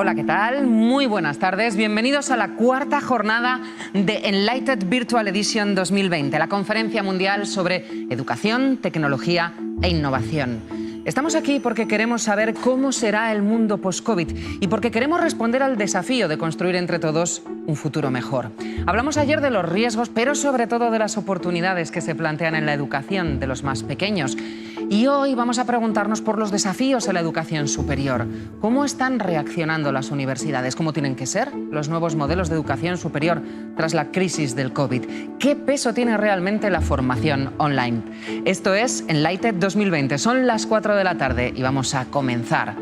Hola, ¿qué tal? Muy buenas tardes. Bienvenidos a la cuarta jornada de Enlightened Virtual Edition 2020, la conferencia mundial sobre educación, tecnología e innovación. Estamos aquí porque queremos saber cómo será el mundo post-COVID y porque queremos responder al desafío de construir entre todos un futuro mejor. Hablamos ayer de los riesgos, pero sobre todo de las oportunidades que se plantean en la educación de los más pequeños. Y hoy vamos a preguntarnos por los desafíos en la educación superior. ¿Cómo están reaccionando las universidades? ¿Cómo tienen que ser los nuevos modelos de educación superior tras la crisis del COVID? ¿Qué peso tiene realmente la formación online? Esto es Enlightened 2020. Son las 4 de la tarde y vamos a comenzar.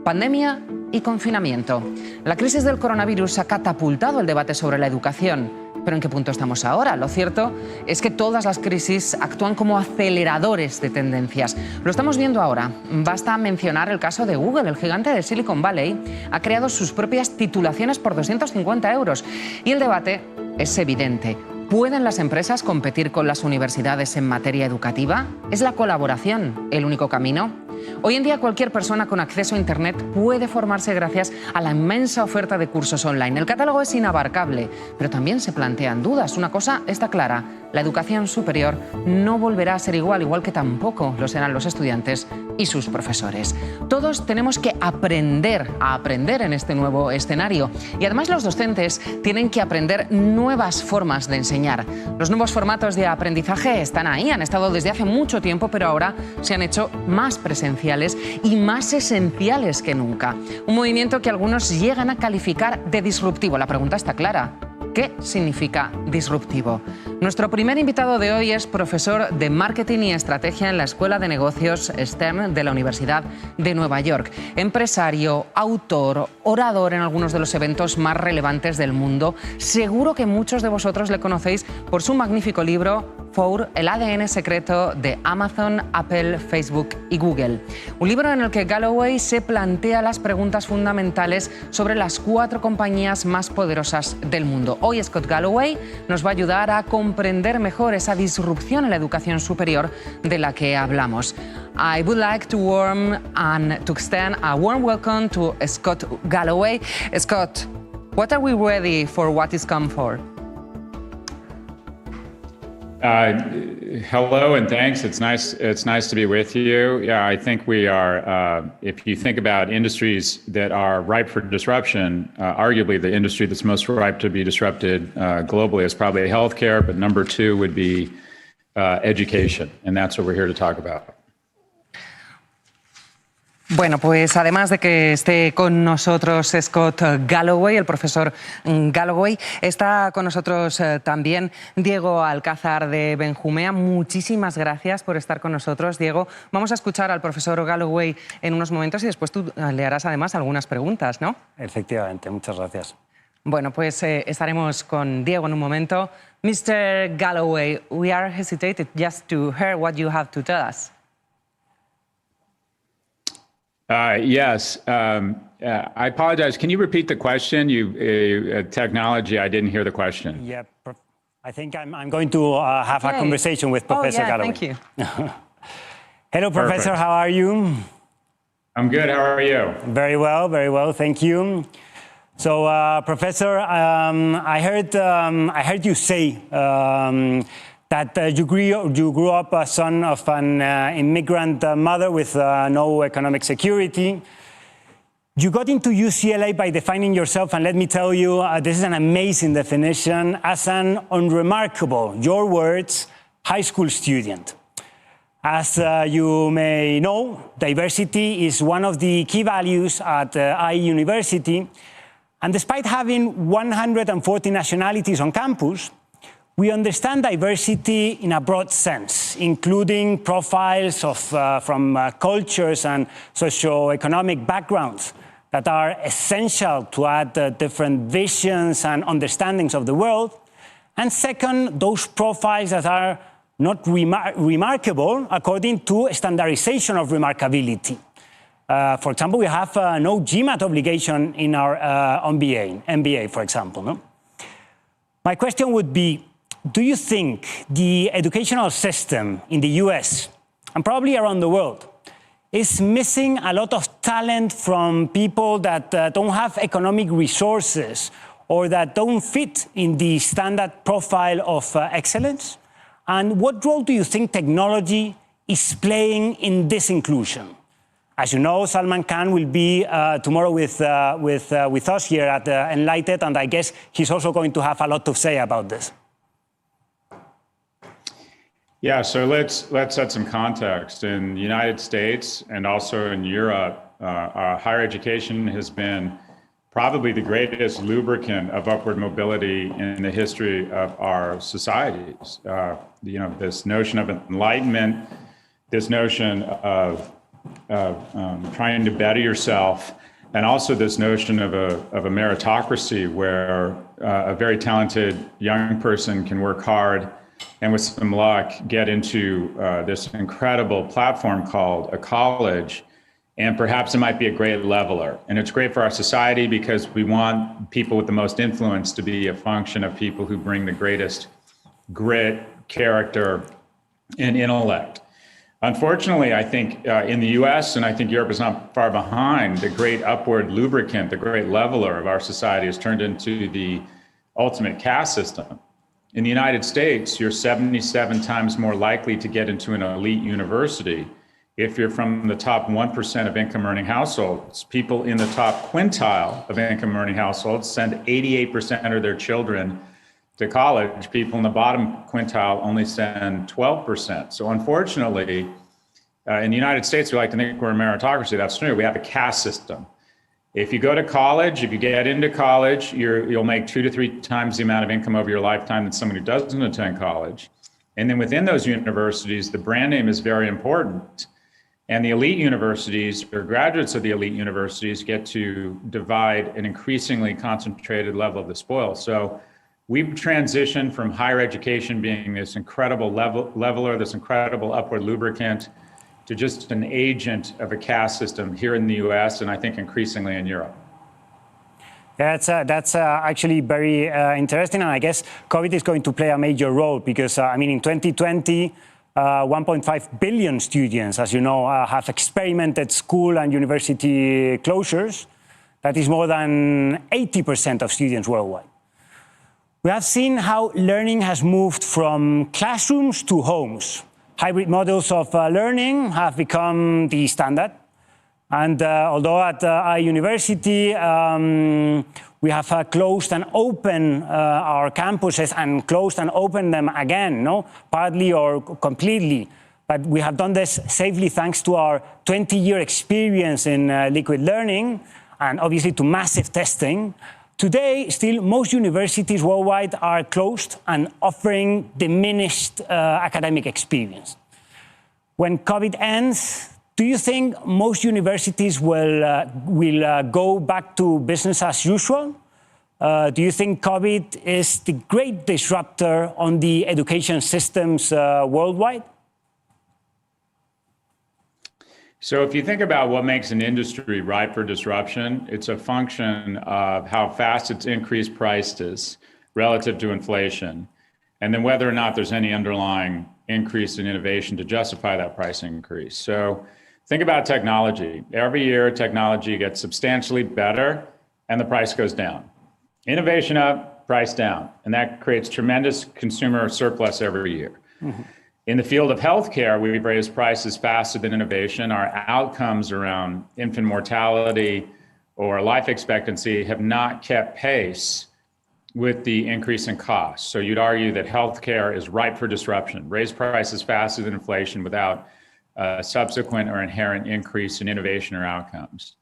Pandemia y confinamiento. La crisis del coronavirus ha catapultado el debate sobre la educación. ¿Pero en qué punto estamos ahora? Lo cierto es que todas las crisis actúan como aceleradores de tendencias. Lo estamos viendo ahora. Basta mencionar el caso de Google. El gigante de Silicon Valley ha creado sus propias titulaciones por 250 euros. Y el debate es evidente. ¿Pueden las empresas competir con las universidades en materia educativa? ¿Es la colaboración el único camino? Hoy en día cualquier persona con acceso a Internet puede formarse gracias a la inmensa oferta de cursos online. El catálogo es inabarcable, pero también se plantean dudas. Una cosa está clara, la educación superior no volverá a ser igual que tampoco lo serán los estudiantes y sus profesores. Todos tenemos que aprender a aprender en este nuevo escenario y además los docentes tienen que aprender nuevas formas de enseñar. Los nuevos formatos de aprendizaje están ahí, han estado desde hace mucho tiempo, pero ahora se han hecho más presenciales y más esenciales que nunca. Un movimiento que algunos llegan a calificar de disruptivo. La pregunta está clara. ¿Qué significa disruptivo? Nuestro primer invitado de hoy es profesor de Marketing y Estrategia en la Escuela de Negocios Stern de la Universidad de Nueva York. Empresario, autor, orador en algunos de los eventos más relevantes del mundo. Seguro que muchos de vosotros le conocéis por su magnífico libro For, el ADN secreto de Amazon, Apple, Facebook y Google. Un libro en el que Galloway se plantea las preguntas fundamentales sobre las 4 compañías más poderosas del mundo. Hoy Scott Galloway nos va a ayudar a comprender mejor esa disrupción en la educación superior de la que hablamos. I would like to extend a warm welcome to Scott Galloway. Scott, what are we ready for what is come for? Hello and thanks. It's nice to be with you. Yeah, I think we are, if you think about industries that are ripe for disruption, arguably the industry that's most ripe to be disrupted globally is probably healthcare, but number 2 would be education, and that's what we're here to talk about. Bueno, pues además de que esté con nosotros Scott Galloway, el profesor Galloway, está con nosotros también Diego Alcázar de Benjumea. Muchísimas gracias por estar con nosotros, Diego. Vamos a escuchar al profesor Galloway en unos momentos y después tú le harás además algunas preguntas, ¿no? Efectivamente, muchas gracias. Bueno, pues estaremos con Diego en un momento. Mr. Galloway, we are hesitated just to hear what you have to tell us. Yes. I apologize. Can you repeat the question? Technology, I didn't hear the question. Yeah, I think I'm going to have a conversation with Professor Galloway. Thank you. Hello, Professor. Perfect. How are you? I'm good. How are you? Very well. Thank you. So, Professor, I heard you say that you grew up a son of an immigrant mother with no economic security. You got into UCLA by defining yourself, and let me tell you, this is an amazing definition, as an unremarkable, your words, high school student. As you may know, diversity is one of the key values at IE University, and despite having 140 nationalities on campus, we understand diversity in a broad sense, including profiles from cultures and socio-economic backgrounds that are essential to add different visions and understandings of the world. And second, those profiles that are not remarkable according to standardization of remarkability. For example, we have no GMAT obligation in our MBA, for example. No? My question would be, do you think the educational system in the US and probably around the world is missing a lot of talent from people that don't have economic resources or that don't fit in the standard profile of excellence? And what role do you think technology is playing in this inclusion? As you know, Salman Khan will be tomorrow with us here at Enlighted, and I guess he's also going to have a lot to say about this. Yeah, so let's set some context. In the United States and also in Europe, higher education has been probably the greatest lubricant of upward mobility in the history of our societies. This notion of enlightenment, this notion of trying to better yourself, and also this notion of a meritocracy where a very talented young person can work hard and with some luck get into this incredible platform called a college. And perhaps it might be a great leveler. And it's great for our society because we want people with the most influence to be a function of people who bring the greatest grit, character, and intellect. Unfortunately, I think in the US, and I think Europe is not far behind, the great upward lubricant, the great leveler of our society has turned into the ultimate caste system. In the United States, you're 77 times more likely to get into an elite university if you're from the top 1% of income earning households. People in the top quintile of income earning households send 88% of their children to college. People in the bottom quintile only send 12%. So unfortunately, in the United States, we like to think we're a meritocracy. That's true. We have a caste system. If you go to college, if you get into college, you'll make 2 to 3 times the amount of income over your lifetime than someone who doesn't attend college. And then within those universities, the brand name is very important. And the elite universities, or graduates of the elite universities, get to divide an increasingly concentrated level of the spoil. So we've transitioned from higher education being this incredible leveler, this incredible upward lubricant, to just an agent of a caste system here in the US, and I think increasingly in Europe. That's actually very interesting, and I guess COVID is going to play a major role because, in 2020, 1.5 billion students, as you know, have experimented school and university closures. That is more than 80% of students worldwide. We have seen how learning has moved from classrooms to homes. Hybrid models of learning have become the standard. And although at our university, we have closed and opened our campuses and closed and opened them again, partly or completely. But we have done this safely thanks to our 20-year experience in liquid learning and obviously to massive testing. Today, still, most universities worldwide are closed and offering diminished academic experience. When COVID ends, do you think most universities will go back to business as usual? Do you think COVID is the great disruptor on the education systems worldwide? So if you think about what makes an industry ripe for disruption, it's a function of how fast its increased prices relative to inflation, and then whether or not there's any underlying increase in innovation to justify that price increase. So think about technology. Every year, technology gets substantially better and the price goes down. Innovation up, price down, and that creates tremendous consumer surplus every year. Mm-hmm. In the field of healthcare, we've raised prices faster than innovation. Our outcomes around infant mortality or life expectancy have not kept pace with the increase in costs. So you'd argue that healthcare is ripe for disruption. Raise prices faster than inflation without a subsequent or inherent increase in innovation or outcomes.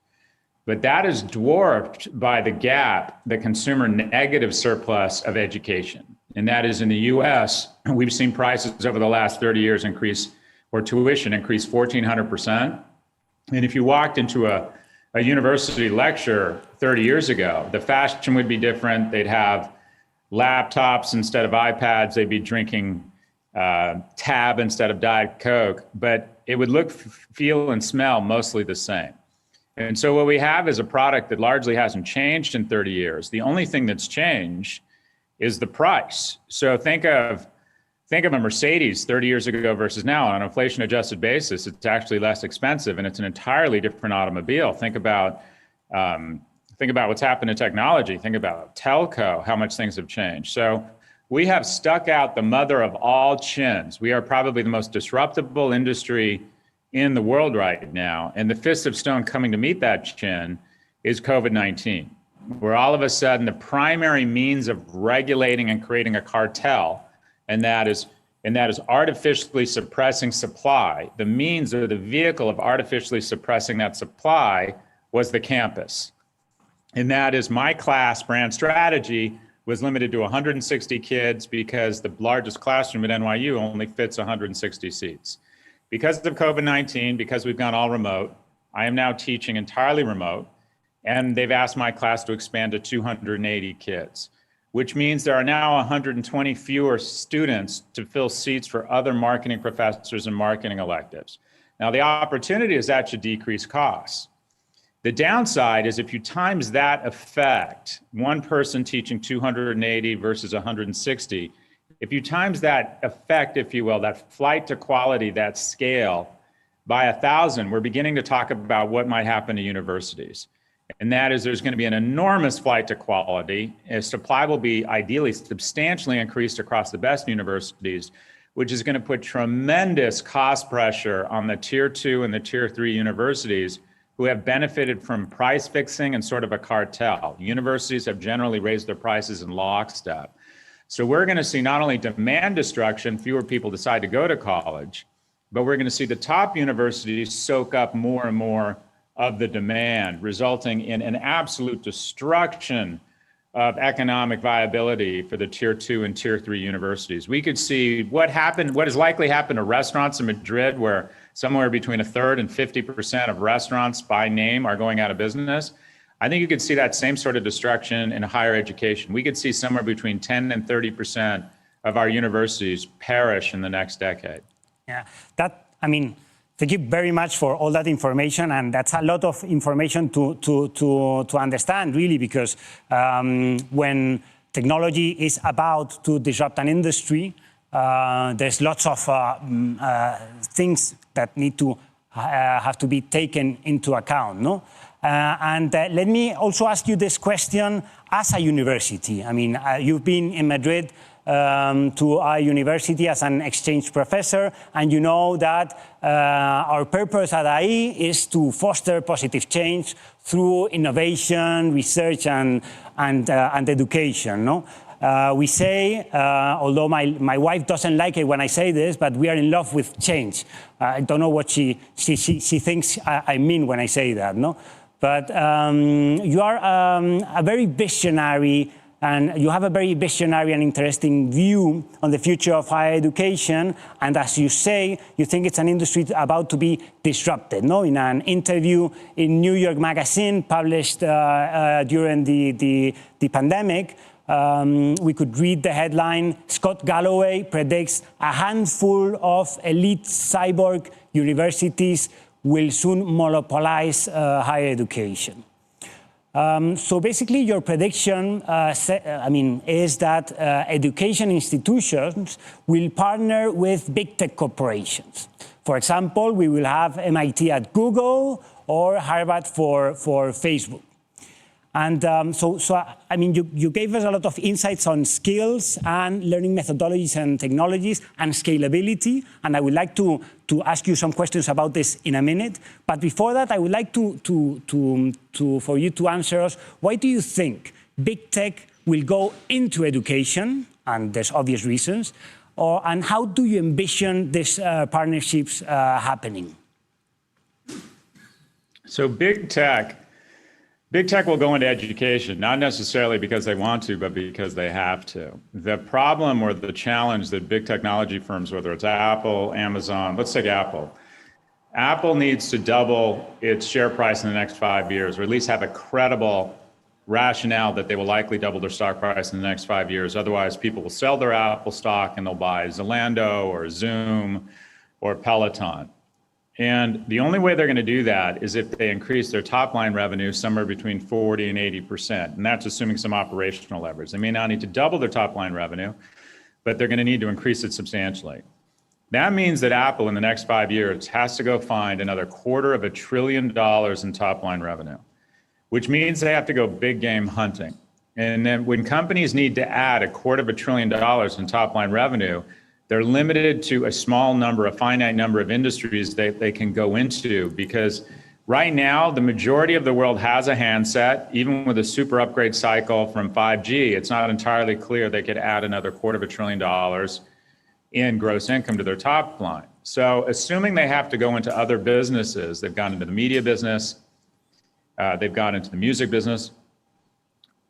But that is dwarfed by the gap, the consumer negative surplus of education. And that is in the US, we've seen prices over the last 30 years increase, or tuition increase 1,400%. And if you walked into a university lecture 30 years ago, the fashion would be different. They'd have laptops instead of iPads. They'd be drinking Tab instead of Diet Coke. But it would look, feel, and smell mostly the same. And so what we have is a product that largely hasn't changed in 30 years. The only thing that's changed is the price. So think of think of a Mercedes 30 years ago versus now on an inflation adjusted basis, it's actually less expensive and it's an entirely different automobile. Think about what's happened in technology. Think about telco, how much things have changed. So we have stuck out the mother of all chins. We are probably the most disruptible industry in the world right now. And the fist of stone coming to meet that chin is COVID-19, where all of a sudden the primary means of regulating and creating a cartel, and that is artificially suppressing supply. The means or the vehicle of artificially suppressing that supply was the campus. And that is my class brand strategy was limited to 160 kids because the largest classroom at NYU only fits 160 seats. Because of COVID-19, because we've gone all remote, I am now teaching entirely remote, and they've asked my class to expand to 280 kids, which means there are now 120 fewer students to fill seats for other marketing professors and marketing electives. Now, the opportunity is that should decrease costs. The downside is if you times that effect, one person teaching 280 versus 160, if you times that effect, if you will, that flight to quality, that scale by 1,000, we're beginning to talk about what might happen to universities. And that is there's going to be an enormous flight to quality. Supply will be ideally substantially increased across the best universities, which is going to put tremendous cost pressure on the tier 2 and the tier 3 universities who have benefited from price fixing and sort of a cartel. Universities have generally raised their prices in lockstep. So we're going to see not only demand destruction, fewer people decide to go to college, but we're going to see the top universities soak up more and more of the demand, resulting in an absolute destruction of economic viability for the tier 2 and tier 3 universities. We could see what has likely happened to restaurants in Madrid, where somewhere between 1/3 and 50% of restaurants by name are going out of business. I think you could see that same sort of destruction in higher education. We could see somewhere between 10 and 30% of our universities perish in the next decade. Yeah, thank you very much for all that information, and that's a lot of information to understand, really, because when technology is about to disrupt an industry, there's lots of things that need to have to be taken into account, no? Let me also ask you this question as a university. You've been in Madrid to our university as an exchange professor, and you know that our purpose at IE is to foster positive change through innovation, research, and education. No? We say, although my wife doesn't like it when I say this, but we are in love with change. I don't know what she thinks I mean when I say that. No, but you are a very visionary. And you have a very visionary and interesting view on the future of higher education. And as you say, you think it's an industry about to be disrupted. No? In an interview in New York Magazine published during the pandemic, we could read the headline, Scott Galloway predicts a handful of elite cyborg universities will soon monopolize higher education. So basically, your prediction is that education institutions will partner with big tech corporations. For example, we will have MIT at Google or Harvard for Facebook. And you gave us a lot of insights on skills and learning methodologies and technologies and scalability. And I would like to ask you some questions about this in a minute. But before that, I would like for you to answer us, why do you think big tech will go into education? And there's obvious reasons. And how do you envision these partnerships happening? So big tech will go into education, not necessarily because they want to, but because they have to. The problem or the challenge that big technology firms, whether it's Apple, Amazon, let's take Apple. Apple needs to double its share price in the next 5 years, or at least have a credible rationale that they will likely double their stock price in the next 5 years. Otherwise, people will sell their Apple stock and they'll buy Zalando or Zoom or Peloton. And the only way they're going to do that is if they increase their top line revenue somewhere between 40 and 80%. And that's assuming some operational leverage. They may not need to double their top line revenue, but they're going to need to increase it substantially. That means that Apple in the next 5 years has to go find another $250 billion in top line revenue, which means they have to go big game hunting. And then when companies need to add $250 billion in top line revenue, they're limited to a finite number of industries they can go into, because right now the majority of the world has a handset. Even with a super upgrade cycle from 5G, it's not entirely clear they could add another $250 billion in gross income to their top line. So assuming they have to go into other businesses, they've gone into the media business, they've gone into the music business,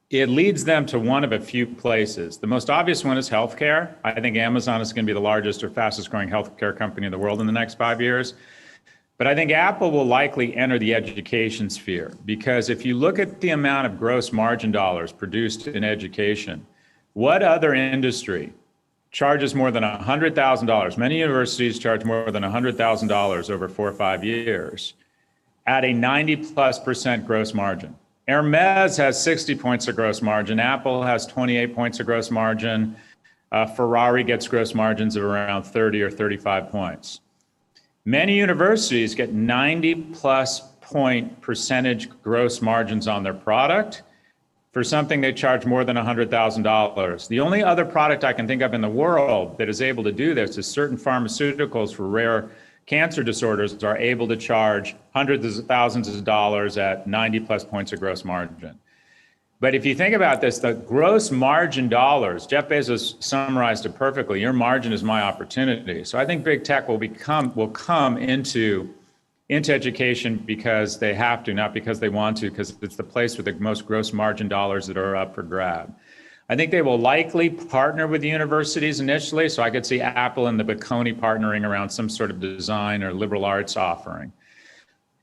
it leads them to one of a few places. The most obvious one is healthcare. I think Amazon is going to be the largest or fastest growing healthcare company in the world in the next 5 years. But I think Apple will likely enter the education sphere, because if you look at the amount of gross margin dollars produced in education, what other industry charges more than $100,000? Many universities charge more than $100,000 over 4 or 5 years at a 90+% gross margin. Hermes has 60 points of gross margin. Apple has 28 points of gross margin. Ferrari gets gross margins of around 30 or 35 points. Many universities get 90+ point percentage gross margins on their product for something they charge more than $100,000. The only other product I can think of in the world that is able to do this is certain pharmaceuticals for rare cancer disorders are able to charge hundreds of thousands of dollars at 90+ points of gross margin. But if you think about this, the gross margin dollars, Jeff Bezos summarized it perfectly. Your margin is my opportunity. So I think big tech will come into education because they have to, not because they want to, because it's the place with the most gross margin dollars that are up for grab. I think they will likely partner with the universities initially. So I could see Apple and the Bocconi partnering around some sort of design or liberal arts offering.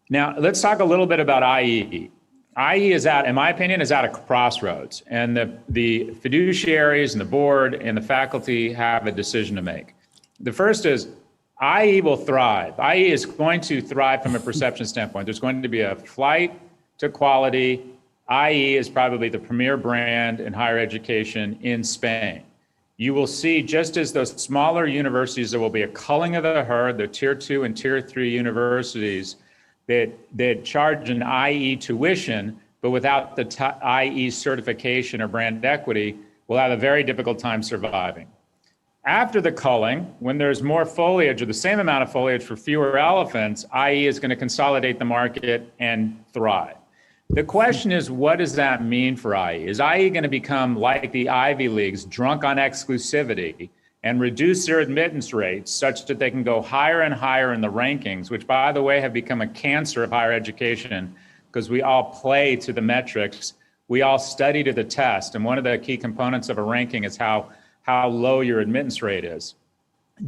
Now, let's talk a little bit about IE. IE is in my opinion, is at a crossroads. And the fiduciaries and the board and the faculty have a decision to make. The first is IE will thrive. IE is going to thrive from a perception standpoint. There's going to be a flight to quality. IE is probably the premier brand in higher education in Spain. You will see, just as those smaller universities, there will be a culling of the herd, the tier 2 and tier 3 universities that charge an IE tuition, but without the IE certification or brand equity, will have a very difficult time surviving. After the culling, when there's more foliage or the same amount of foliage for fewer elephants, IE is going to consolidate the market and thrive. The question is, what does that mean for IE? Is IE going to become like the Ivy Leagues, drunk on exclusivity, and reduce their admittance rates such that they can go higher and higher in the rankings, which, by the way, have become a cancer of higher education because we all play to the metrics, we all study to the test, and one of the key components of a ranking is how low your admittance rate is.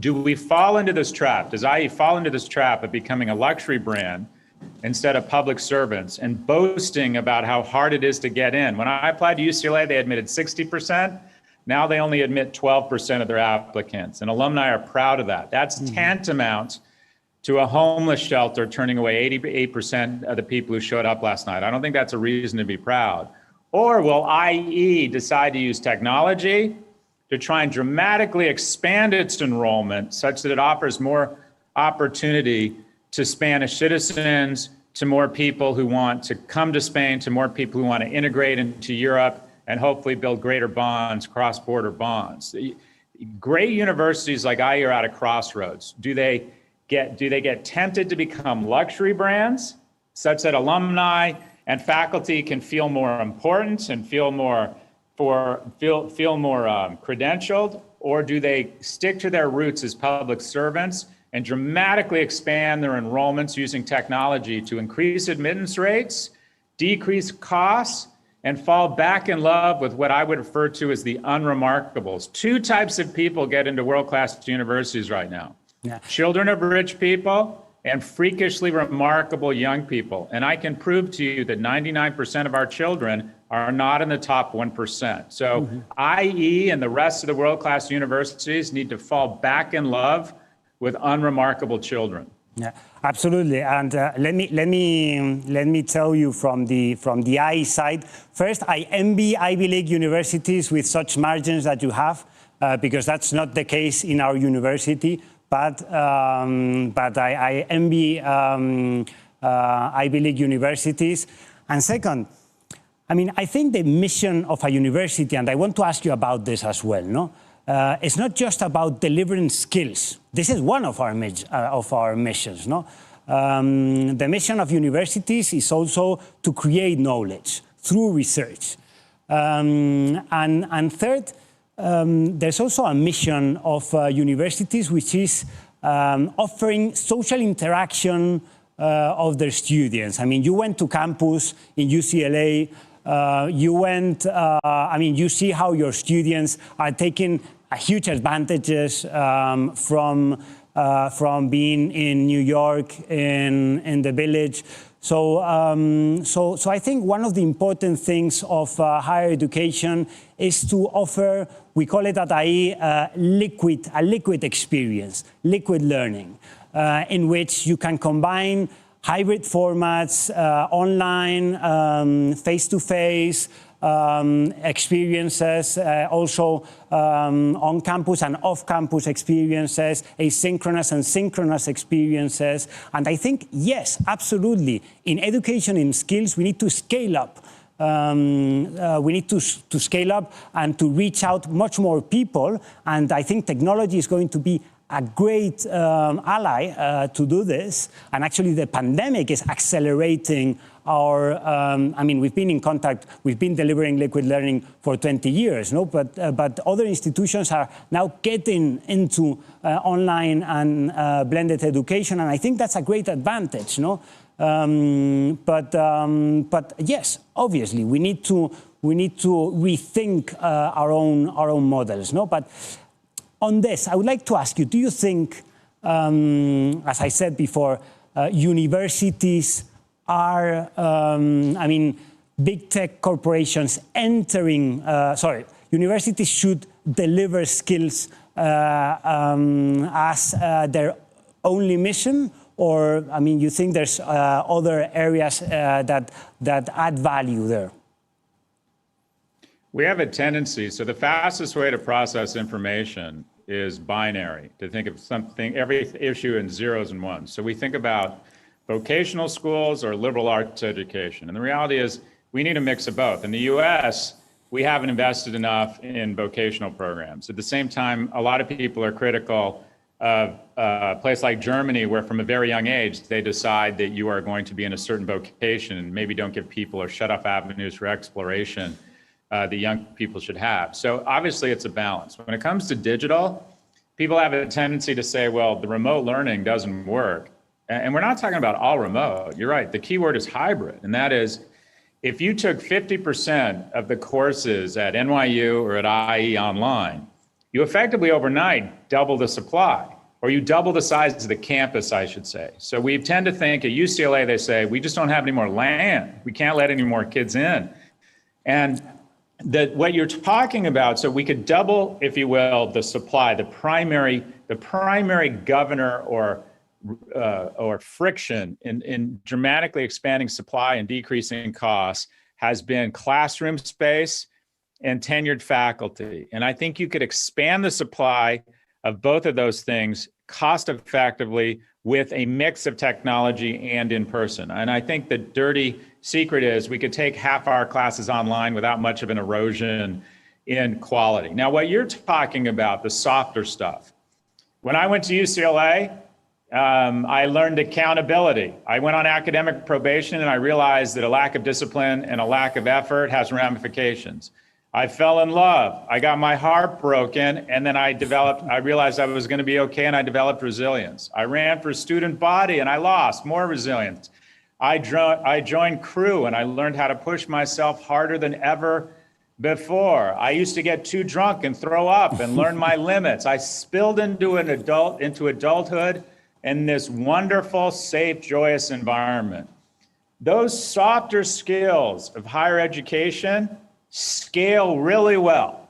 Do we fall into this trap? Does IE fall into this trap of becoming a luxury brand instead of public servants and boasting about how hard it is to get in? When I applied to UCLA, they admitted 60%. Now they only admit 12% of their applicants, and alumni are proud of that. That's tantamount to a homeless shelter turning away 88% of the people who showed up last night. I don't think that's a reason to be proud. Or will IE decide to use technology to try and dramatically expand its enrollment such that it offers more opportunity to Spanish citizens, to more people who want to come to Spain, to more people who want to integrate into Europe, and hopefully build greater bonds, cross-border bonds. Great universities like IE are at a crossroads. Do they get tempted to become luxury brands such that alumni and faculty can feel more important and feel more credentialed, or do they stick to their roots as public servants and dramatically expand their enrollments using technology to increase admittance rates, decrease costs, and fall back in love with what I would refer to as the unremarkables? Two types of people get into world-class universities right now. Yeah. Children of rich people and freakishly remarkable young people. And I can prove to you that 99% of our children are not in the top 1%. So IE and the rest of the world-class universities need to fall back in love with unremarkable children. Yeah, absolutely. And let me tell you from the IE side. First, I envy Ivy League universities with such margins that you have. because that's not the case in our university. But I envy Ivy League universities. And second, I mean, I think the mission of a university, and I want to ask you about this as well, no? It's not just about delivering skills. This is one of our missions, no? The mission of universities is also to create knowledge through research. And third, there's also a mission of universities, which is offering social interaction of their students. I mean, you went to campus in UCLA. You see how your students are taking huge advantages from being in New York, in the village. So I think one of the important things of higher education is to offer, we call it at IE, a liquid experience, liquid learning, in which you can combine hybrid formats, online, face-to-face experiences, also on-campus and off-campus experiences, asynchronous and synchronous experiences. And I think, yes, absolutely, in education, in skills, we need to scale up. We need to scale up and to reach out much more people. And I think technology is going to be a great ally to do this. And actually, the pandemic is accelerating our, we've been in contact, we've been delivering liquid learning for 20 years, no? But other institutions are now getting into online and blended education, and I think that's a great advantage, no? But yes, obviously, we need to rethink our own models, no? But on this, I would like to ask you, do you think, as I said before, universities are, big tech corporations entering, universities should deliver skills as their only mission? Or, you think there's other areas that add value there? We have a tendency, so the fastest way to process information is binary, to think of something, every issue in zeros and ones. So we think about vocational schools or liberal arts education. And the reality is we need a mix of both. In the US, we haven't invested enough in vocational programs. At the same time, a lot of people are critical of a place like Germany, where from a very young age, they decide that you are going to be in a certain vocation and maybe don't give people or shut off avenues for exploration that young people should have. So obviously it's a balance. When it comes to digital, people have a tendency to say, well, the remote learning doesn't work. And we're not talking about all remote. You're right, the key word is hybrid. And that is, if you took 50% of the courses at NYU or at IE online, you effectively overnight double the supply, or you double the size of the campus, I should say. So we tend to think at UCLA, they say, we just don't have any more land. We can't let any more kids in. And that what you're talking about, so we could double, if you will, the supply, the primary governor or friction in dramatically expanding supply and decreasing costs has been classroom space and tenured faculty. And I think you could expand the supply of both of those things cost effectively with a mix of technology and in person. And I think the dirty secret is we could take half our classes online without much of an erosion in quality. Now, what you're talking about, the softer stuff. When I went to UCLA, I learned accountability. I went on academic probation and I realized that a lack of discipline and a lack of effort has ramifications. I fell in love. I got my heart broken, and then I realized I was going to be okay, and I developed resilience. I ran for student body and I lost, more resilience. I joined crew and I learned how to push myself harder than ever before. I used to get too drunk and throw up and learn my limits. I spilled into adulthood in this wonderful, safe, joyous environment. Those softer skills of higher education scale really well.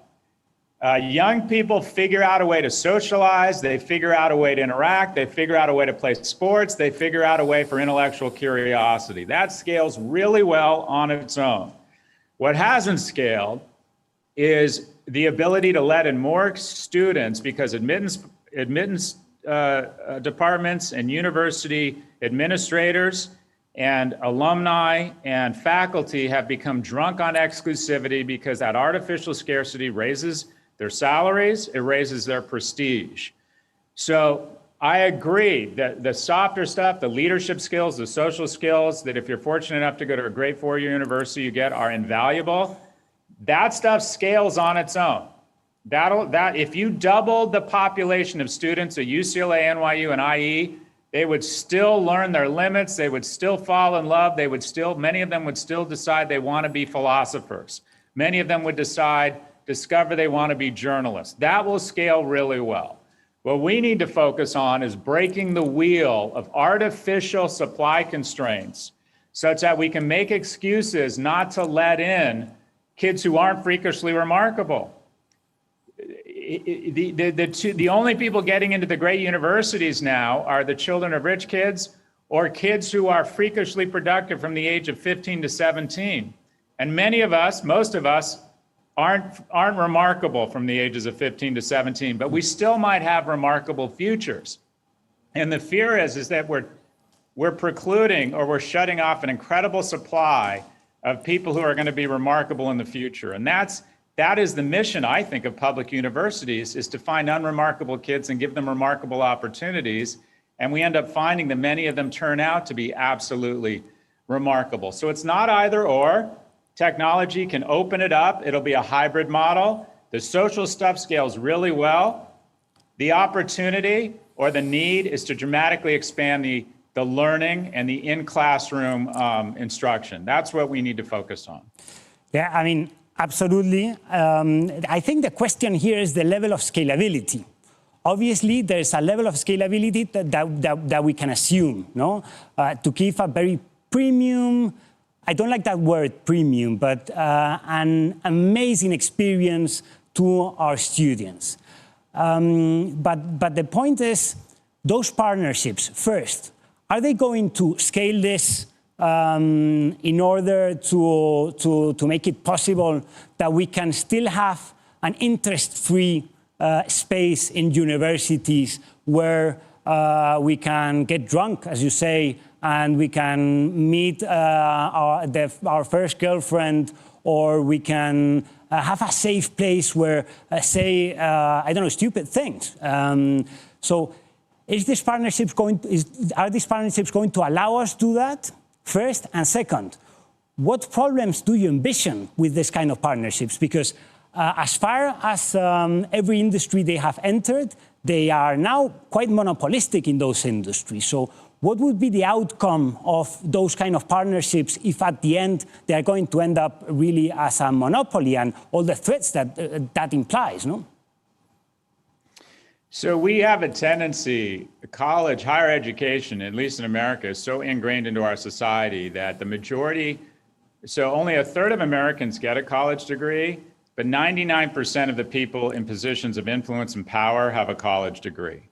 Young people figure out a way to socialize, they figure out a way to interact, they figure out a way to play sports, they figure out a way for intellectual curiosity. That scales really well on its own. What hasn't scaled is the ability to let in more students, because admittance departments and university administrators and alumni and faculty have become drunk on exclusivity because that artificial scarcity raises their salaries, it raises their prestige. So I agree that the softer stuff, the leadership skills, the social skills that if you're fortunate enough to go to a great four-year university you get are invaluable. That stuff scales on its own. If you doubled the population of students at UCLA, NYU, and IE, they would still learn their limits. They would still fall in love. Many of them would still decide they want to be philosophers. Many of them would discover they want to be journalists. That will scale really well. What we need to focus on is breaking the wheel of artificial supply constraints such that we can make excuses not to let in kids who aren't freakishly remarkable. The only people getting into the great universities now are the children of rich kids or kids who are freakishly productive from the age of 15 to 17. And many of us, most of us, aren't remarkable from the ages of 15 to 17, but we still might have remarkable futures. And the fear is that we're precluding or we're shutting off an incredible supply of people who are going to be remarkable in the future. And that is the mission, I think, of public universities, is to find unremarkable kids and give them remarkable opportunities. And we end up finding that many of them turn out to be absolutely remarkable. So it's not either or. Technology can open it up. It'll be a hybrid model. The social stuff scales really well. The opportunity or the need is to dramatically expand the learning and the in-classroom instruction. That's what we need to focus on. Yeah, I mean, absolutely. I think the question here is the level of scalability. Obviously, there's a level of scalability that we can assume, no? To give a very premium, I don't like that word premium, but an amazing experience to our students. But the point is, those partnerships, first, are they going to scale this in order to make it possible that we can still have an interest-free space in universities where we can get drunk, as you say, and we can meet our first girlfriend, or we can have a safe place where say, I don't know, stupid things. So are these partnerships going to allow us to do that? First, and second, what problems do you envision with this kind of partnerships? Because as far as every industry they have entered, they are now quite monopolistic in those industries. So what would be the outcome of those kind of partnerships if at the end they are going to end up really as a monopoly and all the threats that implies, no? So we have a tendency, college, higher education, at least in America, is so ingrained into our society that the majority, so only a third of Americans get a college degree, but 99% of the people in positions of influence and power have a college degree.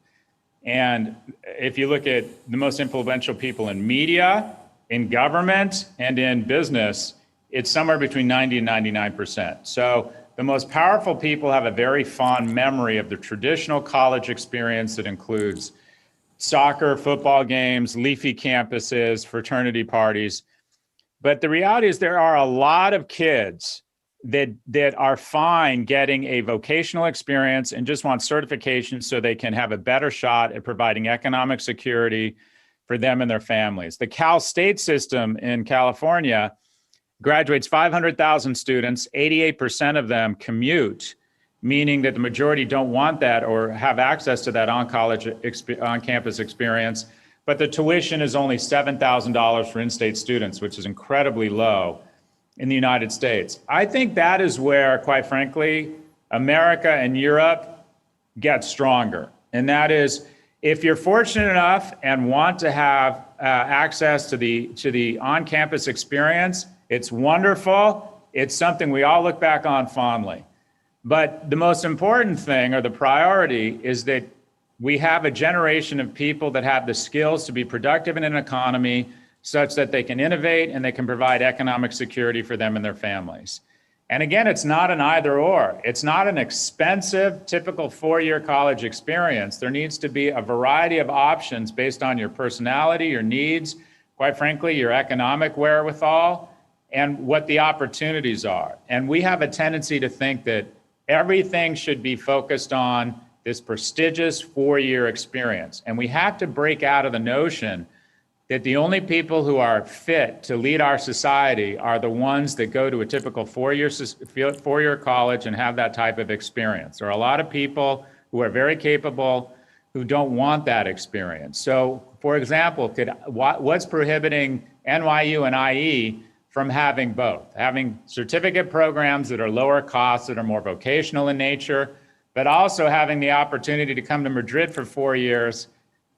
And if you look at the most influential people in media, in government, and in business, it's somewhere between 90 and 99%. So the most powerful people have a very fond memory of the traditional college experience that includes soccer, football games, leafy campuses, fraternity parties. But the reality is there are a lot of kids that are fine getting a vocational experience and just want certification so they can have a better shot at providing economic security for them and their families. The Cal State system in California graduates 500,000 students, 88% of them commute, meaning that the majority don't want that or have access to that on-campus experience. But the tuition is only $7,000 for in-state students, which is incredibly low in the United States. I think that is where, quite frankly, America and Europe get stronger. And that is, if you're fortunate enough and want to have access to the on-campus experience, it's wonderful. It's something we all look back on fondly. But the most important thing, or the priority, is that we have a generation of people that have the skills to be productive in an economy such that they can innovate and they can provide economic security for them and their families. And again, it's not an either or. It's not an expensive, typical 4-year college experience. There needs to be a variety of options based on your personality, your needs, quite frankly, your economic wherewithal, and what the opportunities are. And we have a tendency to think that everything should be focused on this prestigious 4-year experience. And we have to break out of the notion that the only people who are fit to lead our society are the ones that go to a typical 4-year college and have that type of experience. There are a lot of people who are very capable who don't want that experience. So, for example, what's prohibiting NYU and IE from having both? Having certificate programs that are lower cost, that are more vocational in nature, but also having the opportunity to come to Madrid for 4 years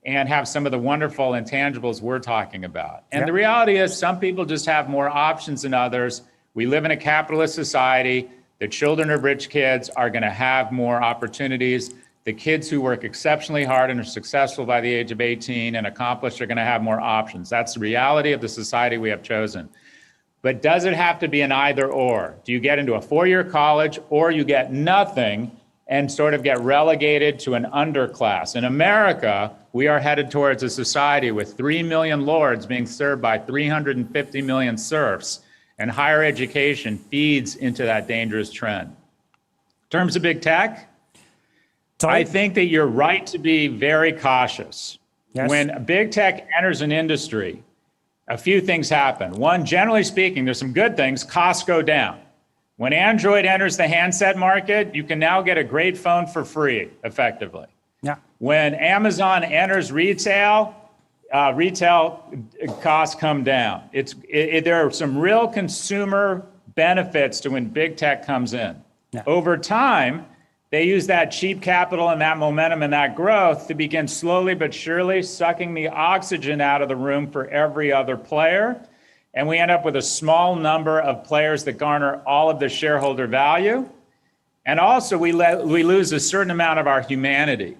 and have some of the wonderful intangibles we're talking about. And the reality is some people just have more options than others. We live in a capitalist society. The children of rich kids are going to have more opportunities. The kids who work exceptionally hard and are successful by the age of 18 and accomplished are going to have more options. That's the reality of the society we have chosen. But does it have to be an either or? Do you get into a 4-year college or you get nothing and sort of get relegated to an underclass? In America, we are headed towards a society with 3 million lords being served by 350 million serfs, and higher education feeds into that dangerous trend. In terms of big tech, I think that you're right to be very cautious. Yes. When big tech enters an industry, a few things happen. One, generally speaking, there's some good things, costs go down. When Android enters the handset market, you can now get a great phone for free, effectively. Yeah. When Amazon enters retail, retail costs come down. There are some real consumer benefits to when big tech comes in. Yeah. Over time, they use that cheap capital and that momentum and that growth to begin slowly but surely sucking the oxygen out of the room for every other player. And we end up with a small number of players that garner all of the shareholder value. And also we lose a certain amount of our humanity.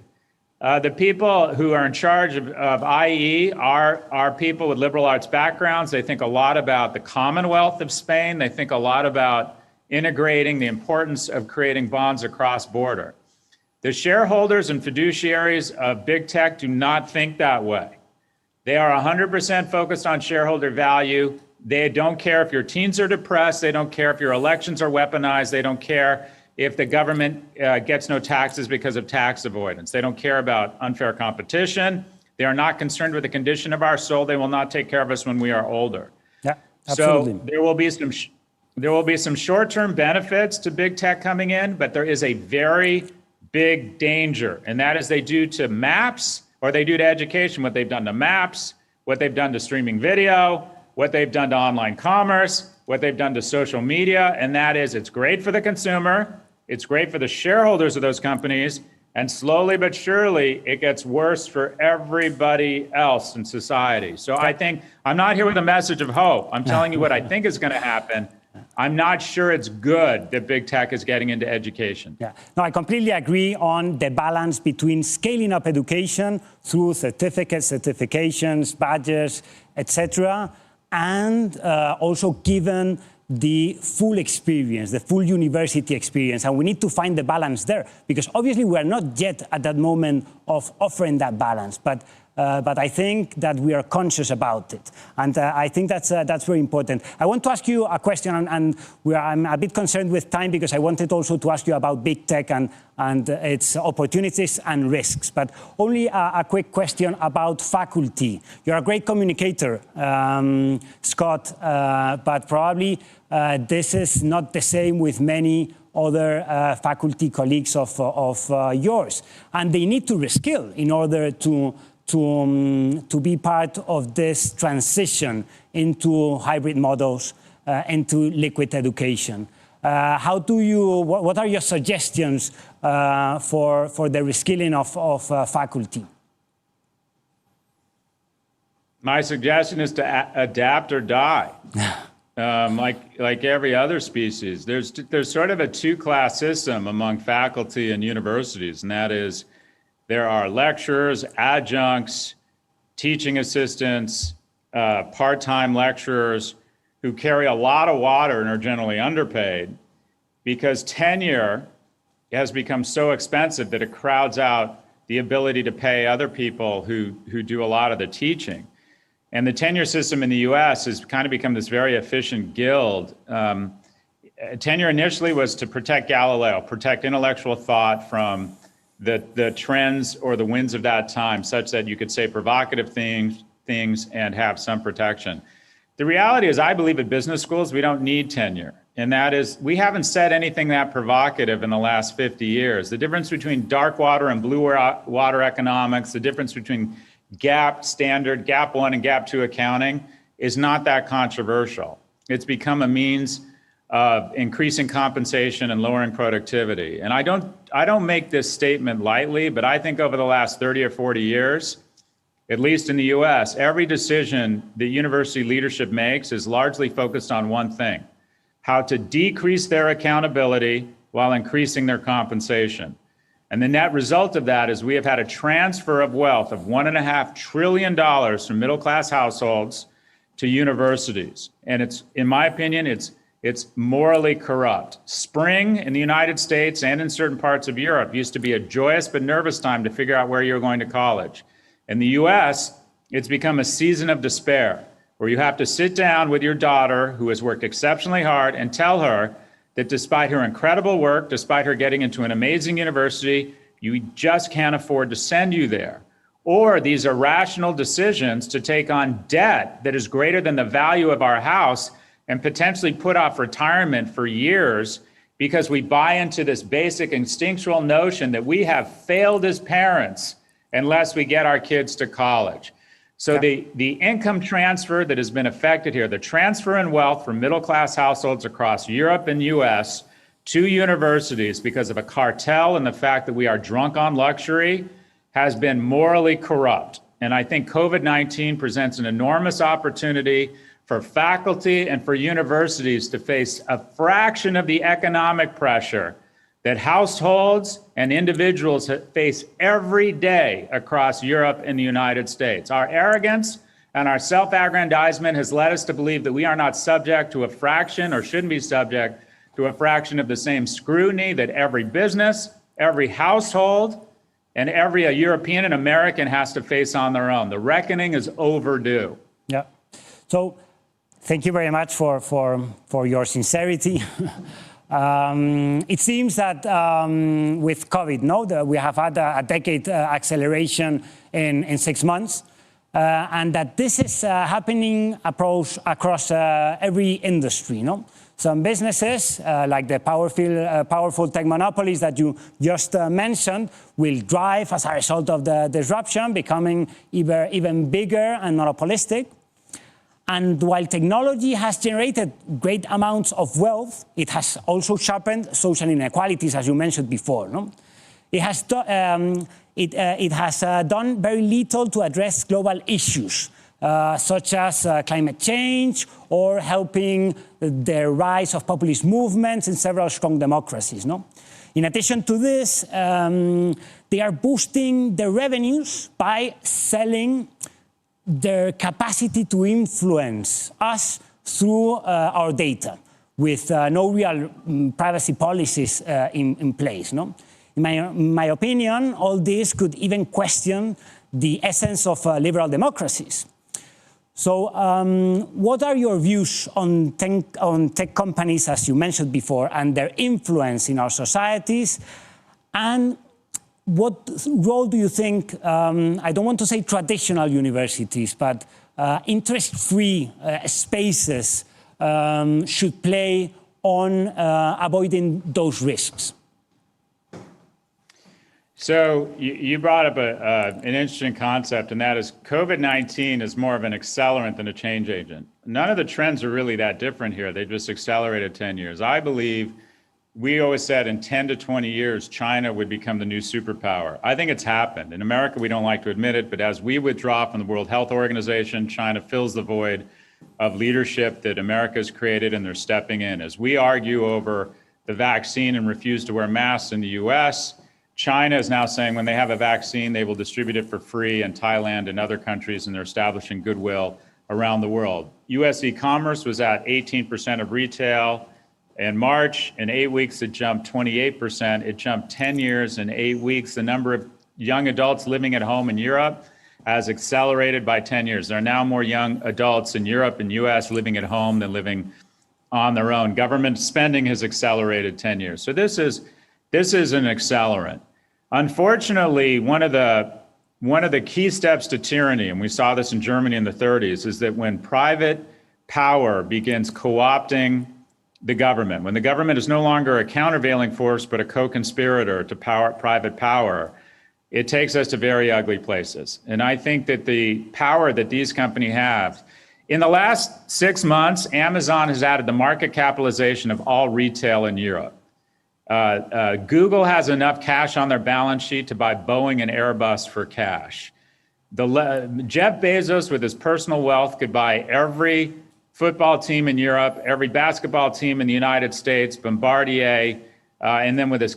The people who are in charge of IE are people with liberal arts backgrounds. They think a lot about the Commonwealth of Spain. They think a lot about integrating the importance of creating bonds across border. The shareholders and fiduciaries of big tech do not think that way. They are 100% focused on shareholder value. They don't care if your teens are depressed. They don't care if your elections are weaponized. They don't care if the government gets no taxes because of tax avoidance. They don't care about unfair competition. They are not concerned with the condition of our soul. They will not take care of us when we are older. Yeah, absolutely. So there will be some short-term benefits to big tech coming in, but there is a very big danger, and that is they do to maps, or they do to education what they've done to maps, what they've done to streaming video, what they've done to online commerce, what they've done to social media, and that is it's great for the consumer, it's great for the shareholders of those companies, and slowly but surely it gets worse for everybody else in society. So I think I'm not here with a message of hope. I'm telling you what I think is going to happen. I'm not sure it's good that big tech is getting into education. Yeah, no, I completely agree on the balance between scaling up education through certificates, certifications, badges, etc., and also given the full experience, the full university experience. And we need to find the balance there, because obviously we are not yet at that moment of offering that balance. But I think that we are conscious about it. And I think that's very important. I want to ask you a question, and I'm a bit concerned with time because I wanted also to ask you about big tech and its opportunities and risks. But only a quick question about faculty. You're a great communicator, Scott, but probably this is not the same with many other faculty colleagues of yours. And they need to reskill in order to be part of this transition into hybrid models, into liquid education. What are your suggestions for the reskilling of faculty? My suggestion is to adapt or die. Like every other species, there's sort of a two-class system among faculty and universities, and that is there are lecturers, adjuncts, teaching assistants, part-time lecturers who carry a lot of water and are generally underpaid. because tenure has become so expensive that it crowds out the ability to pay other people who do a lot of the teaching. And the tenure system in the US has kind of become this very efficient guild. Tenure initially was to protect Galileo, protect intellectual thought from the trends or the winds of that time, such that you could say provocative things and have some protection. The reality is, I believe at business schools, we don't need tenure. And that is, we haven't said anything that provocative in the last 50 years. The difference between dark water and blue water economics, the difference between GAAP standard, GAAP 1 and GAAP 2 accounting is not that controversial. It's become a means of increasing compensation and lowering productivity. And I don't make this statement lightly, but I think over the last 30 or 40 years, at least in the US, every decision that university leadership makes is largely focused on one thing: how to decrease their accountability while increasing their compensation. And the net result of that is we have had a transfer of wealth of $1.5 trillion from middle-class households to universities. And it's, in my opinion, it's morally corrupt. Spring in the United States and in certain parts of Europe used to be a joyous but nervous time to figure out where you're going to college. In the US, it's become a season of despair, where you have to sit down with your daughter, who has worked exceptionally hard, and tell her that despite her incredible work, despite her getting into an amazing university, you just can't afford to send you there. Or these irrational decisions to take on debt that is greater than the value of our house and potentially put off retirement for years because we buy into this basic instinctual notion that we have failed as parents unless we get our kids to college. So the income transfer that has been affected here, the transfer in wealth from middle-class households across Europe and US to universities because of a cartel and the fact that we are drunk on luxury, has been morally corrupt. And I think COVID-19 presents an enormous opportunity for faculty and for universities to face a fraction of the economic pressure that households and individuals face every day across Europe and the United States. Our arrogance and our self-aggrandizement has led us to believe that we are not subject to a fraction, or shouldn't be subject to a fraction of the same scrutiny that every business, every household, and every European and American has to face on their own. The reckoning is overdue. Yeah. So thank you very much for your sincerity. It seems that with COVID, that we have had a decade acceleration in 6 months, and that this is happening across every industry. Some businesses, like the powerful tech monopolies that you just mentioned, will drive as a result of the disruption, becoming even bigger and monopolistic. And while technology has generated great amounts of wealth, it has also sharpened social inequalities, as you mentioned before. It has done very little to address global issues, such as climate change, or helping the rise of populist movements in several strong democracies. In addition to this, they are boosting their revenues by selling their capacity to influence us through our data, with no real privacy policies in place. In my opinion, all this could even question the essence of liberal democracies. So what are your views on tech companies, as you mentioned before, and their influence in our societies? And what role do you think, I don't want to say traditional universities, but interest-free spaces should play on avoiding those risks? So you brought up an interesting concept, and that is COVID-19 is more of an accelerant than a change agent. None of the trends are really that different here. They just accelerated 10 years. I believe we always said in 10 to 20 years, China would become the new superpower. I think it's happened. In America, we don't like to admit it, but as we withdraw from the World Health Organization, China fills the void of leadership that America has created, and they're stepping in. As we argue over the vaccine and refuse to wear masks in the US, China is now saying when they have a vaccine, they will distribute it for free in Thailand and other countries, and they're establishing goodwill around the world. US e-commerce was at 18% of retail In March, in 8 weeks, it jumped 28%. It jumped 10 years in 8 weeks. The number of young adults living at home in Europe has accelerated by 10 years. There are now more young adults in Europe and US living at home than living on their own. Government spending has accelerated 10 years. So this is an accelerant. Unfortunately, one of the key steps to tyranny, and we saw this in Germany in the 30s, is that when private power begins co-opting the government, when the government is no longer a countervailing force but a co-conspirator to private power, it takes us to very ugly places. And I think that the power that these companies have, in the last 6 months, Amazon has added the market capitalization of all retail in Europe. Google has enough cash on their balance sheet to buy Boeing and Airbus for cash. Jeff Bezos, with his personal wealth, could buy every football team in Europe, every basketball team in the United States, Bombardier, and then with his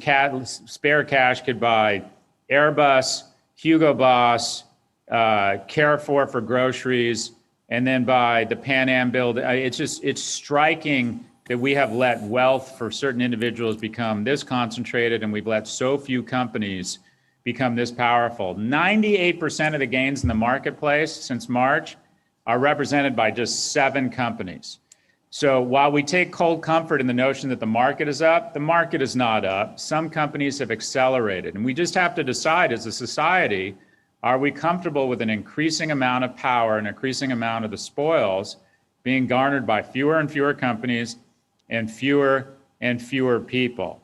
spare cash could buy Airbus, Hugo Boss, Carrefour for groceries, and then buy the Pan Am building. It's striking that we have let wealth for certain individuals become this concentrated, and we've let so few companies become this powerful. 98% of the gains in the marketplace since March are represented by just 7 companies. So while we take cold comfort in the notion that the market is up, the market is not up. Some companies have accelerated, and we just have to decide as a society, are we comfortable with an increasing amount of power, an increasing amount of the spoils being garnered by fewer and fewer companies and fewer people?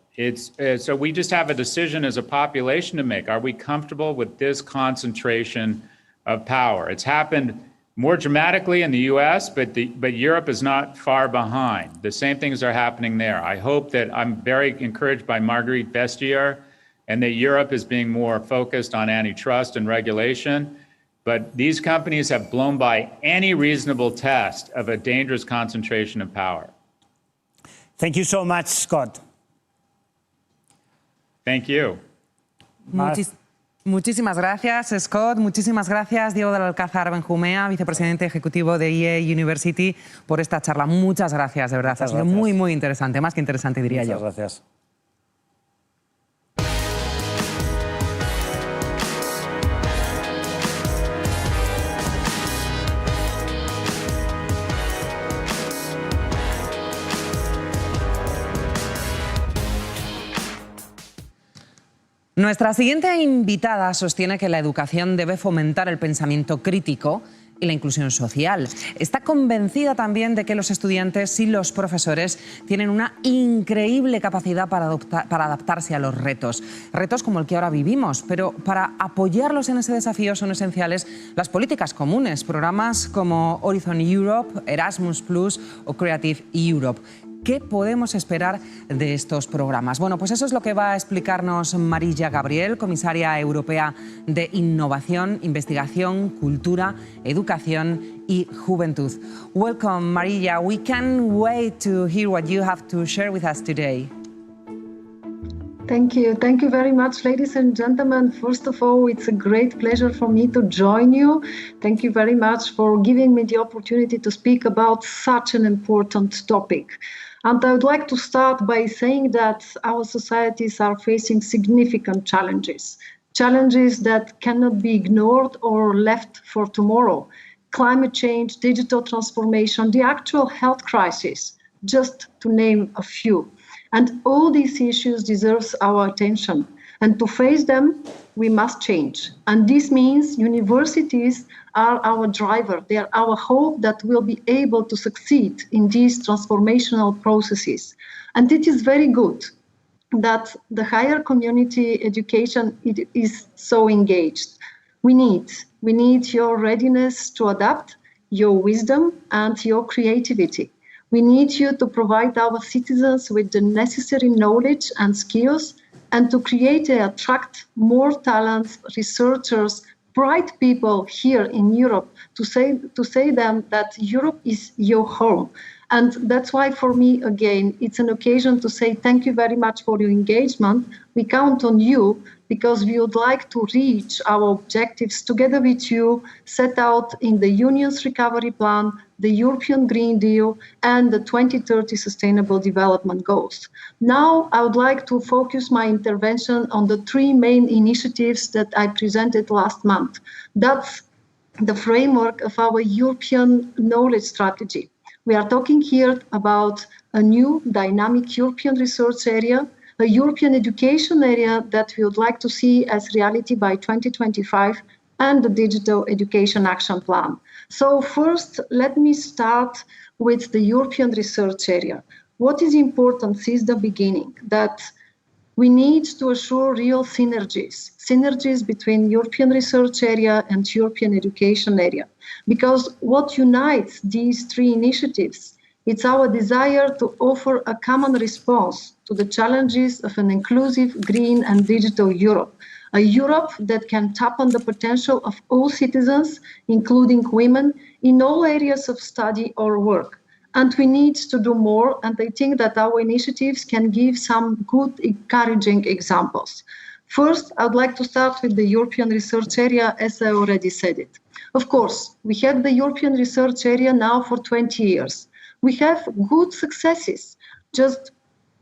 So we just have a decision as a population to make. Are we comfortable with this concentration of power? It's happened more dramatically in the US, but Europe is not far behind. The same things are happening there. I hope that I'm very encouraged by Marguerite Vestager, and that Europe is being more focused on antitrust and regulation. But these companies have blown by any reasonable test of a dangerous concentration of power. Thank you so much, Scott. Thank you. Muchísimas gracias, Scott. Muchísimas gracias, Diego del Alcázar Benjumea, vicepresidente ejecutivo de EA University, por esta charla. Muchas gracias, de verdad. Ha sido muy, muy interesante, más que interesante, diría yo. Muchas gracias. Nuestra siguiente invitada sostiene que la educación debe fomentar el pensamiento crítico y la inclusión social. Está convencida también de que los estudiantes y los profesores tienen una increíble capacidad para adaptarse a los retos. Retos como el que ahora vivimos, pero para apoyarlos en ese desafío son esenciales las políticas comunes, programas como Horizon Europe, Erasmus Plus o Creative Europe. ¿Qué podemos esperar de estos programas? Bueno, pues eso es lo que va a explicarnos Marilla Gabriel, comisaria europea de Innovación, Investigación, Cultura, Educación y Juventud. Welcome, Marilla. We can't wait to hear what you have to share with us today. Thank you. Thank you very much, ladies and gentlemen. First of all, it's a great pleasure for me to join you. Thank you very much for giving me the opportunity to speak about such an important topic. And I would like to start by saying that our societies are facing significant challenges, challenges that cannot be ignored or left for tomorrow. Climate change, digital transformation, the actual health crisis, just to name a few. And all these issues deserve our attention. And to face them, we must change. And this means universities are our driver. They are our hope that we'll be able to succeed in these transformational processes. And it is very good that the higher community education is so engaged. We need your readiness to adapt, your wisdom and your creativity. We need you to provide our citizens with the necessary knowledge and skills and to create and attract more talents, researchers, bright people here in Europe to say them that Europe is your home And that's why, for me, again, it's an occasion to say thank you very much for your engagement. We count on you because we would like to reach our objectives together with you, set out in the Union's Recovery Plan, the European Green Deal, and the 2030 Sustainable Development Goals. Now, I would like to focus my intervention on the three main initiatives that I presented last month. That's the framework of our European knowledge strategy. We are talking here about a new dynamic European research area, a European education area that we would like to see as reality by 2025, and the Digital Education Action Plan. So first, let me start with the European research area. What is important since the beginning? That we need to assure real synergies between European research area and European education area. Because what unites these three initiatives, it's our desire to offer a common response to the challenges of an inclusive, green and digital Europe. A Europe that can tap on the potential of all citizens, including women, in all areas of study or work. And we need to do more, and I think that our initiatives can give some good, encouraging examples. First, I would like to start with the European research area, as I already said it. Of course, we have the European research area now for 20 years. We have good successes. Just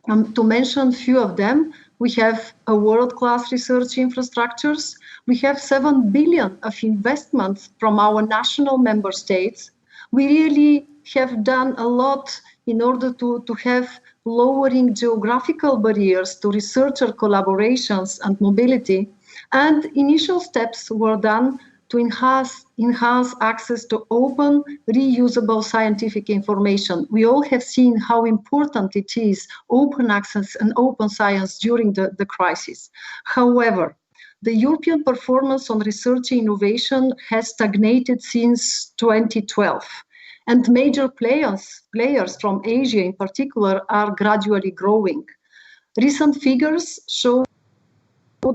to mention a few of them, we have a world-class research infrastructures. We have 7 billion of investments from our national member states. We really have done a lot in order to have lowering geographical barriers to researcher collaborations and mobility. And initial steps were done to enhance access to open, reusable scientific information. We all have seen how important it is, open access and open science during the crisis. However, the European performance on research innovation has stagnated since 2012. And major players from Asia in particular are gradually growing. Recent figures show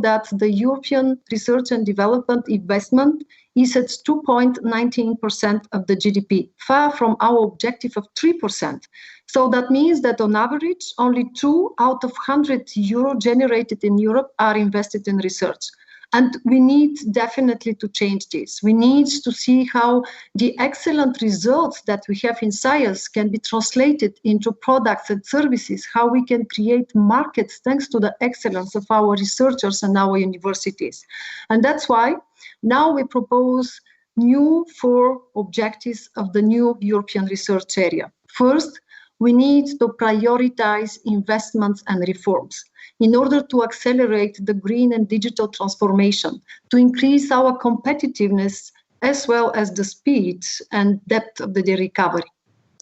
that the European research and development investment is at 2.19% of the GDP, far from our objective of 3%. So that means that on average, only 2 out of 100 euro generated in Europe are invested in research. And we need definitely to change this. We need to see how the excellent results that we have in science can be translated into products and services, how we can create markets thanks to the excellence of our researchers and our universities. And that's why now we propose new 4 objectives of the new European research area. First, we need to prioritize investments and reforms in order to accelerate the green and digital transformation, to increase our competitiveness as well as the speed and depth of the recovery.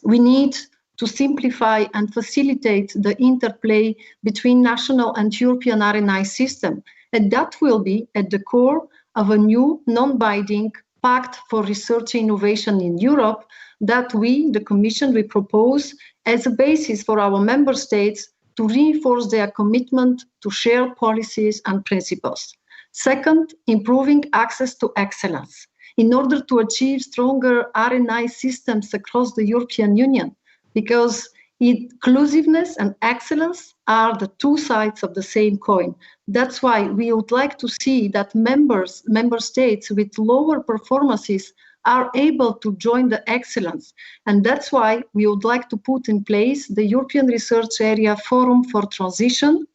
We need to simplify and facilitate the interplay between national and European R&I system, and that will be at the core of a new non-binding pact for research innovation in Europe that we, the Commission, we propose as a basis for our member states to reinforce their commitment to share policies and principles. Second, improving access to excellence in order to achieve stronger R&I systems across the European Union, because inclusiveness and excellence are the 2 sides of the same coin. That's why we would like to see that member states with lower performances are able to join the excellence. And that's why we would like to put in place the European Research Area Forum for Transition.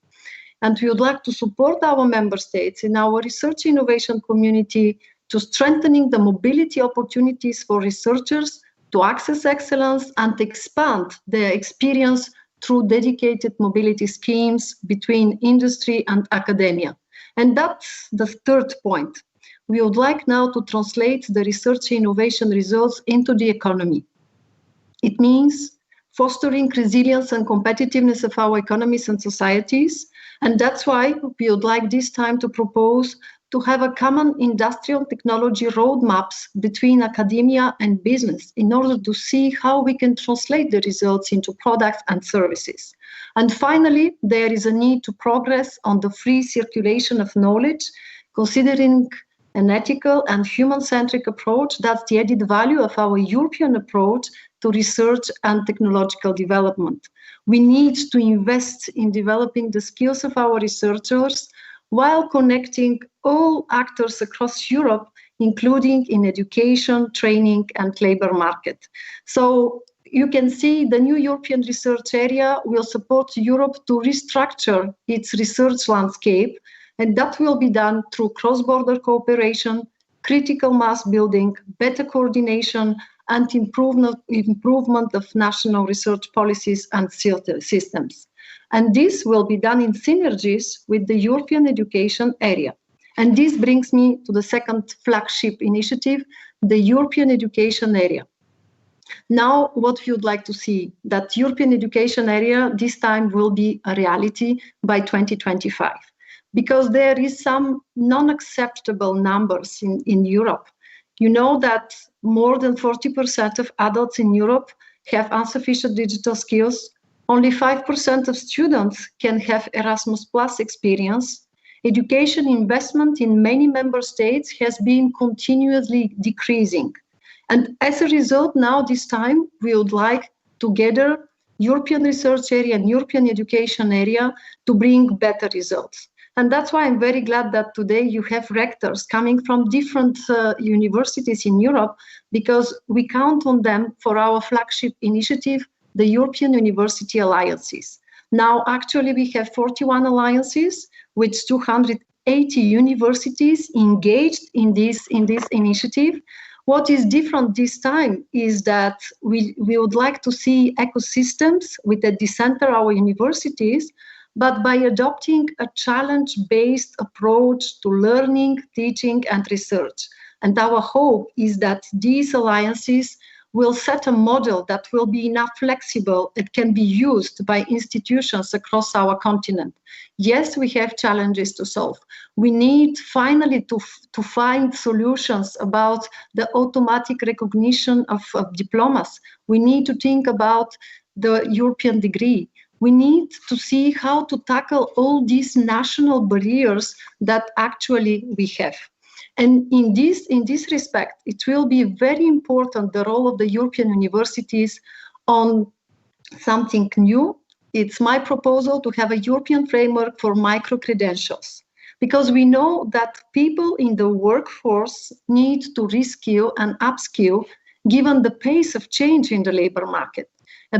And we would like to support our member states in our research innovation community to strengthening the mobility opportunities for researchers to access excellence and expand their experience through dedicated mobility schemes between industry and academia. And that's the third point. We would like now to translate the research innovation results into the economy. It means fostering resilience and competitiveness of our economies and societies. And that's why we would like this time to propose to have a common industrial technology roadmaps between academia and business in order to see how we can translate the results into products and services. And finally, there is a need to progress on the free circulation of knowledge, considering an ethical and human-centric approach. That's the added value of our European approach to research and technological development. We need to invest in developing the skills of our researchers while connecting all actors across Europe, including in education, training, and labor market. So you can see the new European research area will support Europe to restructure its research landscape, and that will be done through cross-border cooperation, critical mass building, better coordination, and improvement of national research policies and systems. And this will be done in synergies with the European education area. And this brings me to the second flagship initiative, the European education area. Now, what we would like to see, that European education area this time will be a reality by 2025, because there is some non-acceptable numbers in Europe. You know that more than 40% of adults in Europe have insufficient digital skills. Only 5% of students can have Erasmus Plus experience. Education investment in many member states has been continuously decreasing. And as a result, now this time, we would like together European research area and European education area to bring better results. And that's why I'm very glad that today you have rectors coming from different universities in Europe, because we count on them for our flagship initiative, the European University Alliances. Now, actually, we have 41 alliances with 280 universities engaged in this initiative. What is different this time is that we would like to see ecosystems with at the center our universities, but by adopting a challenge-based approach to learning, teaching, and research. And our hope is that these alliances will set a model that will be enough flexible, it can be used by institutions across our continent. Yes, we have challenges to solve. We need finally to find solutions about the automatic recognition of diplomas. We need to think about the European degree. We need to see how to tackle all these national barriers that actually we have. And in this respect, it will be very important, the role of the European universities on something new. It's my proposal to have a European framework for micro-credentials, because we know that people in the workforce need to reskill and upskill given the pace of change in the labor market.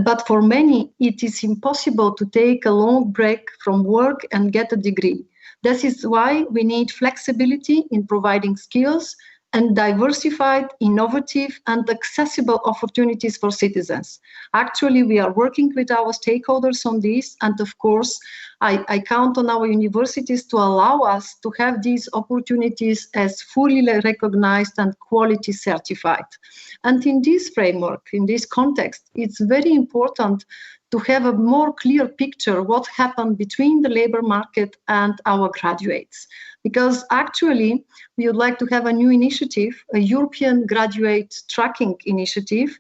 But for many, it is impossible to take a long break from work and get a degree. This is why we need flexibility in providing skills and diversified, innovative, and accessible opportunities for citizens. Actually, we are working with our stakeholders on this, and of course, I count on our universities to allow us to have these opportunities as fully recognized and quality certified. And in this framework, in this context, it's very important to have a more clear picture what happened between the labor market and our graduates. Because actually, we would like to have a new initiative, a European graduate tracking initiative,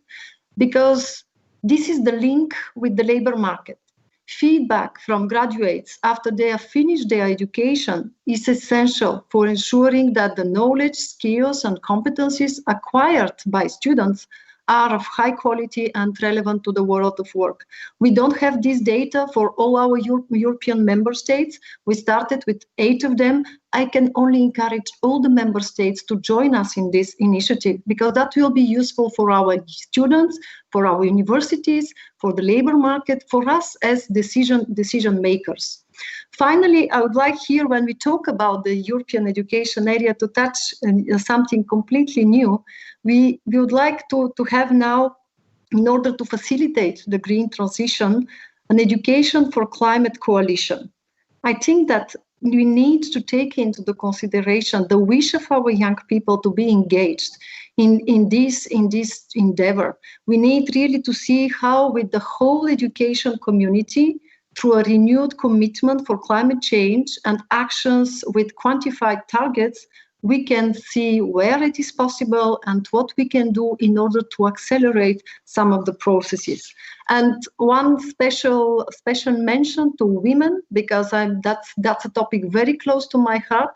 because this is the link with the labor market. Feedback from graduates after they have finished their education is essential for ensuring that the knowledge, skills, and competencies acquired by students are of high quality and relevant to the world of work. We don't have this data for all our European member states. We started with 8 of them. I can only encourage all the member states to join us in this initiative, because that will be useful for our students, for our universities, for the labor market, for us as decision makers. Finally, I would like here, when we talk about the European education area, to touch something completely new. We would like to have now, in order to facilitate the green transition, an education for climate coalition. I think that we need to take into the consideration the wish of our young people to be engaged in this endeavor. We need really to see how, with the whole education community, through a renewed commitment for climate change and actions with quantified targets, we can see where it is possible and what we can do in order to accelerate some of the processes. And one special mention to women, because that's a topic very close to my heart.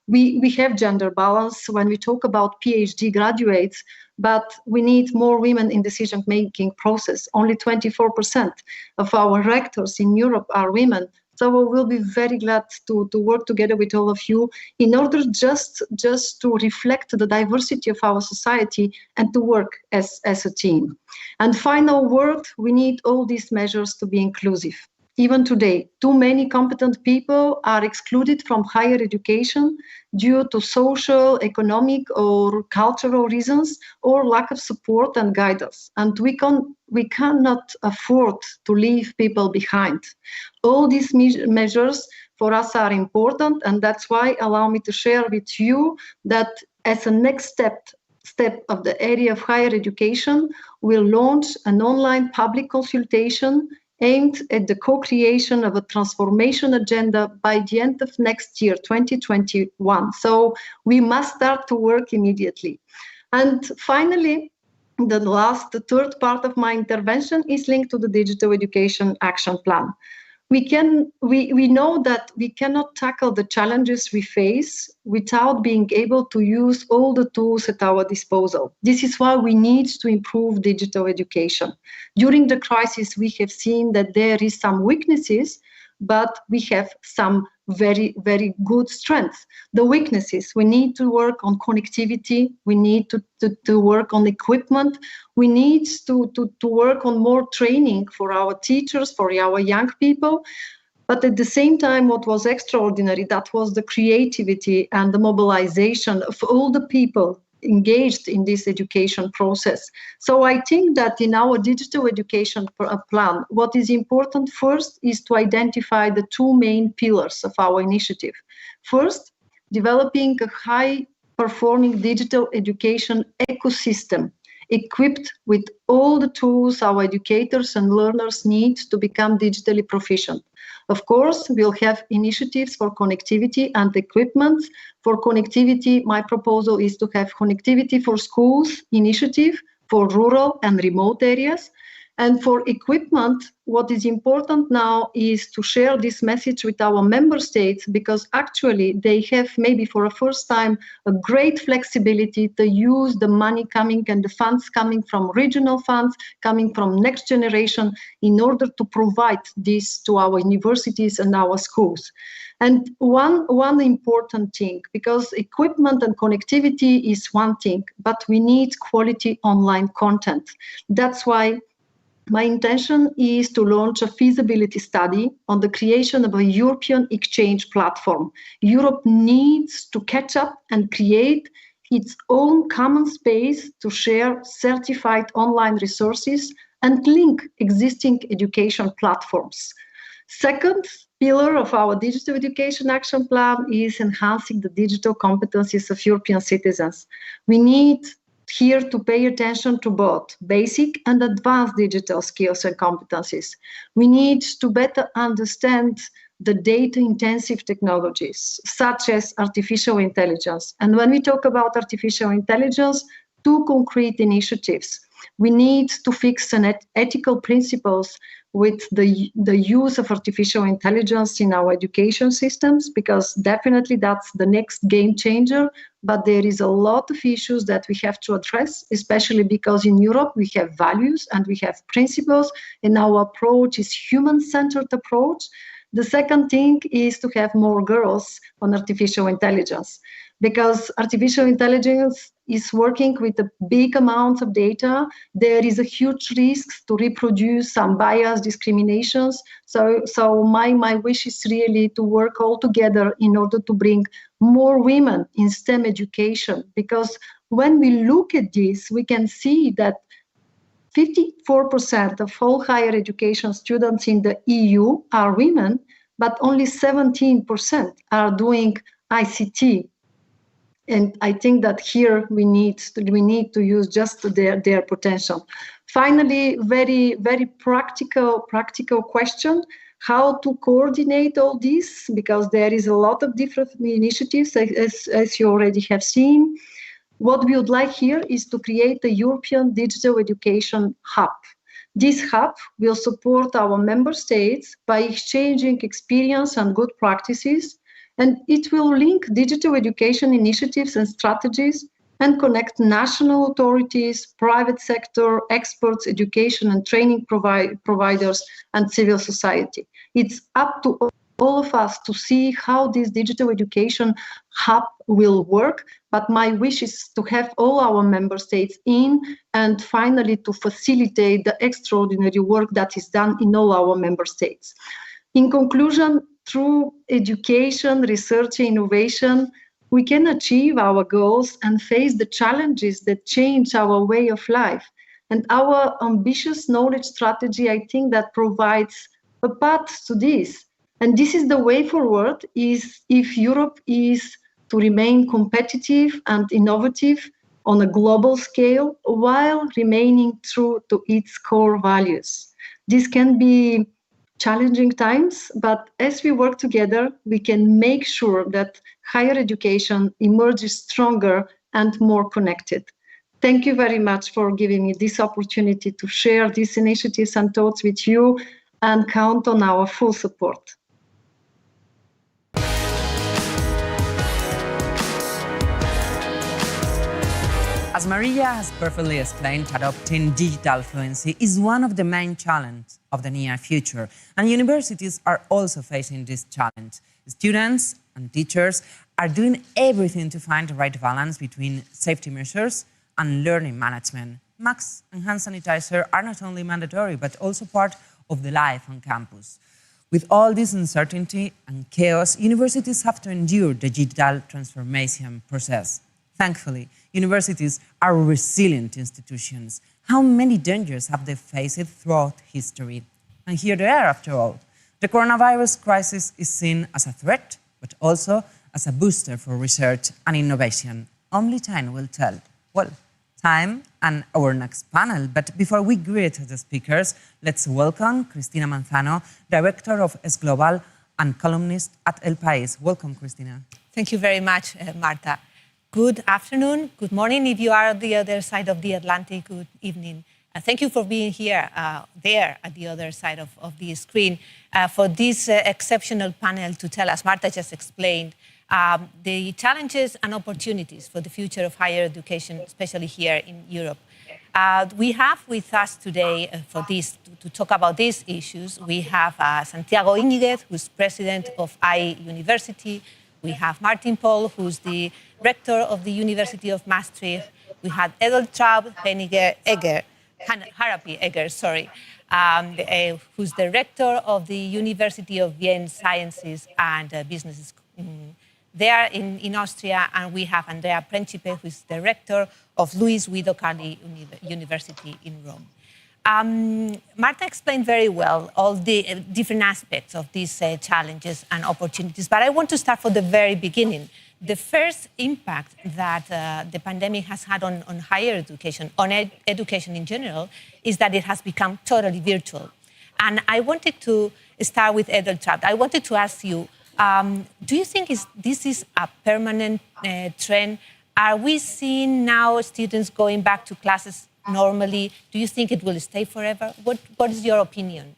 We have gender balance when we talk about PhD graduates, but we need more women in decision-making process. Only 24% of our rectors in Europe are women. So we'll be very glad to work together with all of you in order just to reflect the diversity of our society and to work as a team. And final word, we need all these measures to be inclusive. Even today, too many competent people are excluded from higher education due to social, economic, or cultural reasons, or lack of support and guidance. And we cannot afford to leave people behind. All these measures for us are important, and that's why allow me to share with you that as a next step of the area of higher education, we'll launch an online public consultation aimed at the co-creation of a transformation agenda by the end of next year, 2021. So we must start to work immediately. And finally, the third part of my intervention is linked to the Digital Education Action Plan. We know that we cannot tackle the challenges we face without being able to use all the tools at our disposal. This is why we need to improve digital education. During the crisis, we have seen that there is some weaknesses, but we have some very, very good strengths. The weaknesses, we need to work on connectivity, we need to work on equipment, we need to work on more training for our teachers, for our young people. But at the same time, what was extraordinary, that was the creativity and the mobilization of all the people engaged in this education process. So I think that in our digital education plan, what is important first is to identify the two main pillars of our initiative. First, developing a high-performing digital education ecosystem equipped with all the tools our educators and learners need to become digitally proficient. Of course, we'll have initiatives for connectivity and equipment. For connectivity, my proposal is to have connectivity for schools initiative for rural and remote areas. And for equipment, what is important now is to share this message with our member states, because actually they have maybe for the first time a great flexibility to use the money coming and the funds coming from regional funds, coming from next generation, in order to provide this to our universities and our schools. And one important thing, because equipment and connectivity is one thing, but we need quality online content. That's why my intention is to launch a feasibility study on the creation of a European exchange platform. Europe needs to catch up and create its own common space to share certified online resources and link existing education platforms. Second pillar of our digital education action plan is enhancing the digital competencies of European citizens. We need here to pay attention to both basic and advanced digital skills and competencies. We need to better understand the data-intensive technologies, such as artificial intelligence. And when we talk about artificial intelligence, two concrete initiatives. We need to fix an ethical principles with the use of artificial intelligence in our education systems, because definitely that's the next game changer. But there is a lot of issues that we have to address, especially because in Europe we have values and we have principles, and our approach is human-centered approach. The second thing is to have more girls on artificial intelligence, because artificial intelligence is working with a big amount of data. There is a huge risk to reproduce some bias, discriminations. So my wish is really to work all together in order to bring more women in STEM education, because when we look at this, we can see that 54% of all higher education students in the EU are women, but only 17% are doing ICT. And I think that here we need to use just their potential. Finally, very, very practical question, how to coordinate all this, because there is a lot of different initiatives, as you already have seen. What we would like here is to create a European digital education hub. This hub will support our member states by exchanging experience and good practices, and it will link digital education initiatives and strategies and connect national authorities, private sector, experts, education and training providers, and civil society. It's up to all of us to see how this digital education hub will work, but my wish is to have all our member states in and finally to facilitate the extraordinary work that is done in all our member states. In conclusion, through education, research, and innovation, we can achieve our goals and face the challenges that change our way of life. And our ambitious knowledge strategy, I think, that provides a path to this. And this is the way forward, is if Europe is to remain competitive and innovative on a global scale while remaining true to its core values. This can be challenging times, but as we work together, we can make sure that higher education emerges stronger and more connected. Thank you very much for giving me this opportunity to share these initiatives and thoughts with you, and count on our full support. As Maria has perfectly explained, adopting digital fluency is one of the main challenges of the near future, and universities are also facing this challenge. Students and teachers are doing everything to find the right balance between safety measures and learning management. Masks and hand sanitizer are not only mandatory, but also part of the life on campus. With all this uncertainty and chaos, universities have to endure the digital transformation process. Thankfully, universities are resilient institutions. How many dangers have they faced throughout history? And here they are, after all. The coronavirus crisis is seen as a threat, but also as a booster for research and innovation. Only time will tell. Well, time and our next panel. But before we greet the speakers, let's welcome Cristina Manzano, Director of Es Global and columnist at El País. Welcome, Cristina. Thank you very much, Marta. Good afternoon, good morning if you are on the other side of the Atlantic, good evening. Thank you for being here, there at the other side of the screen, for this exceptional panel to tell us, Marta just explained, the challenges and opportunities for the future of higher education, especially here in Europe. We have with us today, for this, to talk about these issues, we have Santiago Iñiguez, who's president of iUniversity. We have Martin Paul, who's the rector of the University of Maastricht. We have Edeltraud Harapi Egger, who's the rector of the University of Vienna Sciences and Business there in Austria. And we have Andrea Principe, who's the rector of Luis Guido Carli University in Rome. Marta explained very well all the different aspects of these challenges and opportunities, but I want to start from the very beginning. The first impact that the pandemic has had on higher education, on education in general, is that it has become totally virtual. And I wanted to start with Edeltraud. I wanted to ask you, do you think this is a permanent trend? Are we seeing now students going back to classes normally? Do you think it will stay forever? What is your opinion?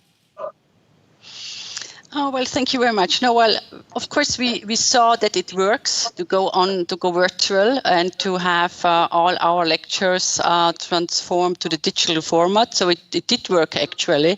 Oh, well, thank you very much. No, well, of course, we saw that it works to go virtual and to have all our lectures transformed to the digital format. So it did work, actually.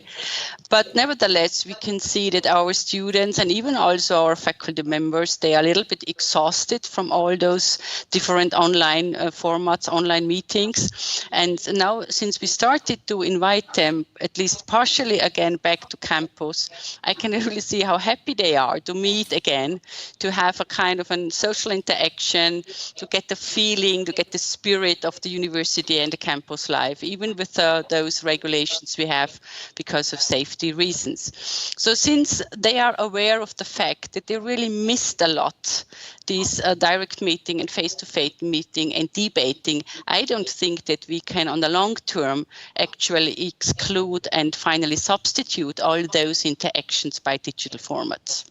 But nevertheless, we can see that our students and even also our faculty members, they are a little bit exhausted from all those different online formats, online meetings. And now, since we started to invite them, at least partially again, back to campus, I can really see how happy they are to meet again, to have a kind of a social interaction, to get the feeling, to get the spirit of the university and the campus life, even with those regulations we have because of safety reasons. So since they are aware of the fact that they really missed a lot, this direct meeting and face-to-face meeting and debating, I don't think that we can on the long term actually exclude and finally substitute all those interactions by digital formats.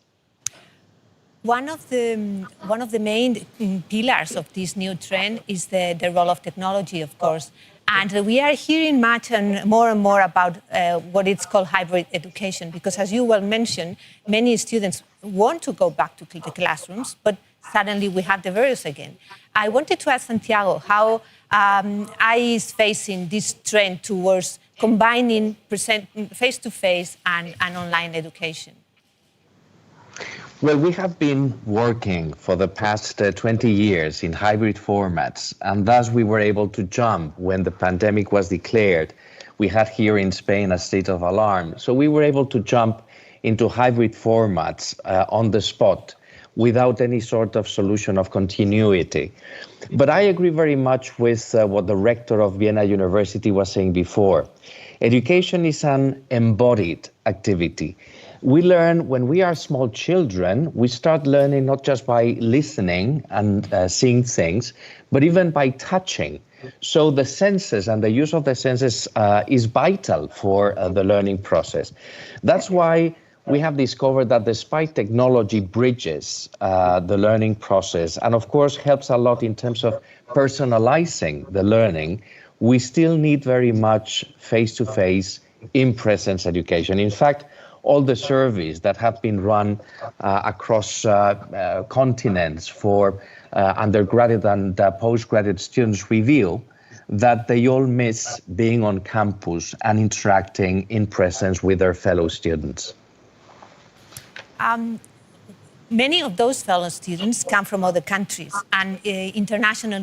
One of the main pillars of this new trend is the role of technology, of course. And we are hearing much and more about what it's called hybrid education, because as you well mentioned, many students want to go back to the classrooms, but suddenly we have the virus again. I wanted to ask Santiago how IE is facing this trend towards combining face-to-face and online education. Well, we have been working for the past 20 years in hybrid formats, and thus we were able to jump when the pandemic was declared. We had here in Spain a state of alarm. So we were able to jump into hybrid formats on the spot without any sort of solution of continuity. But I agree very much with what the rector of Vienna University was saying before. Education is an embodied activity. We learn when we are small children, we start learning not just by listening and seeing things, but even by touching. So the senses and the use of the senses is vital for the learning process. That's why we have discovered that despite technology bridges the learning process and of course helps a lot in terms of personalizing the learning, we still need very much face-to-face, in-presence education. In fact, all the surveys that have been run across continents for undergraduate and postgraduate students reveal that they all miss being on campus and interacting in presence with their fellow students. Many of those fellow students come from other countries, and international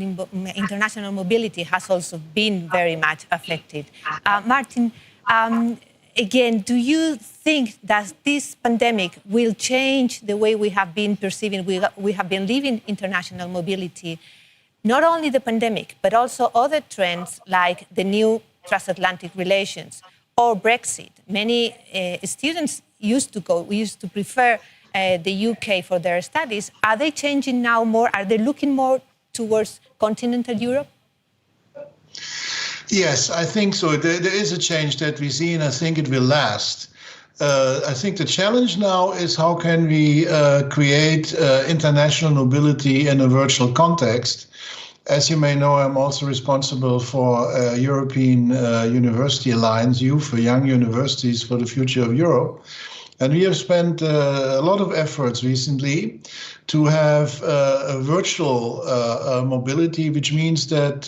mobility has also been very much affected. Martin, again, do you think that this pandemic will change the way we have been perceiving, we have been living international mobility? Not only the pandemic, but also other trends like the new transatlantic relations or Brexit. Many students used to prefer the UK for their studies. Are they changing now more? Are they looking more towards continental Europe? Yes, I think so. There is a change that we see, and I think it will last. I think the challenge now is how can we create international mobility in a virtual context. As you may know, I'm also responsible for European University Alliance, Youth for Young Universities for the Future of Europe. And we have spent a lot of efforts recently to have a virtual mobility, which means that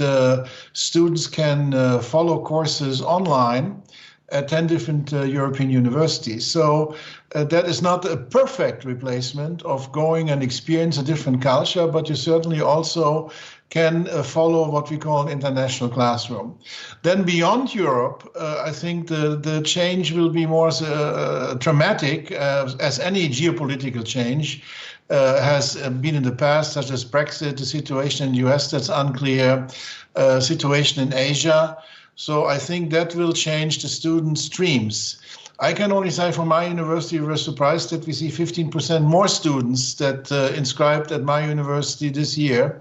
students can follow courses online at 10 different European universities. So that is not a perfect replacement of going and experience a different culture, but you certainly also can follow what we call an international classroom. Then beyond Europe, I think the change will be more dramatic as any geopolitical change has been in the past, such as Brexit, the situation in the US that's unclear, situation in Asia. So I think that will change the student streams. I can only say from my university, we were surprised that we see 15% more students that inscribed at my university this year,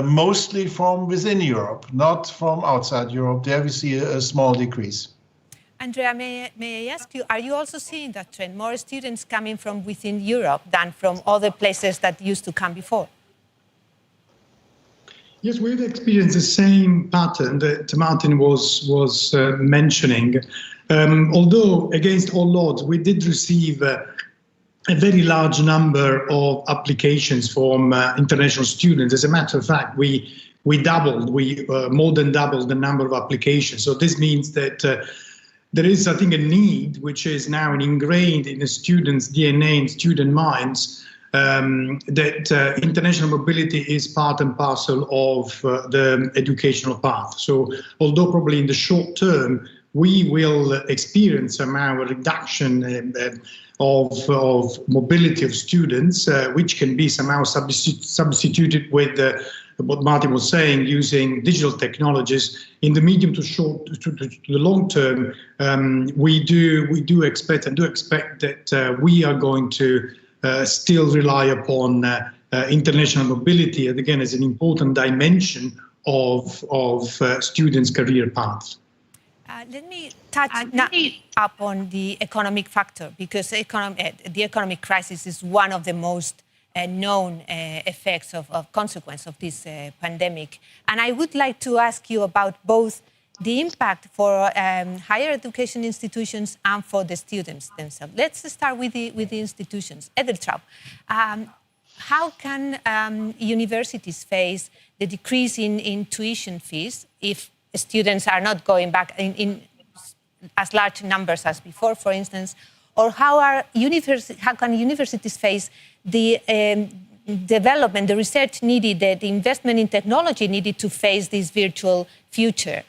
mostly from within Europe, not from outside Europe. There we see a small decrease. Andrea, may I ask you, are you also seeing that trend? More students coming from within Europe than from other places that used to come before? Yes, we've experienced the same pattern that Martin was mentioning. Although, against all odds, we did receive a very large number of applications from international students. As a matter of fact, we more than doubled the number of applications. So this means that there is, I think, a need which is now ingrained in the students' DNA and student minds, that international mobility is part and parcel of the educational path. So although probably in the short term we will experience somehow a reduction of mobility of students, which can be somehow substituted with what Martin was saying, using digital technologies. In the medium to the long term, we do expect that we are going to still rely upon international mobility, and again, as an important dimension of students' career paths. Let me touch upon the economic factor, because the economic crisis is one of the most known effects of consequence of this pandemic. And I would like to ask you about both the impact for higher education institutions and for the students themselves. Let's start with the institutions. Edeltraub, how can universities face the decrease in tuition fees if students are not going back in as large numbers as before, for instance? Or how can universities face the development, the research needed, the investment in technology needed to face this virtual future?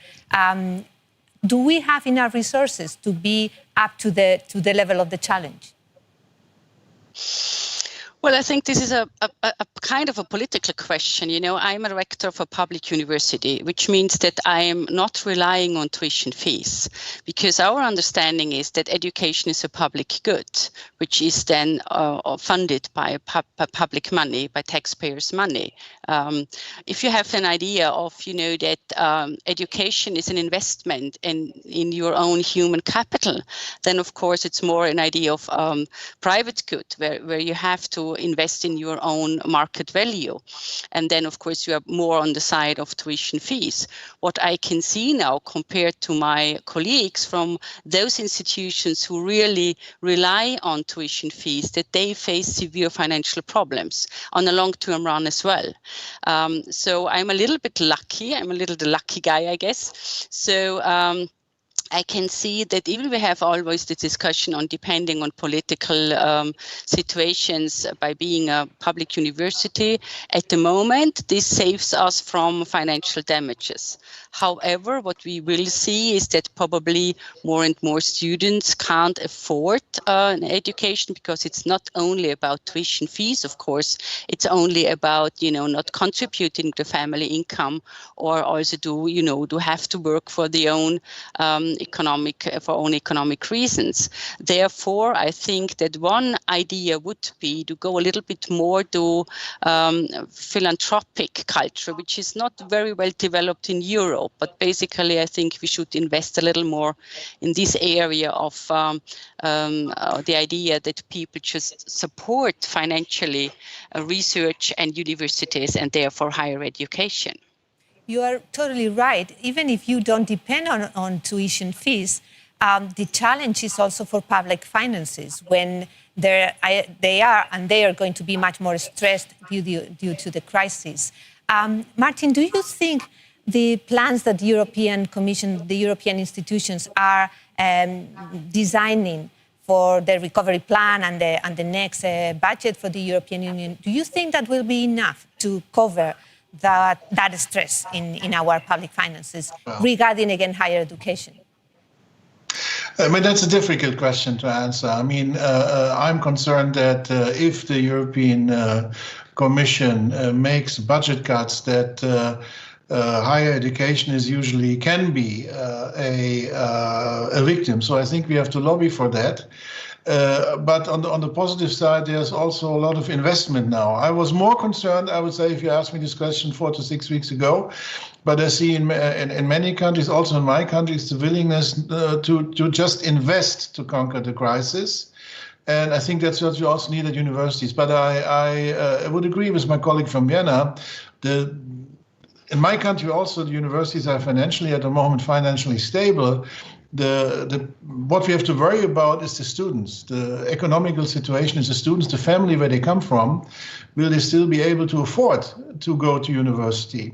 Do we have enough resources to be up to the level of the challenge? Well, I think this is a kind of a political question. You know, I'm a rector of a public university, which means that I am not relying on tuition fees, because our understanding is that education is a public good, which is then funded by public money, by taxpayers' money. If you have an idea of, you know, that education is an investment in your own human capital, then of course it's more an idea of private good, where you have to invest in your own market value. And then, of course, you are more on the side of tuition fees. What I can see now, compared to my colleagues from those institutions who really rely on tuition fees, that they face severe financial problems on the long-term run as well. So I'm a little bit lucky. I'm a little the lucky guy, I guess. So I can see that even we have always the discussion on depending on political situations by being a public university, at the moment, this saves us from financial damages. However, what we will see is that probably more and more students can't afford an education, because it's not only about tuition fees, of course, it's only about, you know, not contributing to family income, or also do have to work for their own economic reasons. Therefore, I think that one idea would be to go a little bit more to philanthropic culture, which is not very well developed in Europe. But basically, I think we should invest a little more in this area of the idea that people just support financially research and universities, and therefore higher education. You are totally right. Even if you don't depend on tuition fees, the challenge is also for public finances when they are going to be much more stressed due to the crisis. Martin, do you think the plans that the European Commission, the European institutions are designing for the recovery plan and the next budget for the European Union, do you think that will be enough to cover that stress in our public finances regarding, again, higher education? I mean, that's a difficult question to answer. I mean, I'm concerned that if the European Commission makes budget cuts, that higher education can be a victim. So I think we have to lobby for that. But on the positive side, there's also a lot of investment now. I was more concerned, I would say, if you asked me this question 4 to 6 weeks ago, but I see in many countries, also in my countries, the willingness to just invest to conquer the crisis. And I think that's what you also need at universities. But I would agree with my colleague from Vienna. In my country also, the universities are at the moment financially stable. What we have to worry about is the students. The economical situation is the students, the family where they come from. Will they still be able to afford to go to university?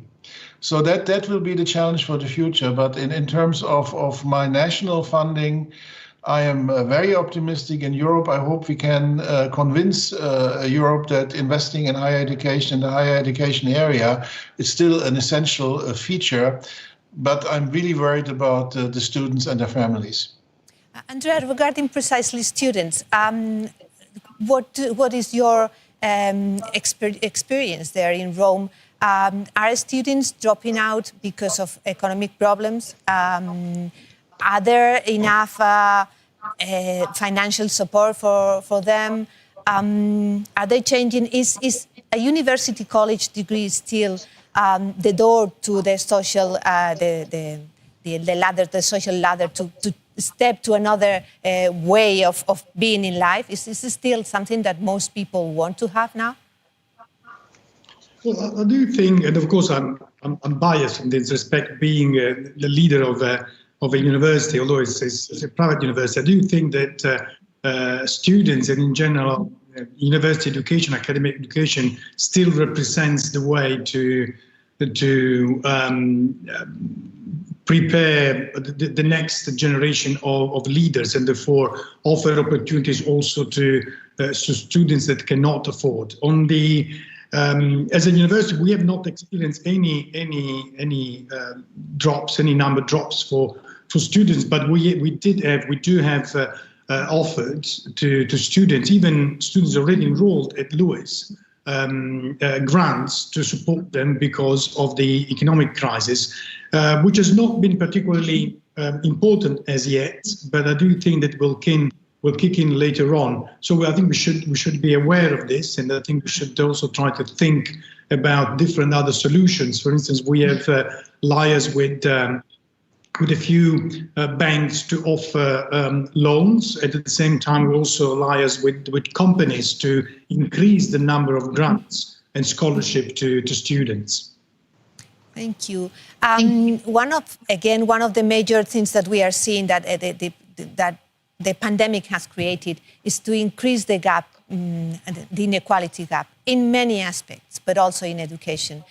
So that will be the challenge for the future. But in terms of my national funding, I am very optimistic in Europe. I hope we can convince Europe that investing in higher education, in the higher education area, is still an essential feature. But I'm really worried about the students and their families. Andrea, regarding precisely students, what is your experience there in Rome? Are students dropping out because of economic problems? Are there enough financial support for them? Are they changing? Is a university college degree still the door to the social ladder, the social ladder to step to another way of being in life? Is this still something that most people want to have now? Well, I do think, and of course I'm biased in this respect, being the leader of a university, although it's a private university. I do think that students and in general university education, academic education, still represents the way to prepare the next generation of leaders, and therefore offer opportunities also to students that cannot afford. As a university, we have not experienced any number drops for students, but we do have offered to students, even students already enrolled at Lewis, grants to support them because of the economic crisis, which has not been particularly important as yet, but I do think that will kick in later on. So I think we should be aware of this, and I think we should also try to think about different other solutions. For instance, we have liaised with a few banks to offer loans. At the same time, we also liaise with companies to increase the number of grants and scholarship to students. Thank you. One of the major things that we are seeing that the pandemic has created is to increase the gap, the inequality gap, in many aspects, but also in education.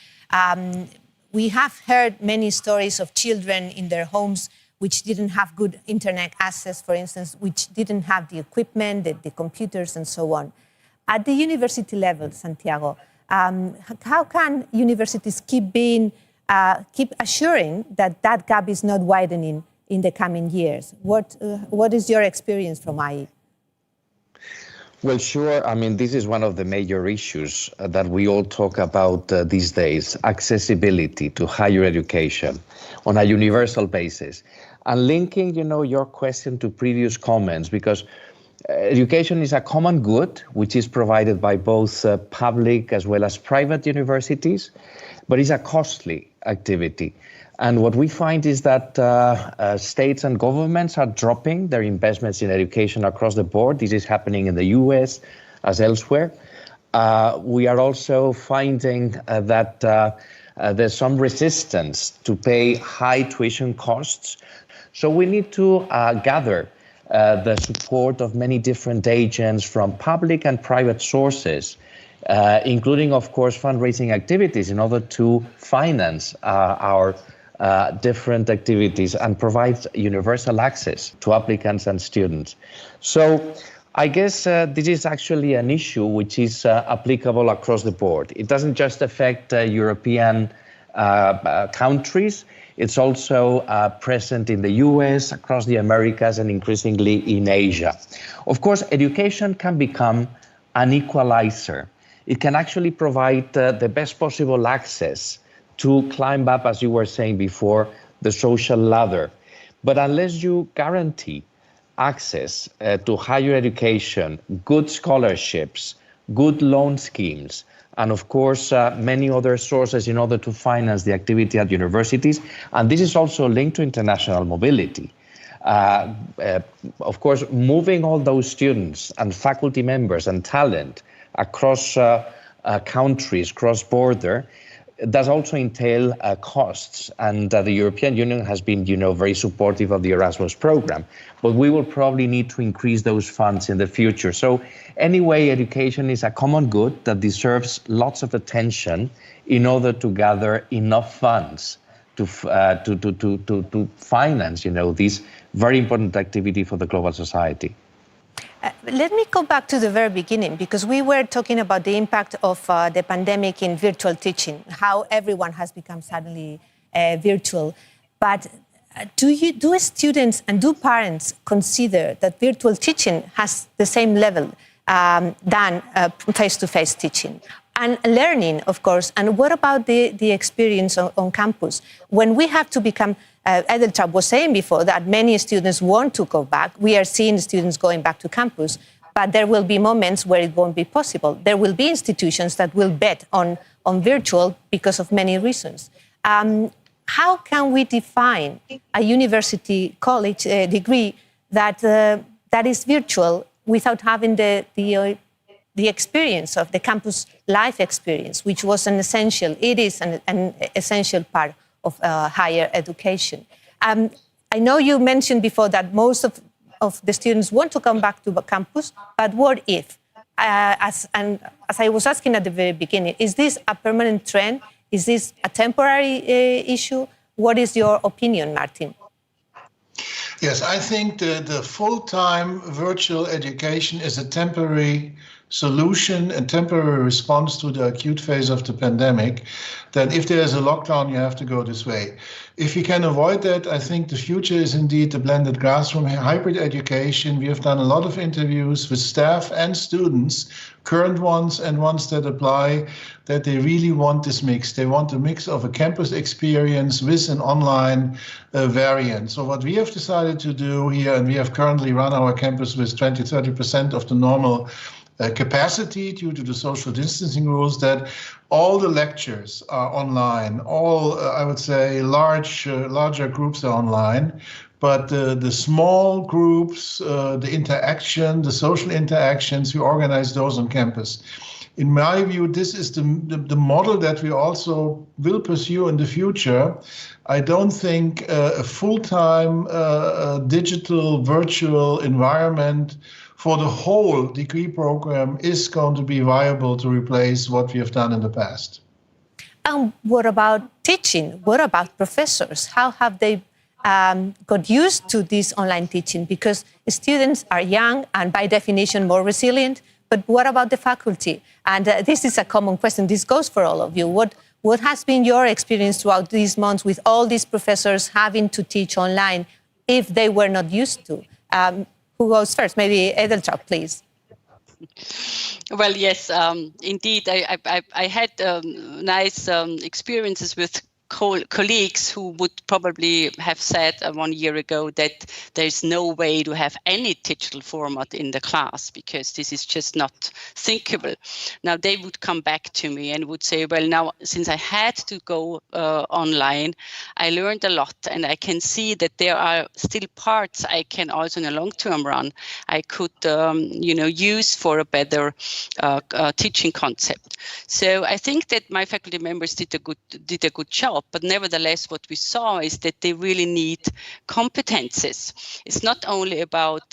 We have heard many stories of children in their homes which didn't have good internet access, for instance, which didn't have the equipment, the computers, and so on. At the university level, Santiago, how can universities keep assuring that gap is not widening in the coming years? What is your experience from IE? Well, sure. I mean, this is one of the major issues that we all talk about these days, accessibility to higher education on a universal basis. And linking, your question to previous comments, because education is a common good, which is provided by both public as well as private universities, but it's a costly activity. And what we find is that states and governments are dropping their investments in education across the board. This is happening in the US as elsewhere. We are also finding that there's some resistance to pay high tuition costs. So we need to gather the support of many different agents from public and private sources, including, of course, fundraising activities in order to finance our different activities and provide universal access to applicants and students. So I guess this is actually an issue which is applicable across the board. It doesn't just affect European countries. It's also present in the US, across the Americas, and increasingly in Asia. Of course, education can become an equalizer. It can actually provide the best possible access to climb up, as you were saying before, the social ladder. But unless you guarantee access to higher education, good scholarships, good loan schemes, and of course, many other sources in order to finance the activity at universities, and this is also linked to international mobility. Of course, moving all those students and faculty members and talent across countries, cross-border, does also entail costs, and the European Union has been, very supportive of the Erasmus program. But we will probably need to increase those funds in the future. So anyway, education is a common good that deserves lots of attention in order to gather enough funds to finance, this very important activity for the global society. Let me go back to the very beginning, because we were talking about the impact of the pandemic in virtual teaching, how everyone has become suddenly virtual. But do students and do parents consider that virtual teaching has the same level than face-to-face teaching? And learning, of course, and what about the experience on campus? When we have to become, Edeltraud was saying before that many students want to go back. We are seeing students going back to campus, but there will be moments where it won't be possible. There will be institutions that will bet on virtual because of many reasons. How can we define a university college degree that is virtual without having the experience of the campus life experience, which was it is an essential part of higher education? I know you mentioned before that most of the students want to come back to the campus, but what if as I was asking at the very beginning, is this a permanent trend? Is this a temporary issue? What is your opinion, Martin? Yes, I think the full-time virtual education is a temporary solution and temporary response to the acute phase of the pandemic, that if there's a lockdown, you have to go this way. If you can avoid that, I think the future is indeed the blended classroom, hybrid education. We have done a lot of interviews with staff and students, current ones and ones that apply, that they really want this mix. They want a mix of a campus experience with an online variant. So what we have decided to do here, and we have currently run our campus with 20-30% of the normal capacity due to the social distancing rules, that all the lectures are online. All, I would say, larger groups are online. But the small groups, the interaction, the social interactions, we organize those on campus. In my view, this is the model that we also will pursue in the future. I don't think a full-time digital virtual environment for the whole degree program is going to be viable to replace what we have done in the past. And what about teaching? What about professors? How have they got used to this online teaching? Because students are young and by definition more resilient, but what about the faculty? And this is a common question. This goes for all of you. What has been your experience throughout these months with all these professors having to teach online if they were not used to? Who goes first? Maybe Edeltraud, please. Well, yes, indeed. I had nice experiences with colleagues who would probably have said 1 year ago that there's no way to have any digital format in the class because this is just not thinkable. Now they would come back to me and would say, well, now since I had to go online, I learned a lot, and I can see that there are still parts I can also in a long-term run I could use for a better teaching concept. So I think that my faculty members did a good job. But nevertheless, what we saw is that they really need competences. It's not only about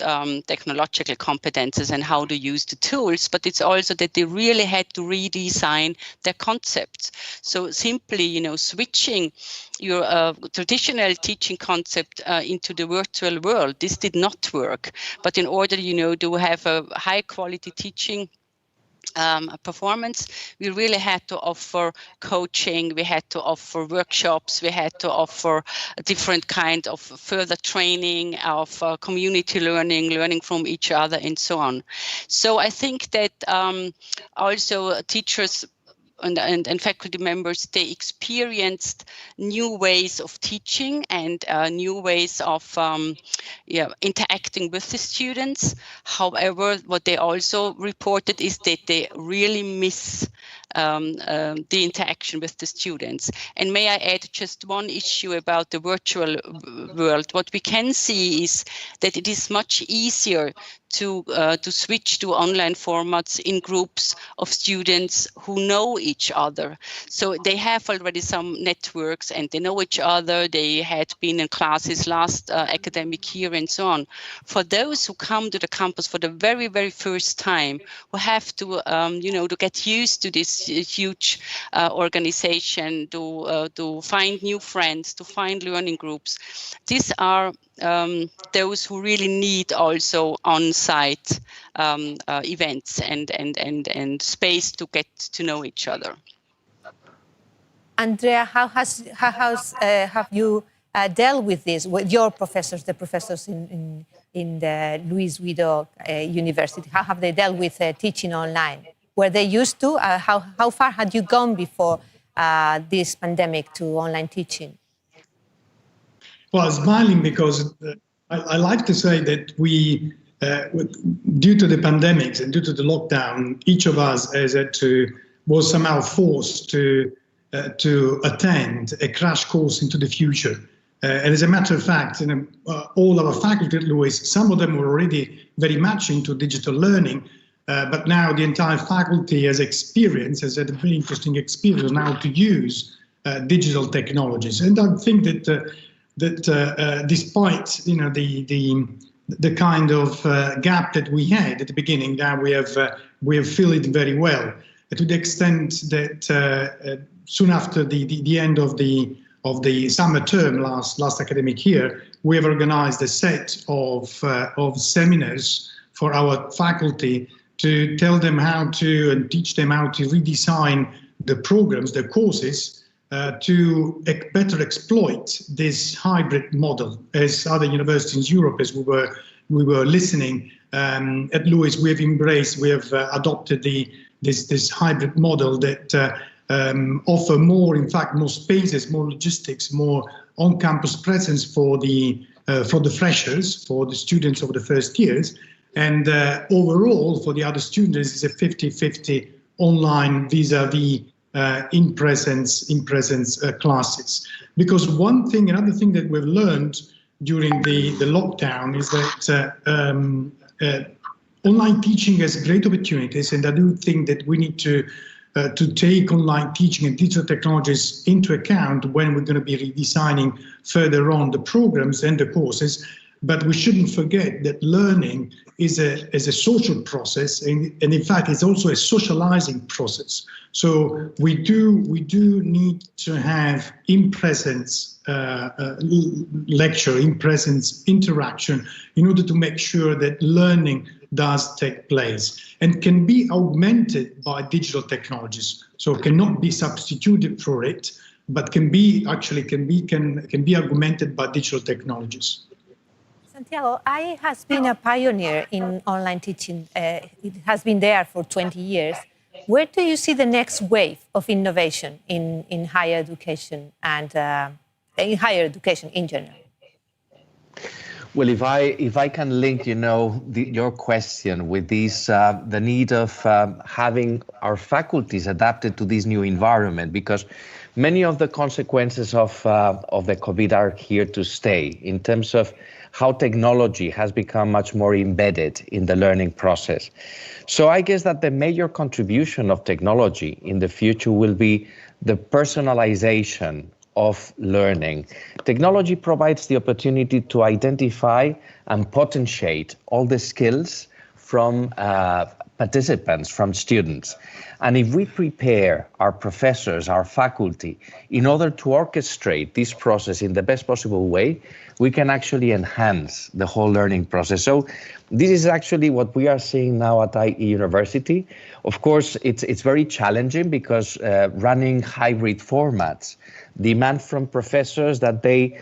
technological competences and how to use the tools, but it's also that they really had to redesign their concepts. So simply, switching your traditional teaching concept into the virtual world, this did not work. But in order, to have a high quality teaching performance, we really had to offer coaching, we had to offer workshops, we had to offer a different kind of further training of community learning from each other and so on. So I think that also teachers and faculty members, they experienced new ways of teaching and new ways of interacting with the students. However, what they also reported is that they really miss the interaction with the students. And may I add just one issue about the virtual world. What we can see is that it is much easier to switch to online formats in groups of students who know each other. So they have already some networks and they know each other. They had been in classes last academic year and so on. For those who come to the campus for the very, very first time, who have to, to get used to this huge organization, to find new friends, to find learning groups, these are those who really need also on-site events and space to get to know each other. Andrea, how have you dealt with this with your professors, the professors in the Luis Guido University? How have they dealt with teaching online? Were they used to? How far had you gone before this pandemic to online teaching? Well, I'm smiling because I like to say that we, due to the pandemics and due to the lockdown, each of us was somehow forced to attend a crash course into the future. And as a matter of fact, all our faculty at Lewis, some of them were already very much into digital learning, but now the entire faculty has had a very interesting experience now to use digital technologies. And I think that despite the the kind of gap that we had at the beginning. Now we have filled it very well, to the extent that soon after the end of the summer term last academic year, we have organized a set of seminars for our faculty to tell them how to and teach them how to redesign the programs, the courses, to better exploit this hybrid model. As other universities in Europe, as we were listening at Lewis, we have adopted this hybrid model that offer more, in fact, more spaces, more logistics, more on-campus presence for the freshers, for the students of the first years, and overall for the other students is a 50-50 online vis-a-vis in presence classes. Because another thing that we've learned during the lockdown is that online teaching has great opportunities, and I do think that we need to take online teaching and digital technologies into account when we're going to be redesigning further on the programs and the courses. But we shouldn't forget that learning is a social process, and in fact, it's also a socializing process. So we do need to have in-presence lecture, in-presence interaction, in order to make sure that learning does take place and can be augmented by digital technologies. So cannot be substituted for it, but can be augmented by digital technologies. Santiago, I has been a pioneer in online teaching. It has been there for 20 years. Where do you see the next wave of innovation in higher education and in higher education in general? Well, if I can link, your question with the need of having our faculties adapted to this new environment, because many of the consequences of the COVID are here to stay in terms of how technology has become much more embedded in the learning process. So I guess that the major contribution of technology in the future will be the personalization of learning. Technology provides the opportunity to identify and potentiate all the skills from participants, from students. And if we prepare our professors, our faculty, in order to orchestrate this process in the best possible way, we can actually enhance the whole learning process. So this is actually what we are seeing now at IE University. Of course, it's very challenging because running hybrid formats demand from professors that they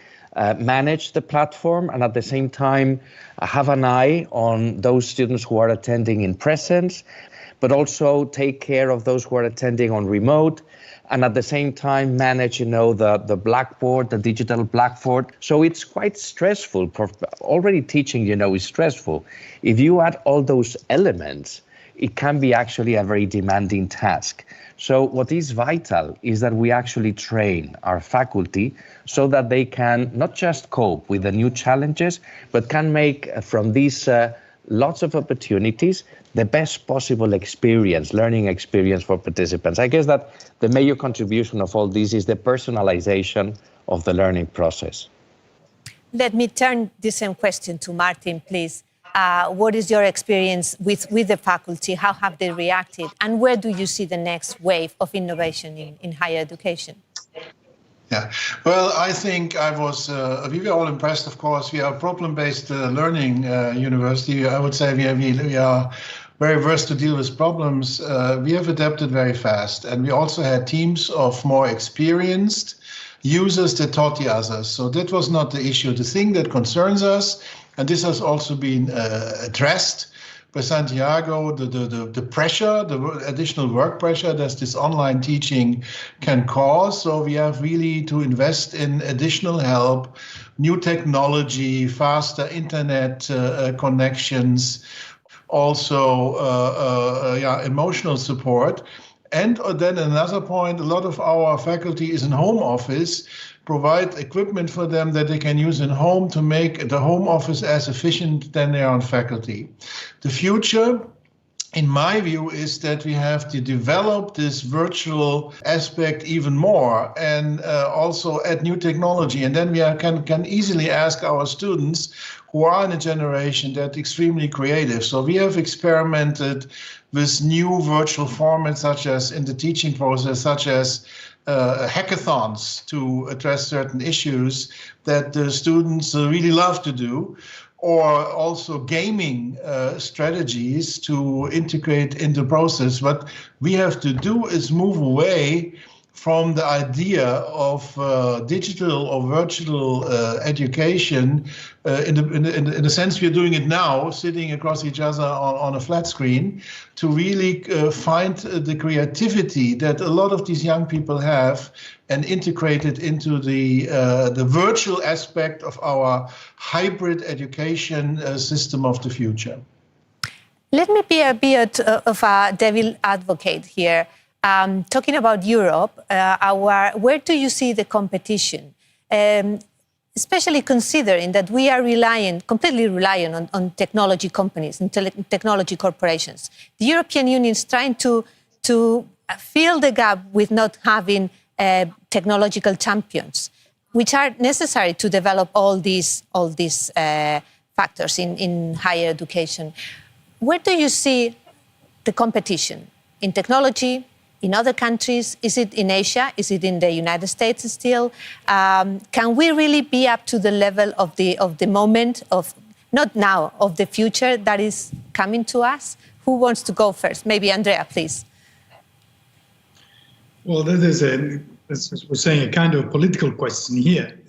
manage the platform and at the same time have an eye on those students who are attending in presence, but also take care of those who are attending on remote, and at the same time manage, the blackboard, the digital blackboard. So it's quite stressful. Already teaching, is stressful. If you add all those elements, it can be actually a very demanding task. So what is vital is that we actually train our faculty so that they can not just cope with the new challenges, but can make from these lots of opportunities the best possible experience, learning experience for participants. I guess that the major contribution of all this is the personalization of the learning process. Let me turn the same question to Martin, please. What is your experience with the faculty? How have they reacted? And where do you see the next wave of innovation in higher education? Yeah, well, I think we were all impressed, of course. We are a problem-based learning university. I would say we are very versed to deal with problems. We have adapted very fast. And we also had teams of more experienced users that taught the others. So that was not the issue. The thing that concerns us, and this has also been addressed by Santiago, the pressure, the additional work pressure that this online teaching can cause. So we have really to invest in additional help, new technology, faster internet connections, also emotional support. And then another point, a lot of our faculty is in home office, provide equipment for them that they can use in home to make the home office as efficient than they are on faculty. The future in my view, is that we have to develop this virtual aspect even more, and also add new technology. And then we can easily ask our students, who are in a generation that's extremely creative. So we have experimented with new virtual formats, such as in the teaching process, such as hackathons to address certain issues that the students really love to do, or also gaming strategies to integrate in the process. What we have to do is move away from the idea of digital or virtual education in the sense we're doing it now, sitting across each other on a flat screen, to really find the creativity that a lot of these young people have and integrate it into the virtual aspect of our hybrid education system of the future. Let me be a bit of a devil advocate here. Talking about Europe, where do you see the competition? Especially considering that we are completely reliant on technology companies and technology corporations. The European Union is trying to fill the gap with not having technological champions, which are necessary to develop all these factors in higher education. Where do you see the competition in technology? In other countries? Is it in Asia? Is it in the United States still? Can we really be up to the level of the moment, of not now, of the future that is coming to us? Who wants to go first? Maybe Andrea, please. Well, that is as we're saying, a kind of political question here.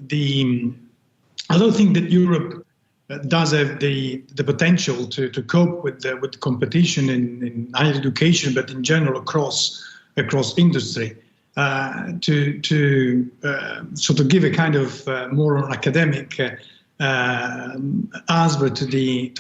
I don't think that Europe does have the potential to cope with the competition in higher education, but in general across industry, to sort of give a kind of more academic answer to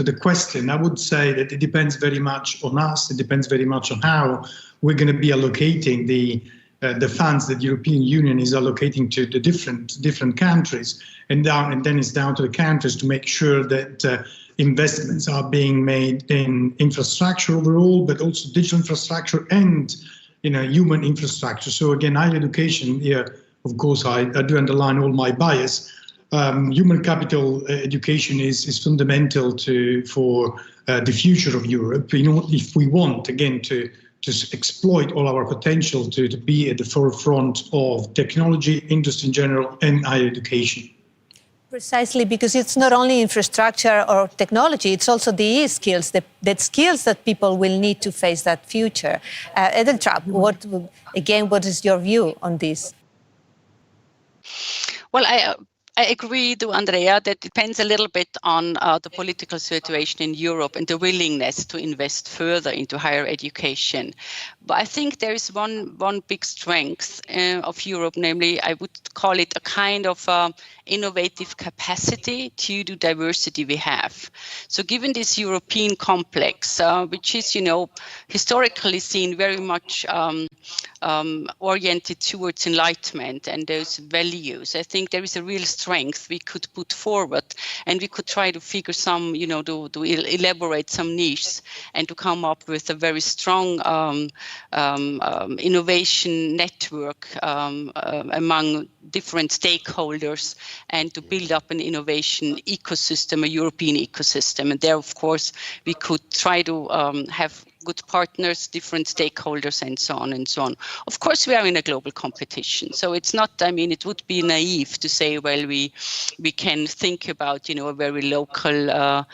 the question. I would say that it depends very much on us. It depends very much on how we're going to be allocating the funds that the European Union is allocating to the different countries, and then it's down to the countries to make sure that investments are being made in infrastructure overall, but also digital infrastructure and human infrastructure. So again, higher education here, of course, I do underline all my bias. Human capital education is fundamental for the future of Europe. If we want, again, to exploit all our potential to be at the forefront of technology, industry in general, and higher education. Precisely, because it's not only infrastructure or technology, it's also the skills, the skills that people will need to face that future. Edeltraud, what is your view on this? Well, I agree to Andrea that it depends a little bit on the political situation in Europe and the willingness to invest further into higher education. But I think there is one big strength of Europe, namely, I would call it a kind of innovative capacity to the diversity we have. So given this European complex, which is, historically seen very much oriented towards enlightenment and those values, I think there is a real strength we could put forward, and we could try to figure some, to elaborate some niches and to come up with a very strong innovation network among different stakeholders, and to build up an innovation ecosystem, a European ecosystem. And there, of course, we could try to have good partners, different stakeholders, and so on and so on. Of course, we are in a global competition, so it's not, it would be naive to say, well, we can think about, a very local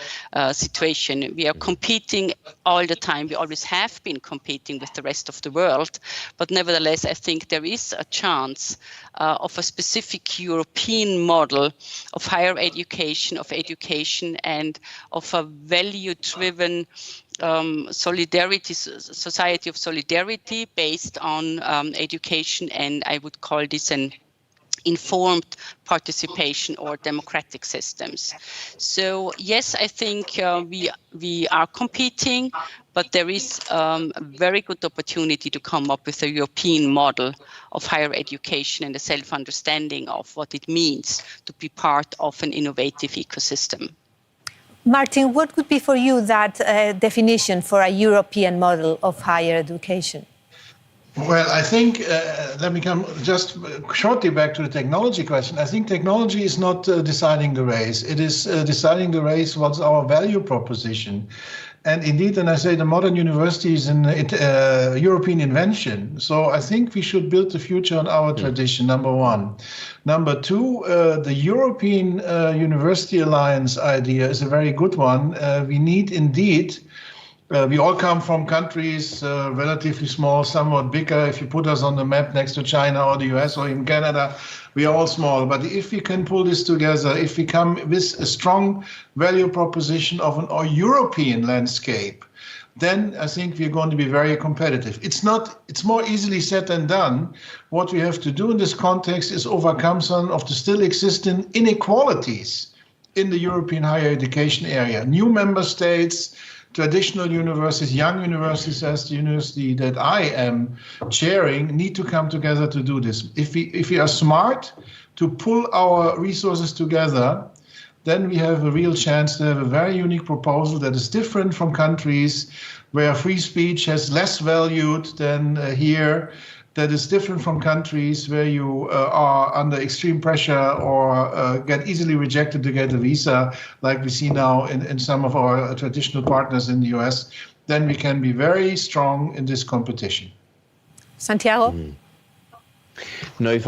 situation. We are competing all the time. We always have been competing with the rest of the world, but nevertheless, I think there is a chance of a specific European model of higher education, and of a value-driven society of solidarity based on education, and I would call this an informed participation or democratic systems. So yes, I think we are competing, but there is a very good opportunity to come up with a European model of higher education and a self-understanding of what it means to be part of an innovative ecosystem. Martin, what would be for you that definition for a European model of higher education? Well, I think, let me come just shortly back to the technology question. I think technology is not deciding the race. It is deciding the race, what's our value proposition. And indeed, and I say the modern university is an European invention. So I think we should build the future on our tradition, number one. Number two, the European University Alliance idea is a very good one. We need indeed, we all come from countries relatively small, somewhat bigger. If you put us on the map next to China or the US or even Canada, we are all small. But if we can pull this together, if we come with a strong value proposition of an European landscape, then I think we're going to be very competitive. It's more easily said than done. What we have to do in this context is overcome some of the still existing inequalities in the European higher education area. New member states, traditional universities, young universities, as the university that I am chairing, need to come together to do this. If we are smart to pull our resources together, then we have a real chance to have a very unique proposal that is different from countries where free speech has less valued than here, that is different from countries where you are under extreme pressure or get easily rejected to get a visa, like we see now in some of our traditional partners in the US, then we can be very strong in this competition. Santiago? No,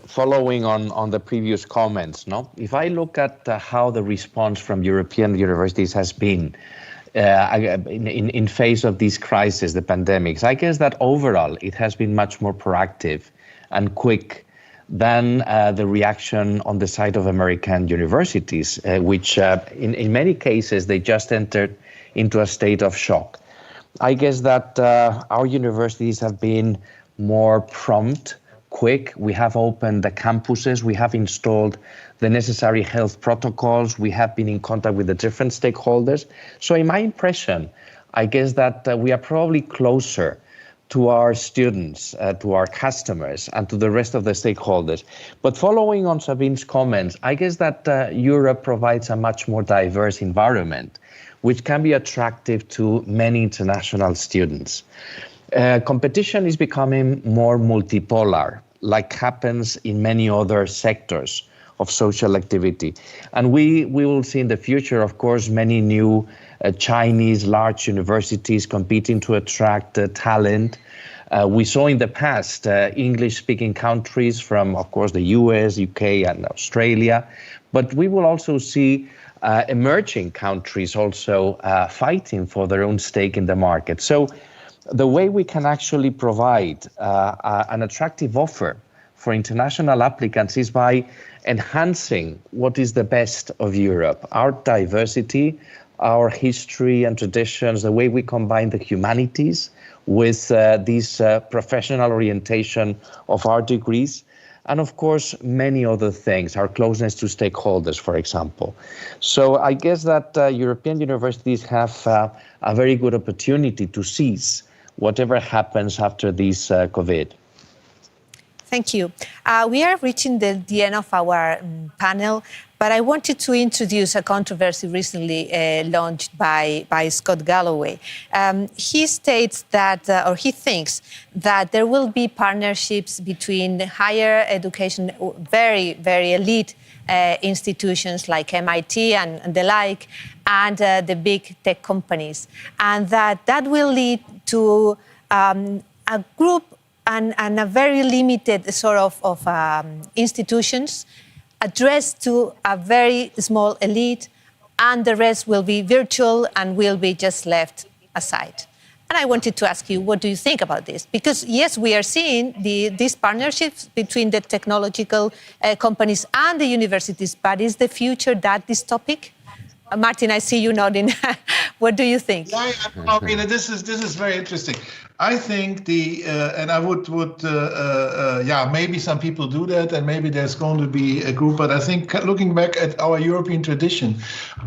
following on the previous comments, if I look at how the response from European universities has been in face of this crisis, the pandemics, I guess that overall it has been much more proactive and quick than the reaction on the side of American universities, which in many cases they just entered into a state of shock. I guess that our universities have been more prompt, quick. We have opened the campuses, we have installed the necessary health protocols, we have been in contact with the different stakeholders. So in my impression, I guess that we are probably closer to our students, to our customers, and to the rest of the stakeholders. But following on Sabine's comments, I guess that Europe provides a much more diverse environment, which can be attractive to many international students. Competition is becoming more multipolar, like happens in many other sectors of social activity. And we will see in the future, of course, many new Chinese large universities competing to attract talent. We saw in the past English-speaking countries from, of course, the US, UK, and Australia. But we will also see emerging countries also fighting for their own stake in the market. So the way we can actually provide an attractive offer for international applicants is by enhancing what is the best of Europe, our diversity, our history and traditions, the way we combine the humanities with this professional orientation of our degrees, and of course, many other things, our closeness to stakeholders, for example. So I guess that European universities have a very good opportunity to seize whatever happens after this COVID. Thank you. We are reaching the end of our panel, but I wanted to introduce a controversy recently launched by Scott Galloway. He states that, or he thinks that there will be partnerships between higher education, very, very elite institutions like MIT and the like, and the big tech companies, and that will lead to a group and a very limited sort of institutions addressed to a very small elite, and the rest will be virtual and will be just left aside. And I wanted to ask you, what do you think about this? Because yes, we are seeing these partnerships between the technological companies and the universities, but is the future that dystopic? Martin, I see you nodding. What do you think? Yeah, I mean, this is very interesting. I think and I would maybe some people do that, and maybe there's going to be a group, but I think looking back at our European tradition,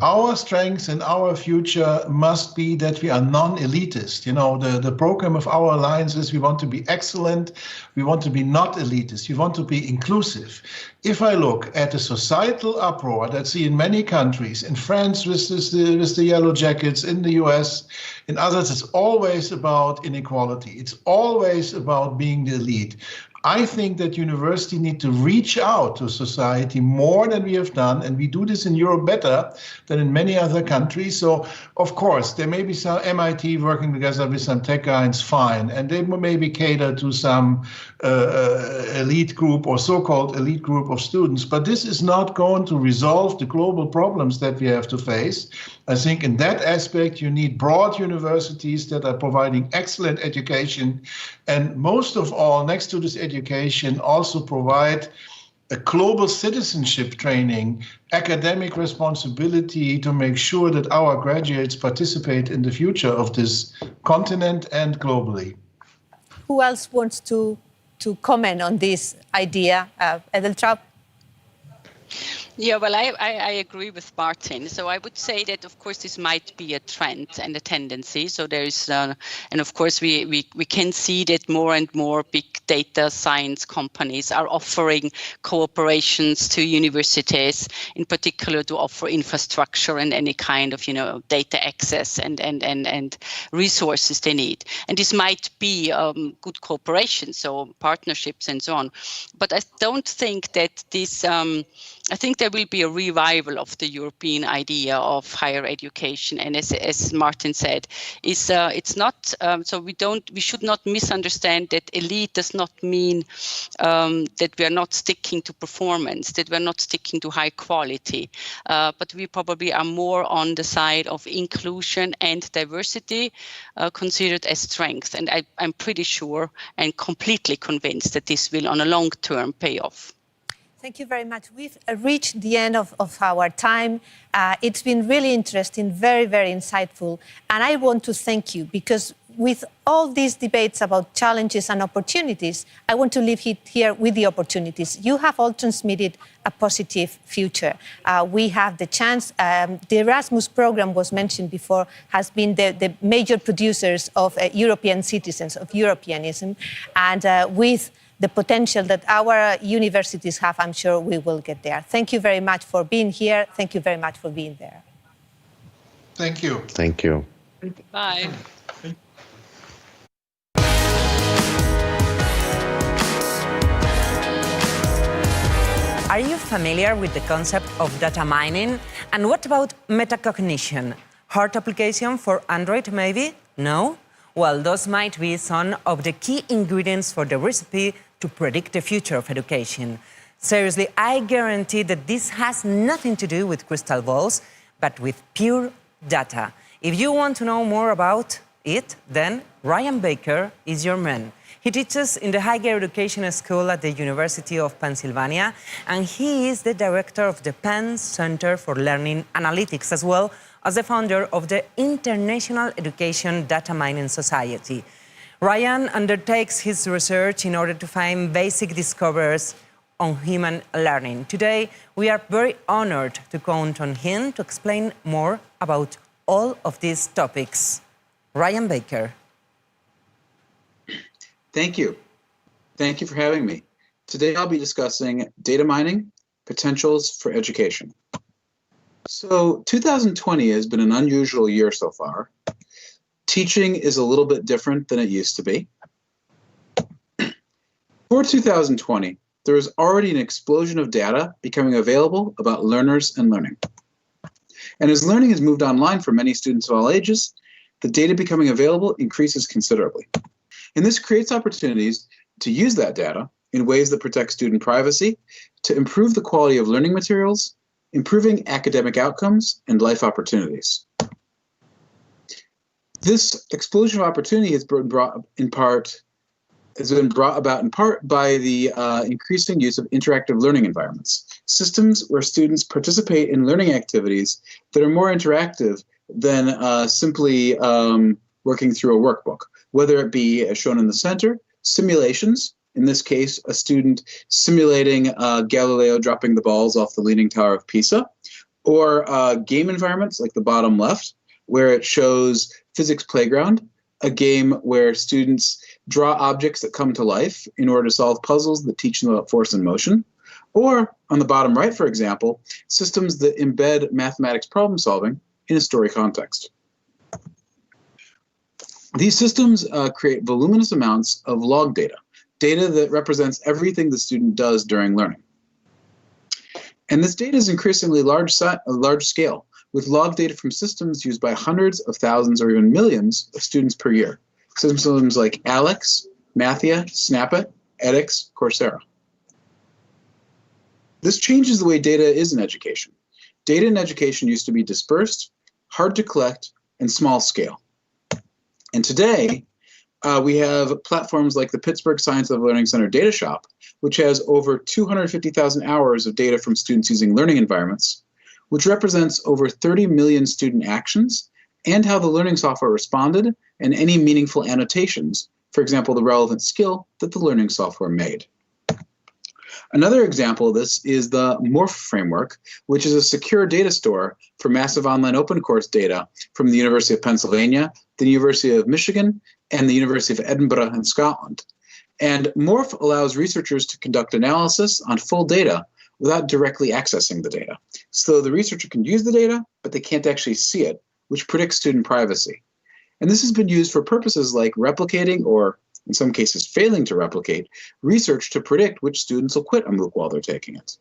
our strengths and our future must be that we are non-elitist. You know, the program of our alliance is we want to be excellent, we want to be not elitist, we want to be inclusive. If I look at the societal uproar that's in many countries, in France with the yellow jackets, in the US, in others, it's always about inequality. It's always about being the elite. I think that university need to reach out to society more than we have done, and we do this in Europe better than in many other countries. So, of course, there may be some MIT working together with some tech guys, fine, and they maybe cater to some elite group or so-called elite group of students, but this is not going to resolve the global problems that we have to face. I think in that aspect, you need broad universities that are providing excellent education, and most of all, next to this education, also provide a global citizenship training, academic responsibility to make sure that our graduates participate in the future of this continent and globally. Who else wants to comment on this idea, Edeltraub? Yeah, well, I agree with Martin. So I would say that, of course, this might be a trend and a tendency. So there is, and of course, we can see that more and more big data science companies are offering cooperations to universities, in particular to offer infrastructure and any kind of, data access and resources they need. And this might be good cooperation, so partnerships and so on. But I don't think that this, I think there will be a revival of the European idea of higher education, and as Martin said, it's not so we should not misunderstand that elite does not mean that we are not sticking to performance, that we are not sticking to high quality, but we probably are more on the side of inclusion and diversity considered as strength, and I'm pretty sure and completely convinced that this will on a long term pay off. Thank you very much. We've reached the end of our time. It's been really interesting, very, very insightful. And I want to thank you because with all these debates about challenges and opportunities, I want to leave here with the opportunities. You have all transmitted a positive future. We have the chance, the Erasmus program was mentioned before, has been the major producers of European citizens, of Europeanism. And with the potential that our universities have, I'm sure we will get there. Thank you very much for being here. Thank you very much for being there. Thank you. Thank you. Bye. Are you familiar with the concept of data mining? And what about metacognition? Hard application for Android, maybe? No? Well, those might be some of the key ingredients for the recipe to predict the future of education. Seriously, I guarantee that this has nothing to do with crystal balls, but with pure data. If you want to know more about it, then Ryan Baker is your man. He teaches in the Higher Education School at the University of Pennsylvania, and he is the director of the Penn Center for Learning Analytics, as well as the founder of the International Education Data Mining Society. Ryan undertakes his research in order to find basic discoveries on human learning. Today, we are very honored to count on him to explain more about all of these topics. Ryan Baker. Thank you. Thank you for having me. Today, I'll be discussing data mining, potentials for education. So 2020 has been an unusual year so far. Teaching is a little bit different than it used to be. For 2020, there is already an explosion of data becoming available about learners and learning. And as learning has moved online for many students of all ages, the data becoming available increases considerably. And this creates opportunities to use that data in ways that protect student privacy, to improve the quality of learning materials, improving academic outcomes and life opportunities. This explosion of opportunity has been brought about in part by the increasing use of interactive learning environments, systems where students participate in learning activities that are more interactive than simply working through a workbook. whether it be, as shown in the center, simulations, in this case, a student simulating Galileo dropping the balls off the Leaning Tower of Pisa, or game environments like the bottom left, where it shows Physics Playground, a game where students draw objects that come to life in order to solve puzzles that teach them about force and motion. Or, on the bottom right, for example, systems that embed mathematics problem solving in a story context. These systems create voluminous amounts of log data, data that represents everything the student does during learning. And this data is increasingly large scale, with log data from systems used by hundreds of thousands or even millions of students per year. Systems like ALEX, Mathia, Snapit, edX, Coursera. This changes the way data is in education. Data in education used to be dispersed, hard to collect, and small scale. And today, we have platforms like the Pittsburgh Science of Learning Center Data Shop, which has over 250,000 hours of data from students using learning environments, which represents over 30 million student actions and how the learning software responded and any meaningful annotations, for example, the relevant skill that the learning software made. Another example of this is the Morph framework, which is a secure data store for massive online open course data from the University of Pennsylvania, the University of Michigan, and the University of Edinburgh in Scotland. And Morph allows researchers to conduct analysis on full data without directly accessing the data. So the researcher can use the data, but they can't actually see it, which predicts student privacy. And this has been used for purposes like replicating, or in some cases failing to replicate, research to predict which students will quit a MOOC while they're taking it.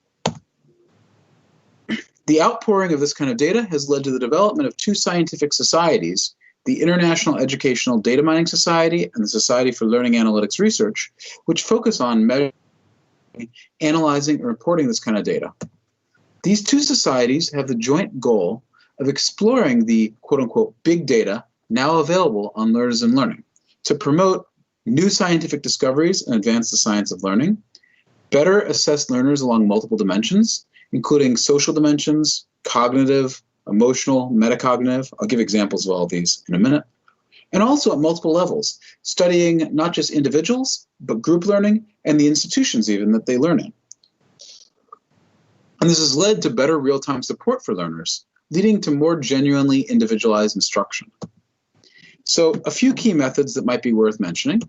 The outpouring of this kind of data has led to the development of two scientific societies, the International Educational Data Mining Society and the Society for Learning Analytics Research, which focus on measuring, analyzing, and reporting this kind of data. These two societies have the joint goal of exploring the quote-unquote big data now available on Learners in Learning to promote new scientific discoveries and advance the science of learning, better assess learners along multiple dimensions, including social dimensions, cognitive, emotional, metacognitive. I'll give examples of all of these in a minute. And also at multiple levels, studying not just individuals, but group learning and the institutions even that they learn in. And this has led to better real-time support for learners, leading to more genuinely individualized instruction. So a few key methods that might be worth mentioning.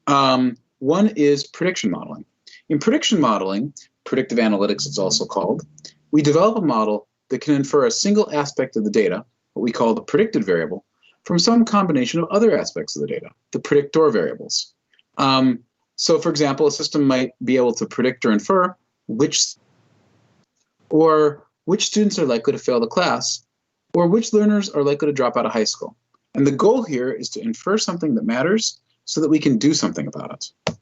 One is prediction modeling. In prediction modeling, predictive analytics it's also called, we develop a model that can infer a single aspect of the data, what we call the predicted variable, from some combination of other aspects of the data, the predictor variables. So for example, a system might be able to predict or infer which students are likely to fail the class, or which learners are likely to drop out of high school. And the goal here is to infer something that matters so that we can do something about it.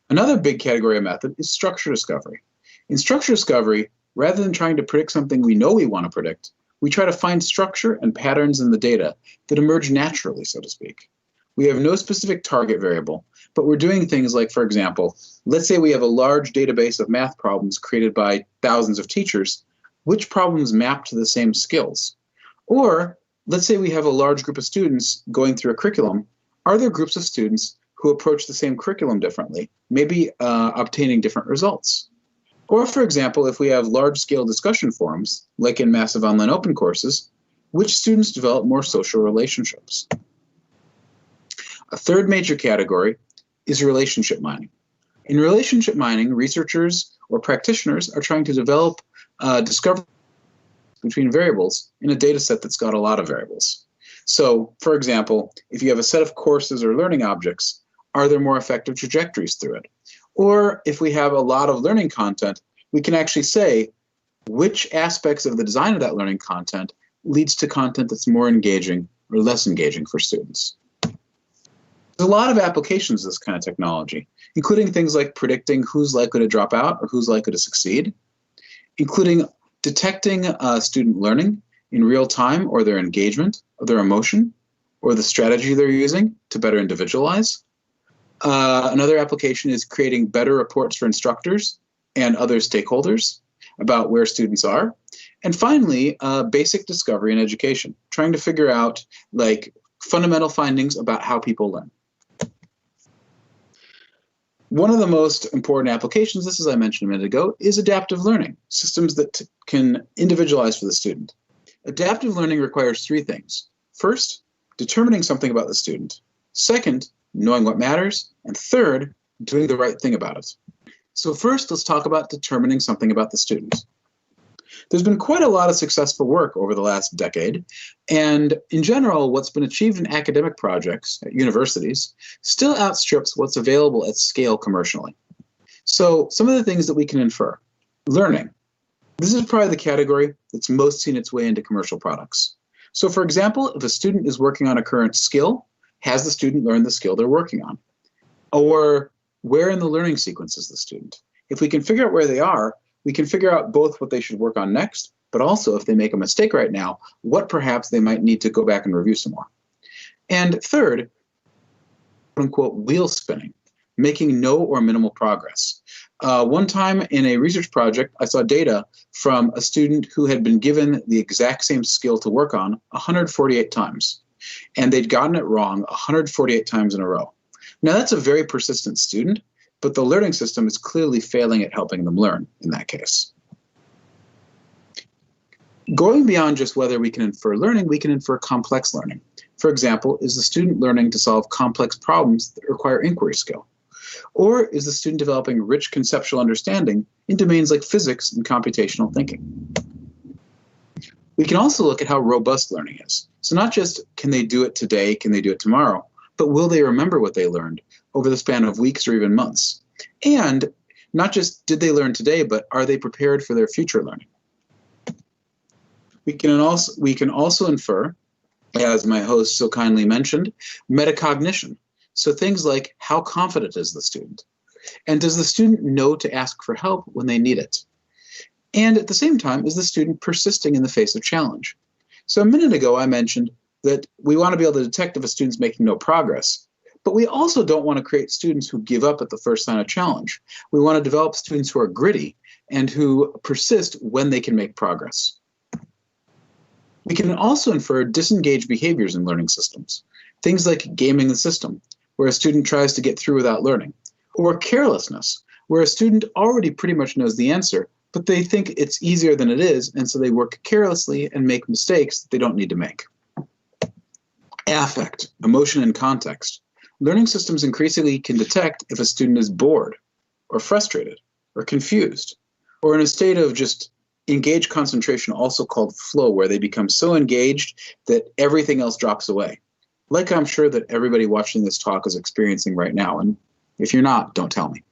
Another big category of method is structure discovery. In structure discovery, rather than trying to predict something we know we want to predict, we try to find structure and patterns in the data that emerge naturally, so to speak. We have no specific target variable, but we're doing things like, for example, let's say we have a large database of math problems created by thousands of teachers. Which problems map to the same skills? Or let's say we have a large group of students going through a curriculum. Are there groups of students who approach the same curriculum differently, maybe obtaining different results? Or, for example, if we have large-scale discussion forums, like in massive online open courses, which students develop more social relationships? A third major category is relationship mining. In relationship mining, researchers or practitioners are trying to develop discovery between variables in a data set that's got a lot of variables. So, for example, if you have a set of courses or learning objects, are there more effective trajectories through it? Or if we have a lot of learning content, we can actually say which aspects of the design of that learning content leads to content that's more engaging or less engaging for students. There's a lot of applications of this kind of technology, including things like predicting who's likely to drop out or who's likely to succeed, including detecting student learning in real time or their engagement or their emotion or the strategy they're using to better individualize. Another application is creating better reports for instructors and other stakeholders about where students are. And finally, basic discovery in education, trying to figure out, like, fundamental findings about how people learn. One of the most important applications, this as I mentioned a minute ago, is adaptive learning, systems that can individualize for the student. Adaptive learning requires three things. First, determining something about the student. Second, knowing what matters. And third, doing the right thing about it. So first, let's talk about determining something about the student. There's been quite a lot of successful work over the last decade, and in general, what's been achieved in academic projects at universities still outstrips what's available at scale commercially. So some of the things that we can infer. Learning. This is probably the category that's most seen its way into commercial products. So for example, if a student is working on a current skill, has the student learned the skill they're working on? Or where in the learning sequence is the student? If we can figure out where they are, we can figure out both what they should work on next, but also if they make a mistake right now, what perhaps they might need to go back and review some more. And third, quote unquote, wheel spinning, making no or minimal progress. One time in a research project, I saw data from a student who had been given the exact same skill to work on 148 times, and they'd gotten it wrong 148 times in a row. Now that's a very persistent student, but the learning system is clearly failing at helping them learn in that case. Going beyond just whether we can infer learning, we can infer complex learning. For example, is the student learning to solve complex problems that require inquiry skill? Or is the student developing rich conceptual understanding in domains like physics and computational thinking? We can also look at how robust learning is. So not just can they do it today, can they do it tomorrow, but will they remember what they learned over the span of weeks or even months? And not just did they learn today, but are they prepared for their future learning? We can also infer, as my host so kindly mentioned, metacognition. So things like how confident is the student? And does the student know to ask for help when they need it? And at the same time, is the student persisting in the face of challenge? So a minute ago, I mentioned that we want to be able to detect if a student's making no progress, but we also don't want to create students who give up at the first sign of challenge. We want to develop students who are gritty and who persist when they can make progress. We can also infer disengaged behaviors in learning systems, things like gaming the system, where a student tries to get through without learning, or carelessness, where a student already pretty much knows the answer, but they think it's easier than it is, and so they work carelessly and make mistakes that they don't need to make. Affect, emotion, and context. Learning systems increasingly can detect if a student is bored, or frustrated, or confused, or in a state of just engaged concentration, also called flow, where they become so engaged that everything else drops away. Like I'm sure that everybody watching this talk is experiencing right now, and if you're not, don't tell me.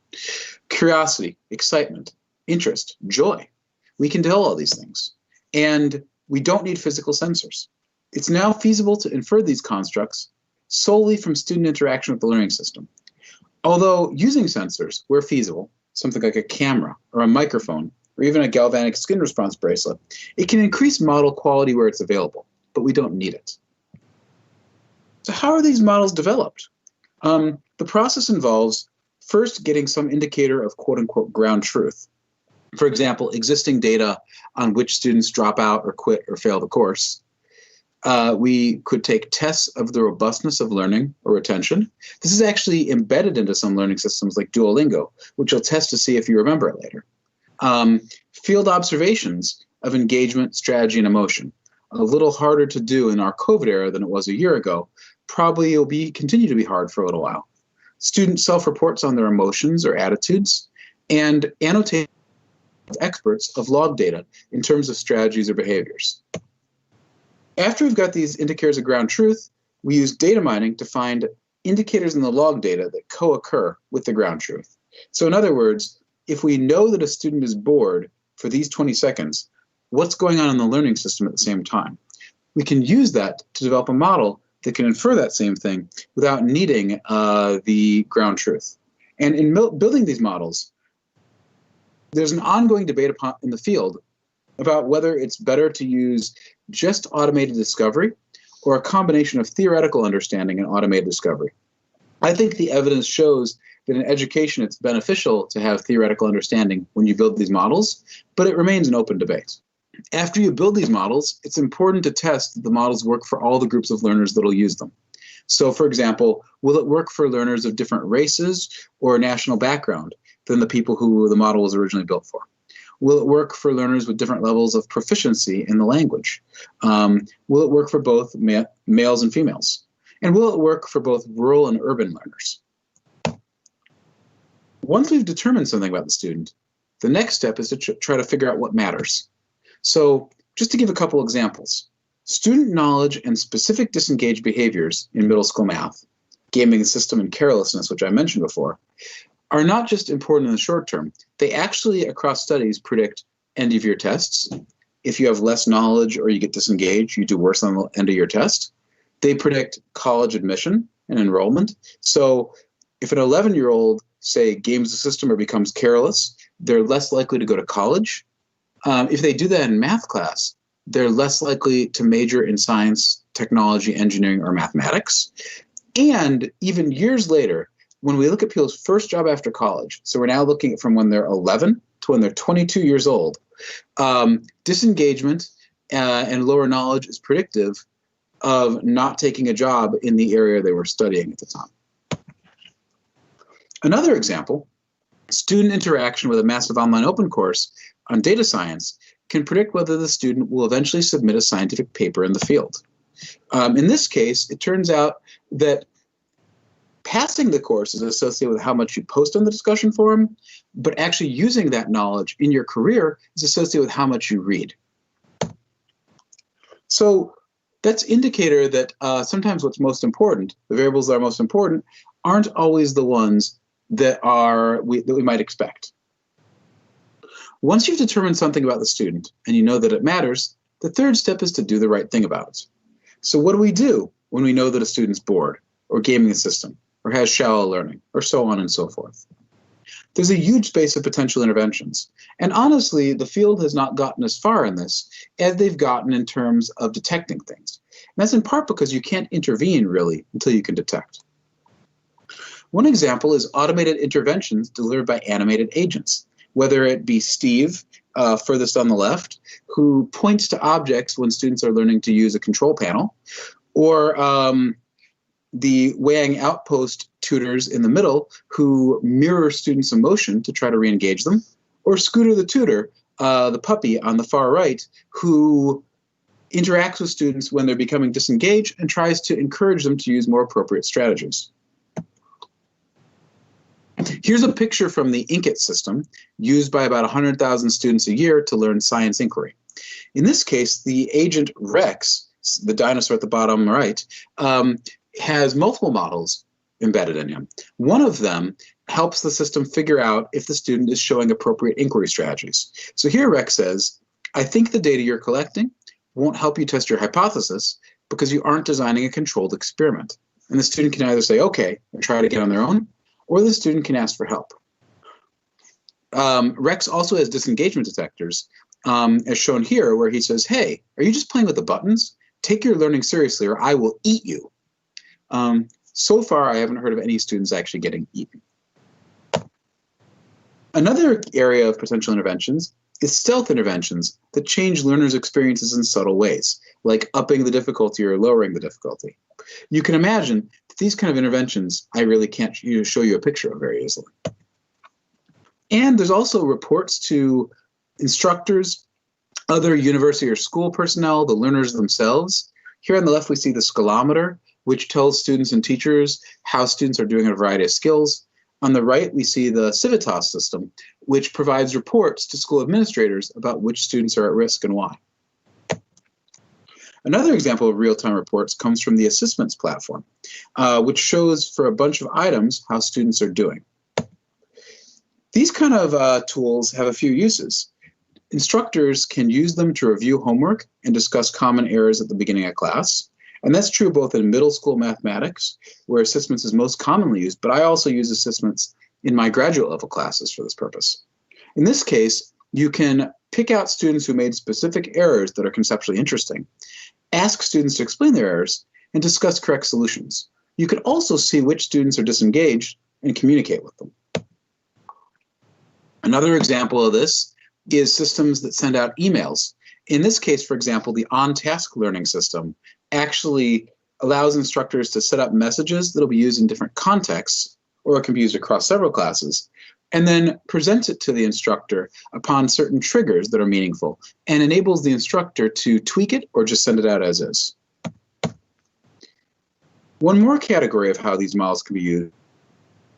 Curiosity, excitement, interest, joy. We can tell all these things, and we don't need physical sensors. It's now feasible to infer these constructs solely from student interaction with the learning system. Although using sensors where feasible, something like a camera or a microphone, or even a galvanic skin response bracelet, it can increase model quality where it's available, but we don't need it. So how are these models developed? The process involves first getting some indicator of quote-unquote ground truth. For example, existing data on which students drop out or quit or fail the course. We could take tests of the robustness of learning or retention. This is actually embedded into some learning systems like Duolingo, which will test to see if you remember it later. Field observations of engagement, strategy, and emotion. A little harder to do in our COVID era than it was a year ago. Probably will continue to be hard for a little while. Student self-reports on their emotions or attitudes, and annotate experts of log data in terms of strategies or behaviors. After we've got these indicators of ground truth, we use data mining to find indicators in the log data that co-occur with the ground truth. So in other words, if we know that a student is bored for these 20 seconds, what's going on in the learning system at the same time? We can use that to develop a model that can infer that same thing without needing the ground truth. And in building these models, there's an ongoing debate in the field about whether it's better to use just automated discovery or a combination of theoretical understanding and automated discovery. I think the evidence shows that in education it's beneficial to have theoretical understanding when you build these models, but it remains an open debate. After you build these models, it's important to test that the models work for all the groups of learners that will use them. So, for example, will it work for learners of different races or national background than the people who the model was originally built for? Will it work for learners with different levels of proficiency in the language? Will it work for both males and females? And will it work for both rural and urban learners? Once we've determined something about the student, the next step is to try to figure out what matters. So just to give a couple examples, student knowledge and specific disengaged behaviors in middle school math, gaming the system and carelessness, which I mentioned before, are not just important in the short term. They actually, across studies, predict end of year tests. If you have less knowledge or you get disengaged, you do worse on the end of your test. They predict college admission and enrollment. So if an 11-year-old, say, games the system or becomes careless, they're less likely to go to college. If they do that in math class, they're less likely to major in science, technology, engineering, or mathematics. And even years later, when we look at people's first job after college, so we're now looking at from when they're 11 to when they're 22 years old, disengagement and lower knowledge is predictive of not taking a job in the area they were studying at the time. Another example, student interaction with a massive online open course on data science can predict whether the student will eventually submit a scientific paper in the field. In this case, it turns out that passing the course is associated with how much you post on the discussion forum, but actually using that knowledge in your career is associated with how much you read. So that's indicator that sometimes what's most important, the variables that are most important, aren't always the ones that we might expect. Once you've determined something about the student and you know that it matters, the third step is to do the right thing about it. So what do we do when we know that a student's bored or gaming the system or has shallow learning or so on and so forth? There's a huge space of potential interventions. And honestly, the field has not gotten as far in this as they've gotten in terms of detecting things. And that's in part because you can't intervene really until you can detect. One example is automated interventions delivered by animated agents, whether it be Steve, furthest on the left, who points to objects when students are learning to use a control panel, or the weighing outpost tutors in the middle who mirror students' emotion to try to re-engage them, or Scooter the tutor, the puppy on the far right, who interacts with students when they're becoming disengaged and tries to encourage them to use more appropriate strategies. Here's a picture from the Inkit system used by about 100,000 students a year to learn science inquiry. In this case, the agent Rex, the dinosaur at the bottom right, has multiple models embedded in him. One of them helps the system figure out if the student is showing appropriate inquiry strategies. So here Rex says, I think the data you're collecting won't help you test your hypothesis because you aren't designing a controlled experiment. And the student can either say, okay, and try to get on their own, or the student can ask for help. Rex also has disengagement detectors, as shown here, where he says, hey, are you just playing with the buttons? Take your learning seriously or I will eat you. So far, I haven't heard of any students actually getting eaten. Another area of potential interventions is stealth interventions that change learners' experiences in subtle ways, like upping the difficulty or lowering the difficulty. You can imagine that these kind of interventions, I really can't show you a picture of very easily. And there's also reports to instructors, other university or school personnel, the learners themselves. Here on the left, we see the Scalometer, which tells students and teachers how students are doing in a variety of skills. On the right, we see the Civitas system, which provides reports to school administrators about which students are at risk and why. Another example of real-time reports comes from the Assessments platform, which shows for a bunch of items how students are doing. These kind of tools have a few uses. Instructors can use them to review homework and discuss common errors at the beginning of class. And that's true both in middle school mathematics, where Assessments is most commonly used, but I also use Assessments in my graduate level classes for this purpose. In this case, you can pick out students who made specific errors that are conceptually interesting, ask students to explain their errors, and discuss correct solutions. You can also see which students are disengaged and communicate with them. Another example of this is systems that send out emails In this case, for example, the on-task learning system actually allows instructors to set up messages that will be used in different contexts, or it can be used across several classes, and then presents it to the instructor upon certain triggers that are meaningful, and enables the instructor to tweak it or just send it out as is. One more category of how these models can be used,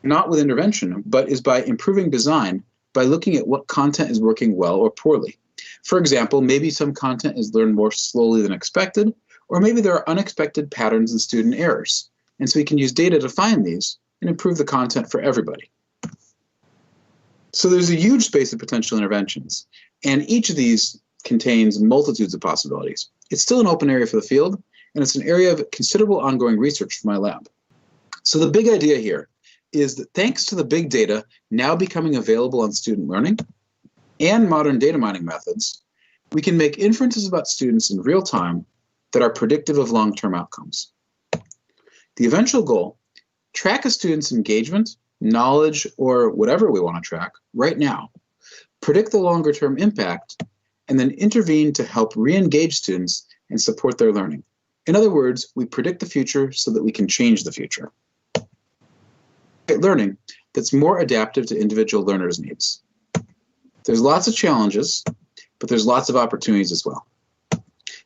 not with intervention, but is by improving design by looking at what content is working well or poorly. For example, maybe some content is learned more slowly than expected, or maybe there are unexpected patterns in student errors. And so we can use data to find these and improve the content for everybody. So there's a huge space of potential interventions, and each of these contains multitudes of possibilities. It's still an open area for the field, and it's an area of considerable ongoing research for my lab. So the big idea here is that thanks to the big data now becoming available on student learning and modern data mining methods, we can make inferences about students in real time that are predictive of long-term outcomes. The eventual goal, track a student's engagement, knowledge, or whatever we want to track right now, predict the longer-term impact, and then intervene to help re-engage students and support their learning. In other words, we predict the future so that we can change the future. Learning that's more adaptive to individual learners' needs. There's lots of challenges, but there's lots of opportunities as well.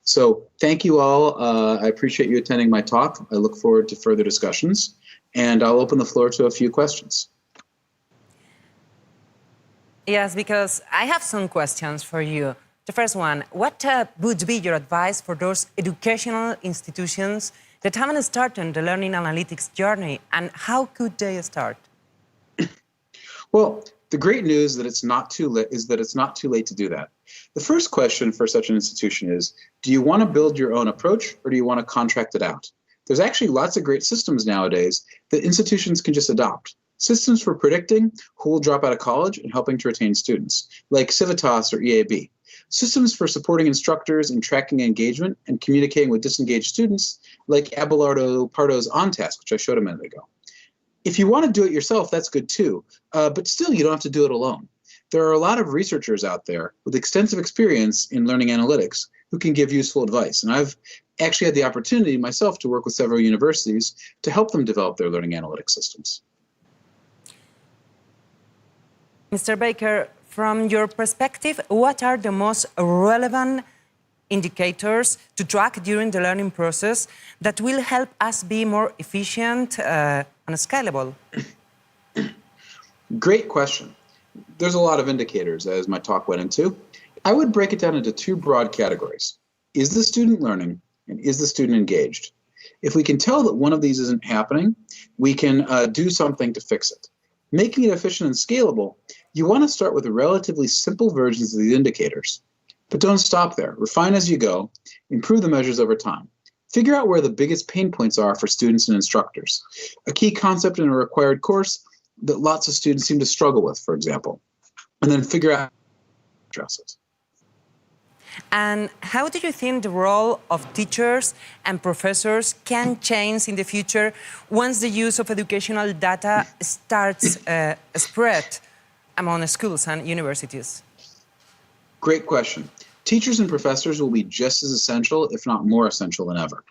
So thank you all. I appreciate you attending my talk. I look forward to further discussions, and I'll open the floor to a few questions. Yes, because I have some questions for you. The first one, what would be your advice for those educational institutions that haven't started the learning analytics journey, and how could they start? Well, the great news that it's not too late is that it's not too late to do that. The first question for such an institution is, do you want to build your own approach, or do you want to contract it out? There's actually lots of great systems nowadays that institutions can just adopt. Systems for predicting who will drop out of college and helping to retain students, like Civitas or EAB. Systems for supporting instructors in tracking engagement and communicating with disengaged students, like Abelardo Pardo's OnTask, which I showed a minute ago. If you want to do it yourself, that's good too, but still you don't have to do it alone. There are a lot of researchers out there with extensive experience in learning analytics who can give useful advice, and I've actually had the opportunity myself to work with several universities to help them develop their learning analytics systems. Mr. Baker, from your perspective, what are the most relevant indicators to track during the learning process that will help us be more efficient and scalable? Great question. There's a lot of indicators, as my talk went into. I would break it down into two broad categories. Is the student learning, and is the student engaged? If we can tell that one of these isn't happening, we can do something to fix it. Making it efficient and scalable, you want to start with relatively simple versions of these indicators. But don't stop there. Refine as you go, improve the measures over time. Figure out where the biggest pain points are for students and instructors. A key concept in a required course that lots of students seem to struggle with, for example, and then figure out how to address it. And how do you think the role of teachers and professors can change in the future once the use of educational data starts spread among schools and universities? Great question. Teachers and professors will be just as essential, if not more essential than ever.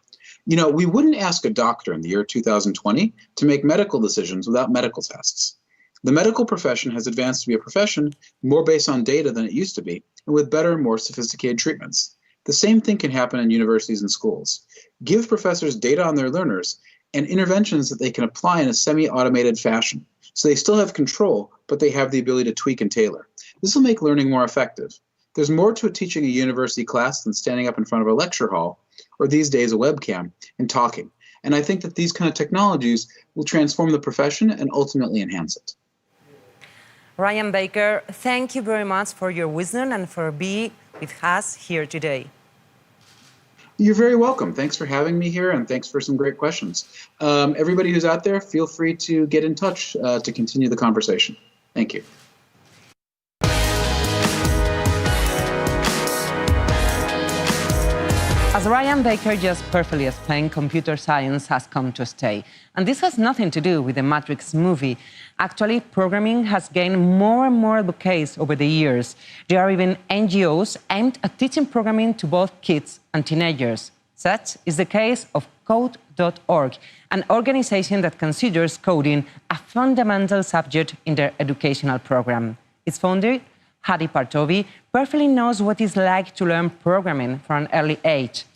You know, we wouldn't ask a doctor in the year 2020 to make medical decisions without medical tests. The medical profession has advanced to be a profession more based on data than it used to be, and with better, more sophisticated treatments. The same thing can happen in universities and schools. Give professors data on their learners and interventions that they can apply in a semi-automated fashion. So they still have control, but they have the ability to tweak and tailor. This will make learning more effective. There's more to teaching a university class than standing up in front of a lecture hall, or these days a webcam, and talking. And I think that these kind of technologies will transform the profession and ultimately enhance it. Ryan Baker, thank you very much for your wisdom and for being with us here today. You're very welcome. Thanks for having me here, and thanks for some great questions. Everybody who's out there, feel free to get in touch to continue the conversation. Thank you. As Ryan Baker just perfectly explained, computer science has come to stay. And this has nothing to do with the Matrix movie. Actually, programming has gained more and more advocates over the years. There are even NGOs aimed at teaching programming to both kids and teenagers. Such is the case of Code.org, an organization that considers coding a fundamental subject in their educational program. Its founder, Hadi Partovi, perfectly knows what it's like to learn programming from an early age.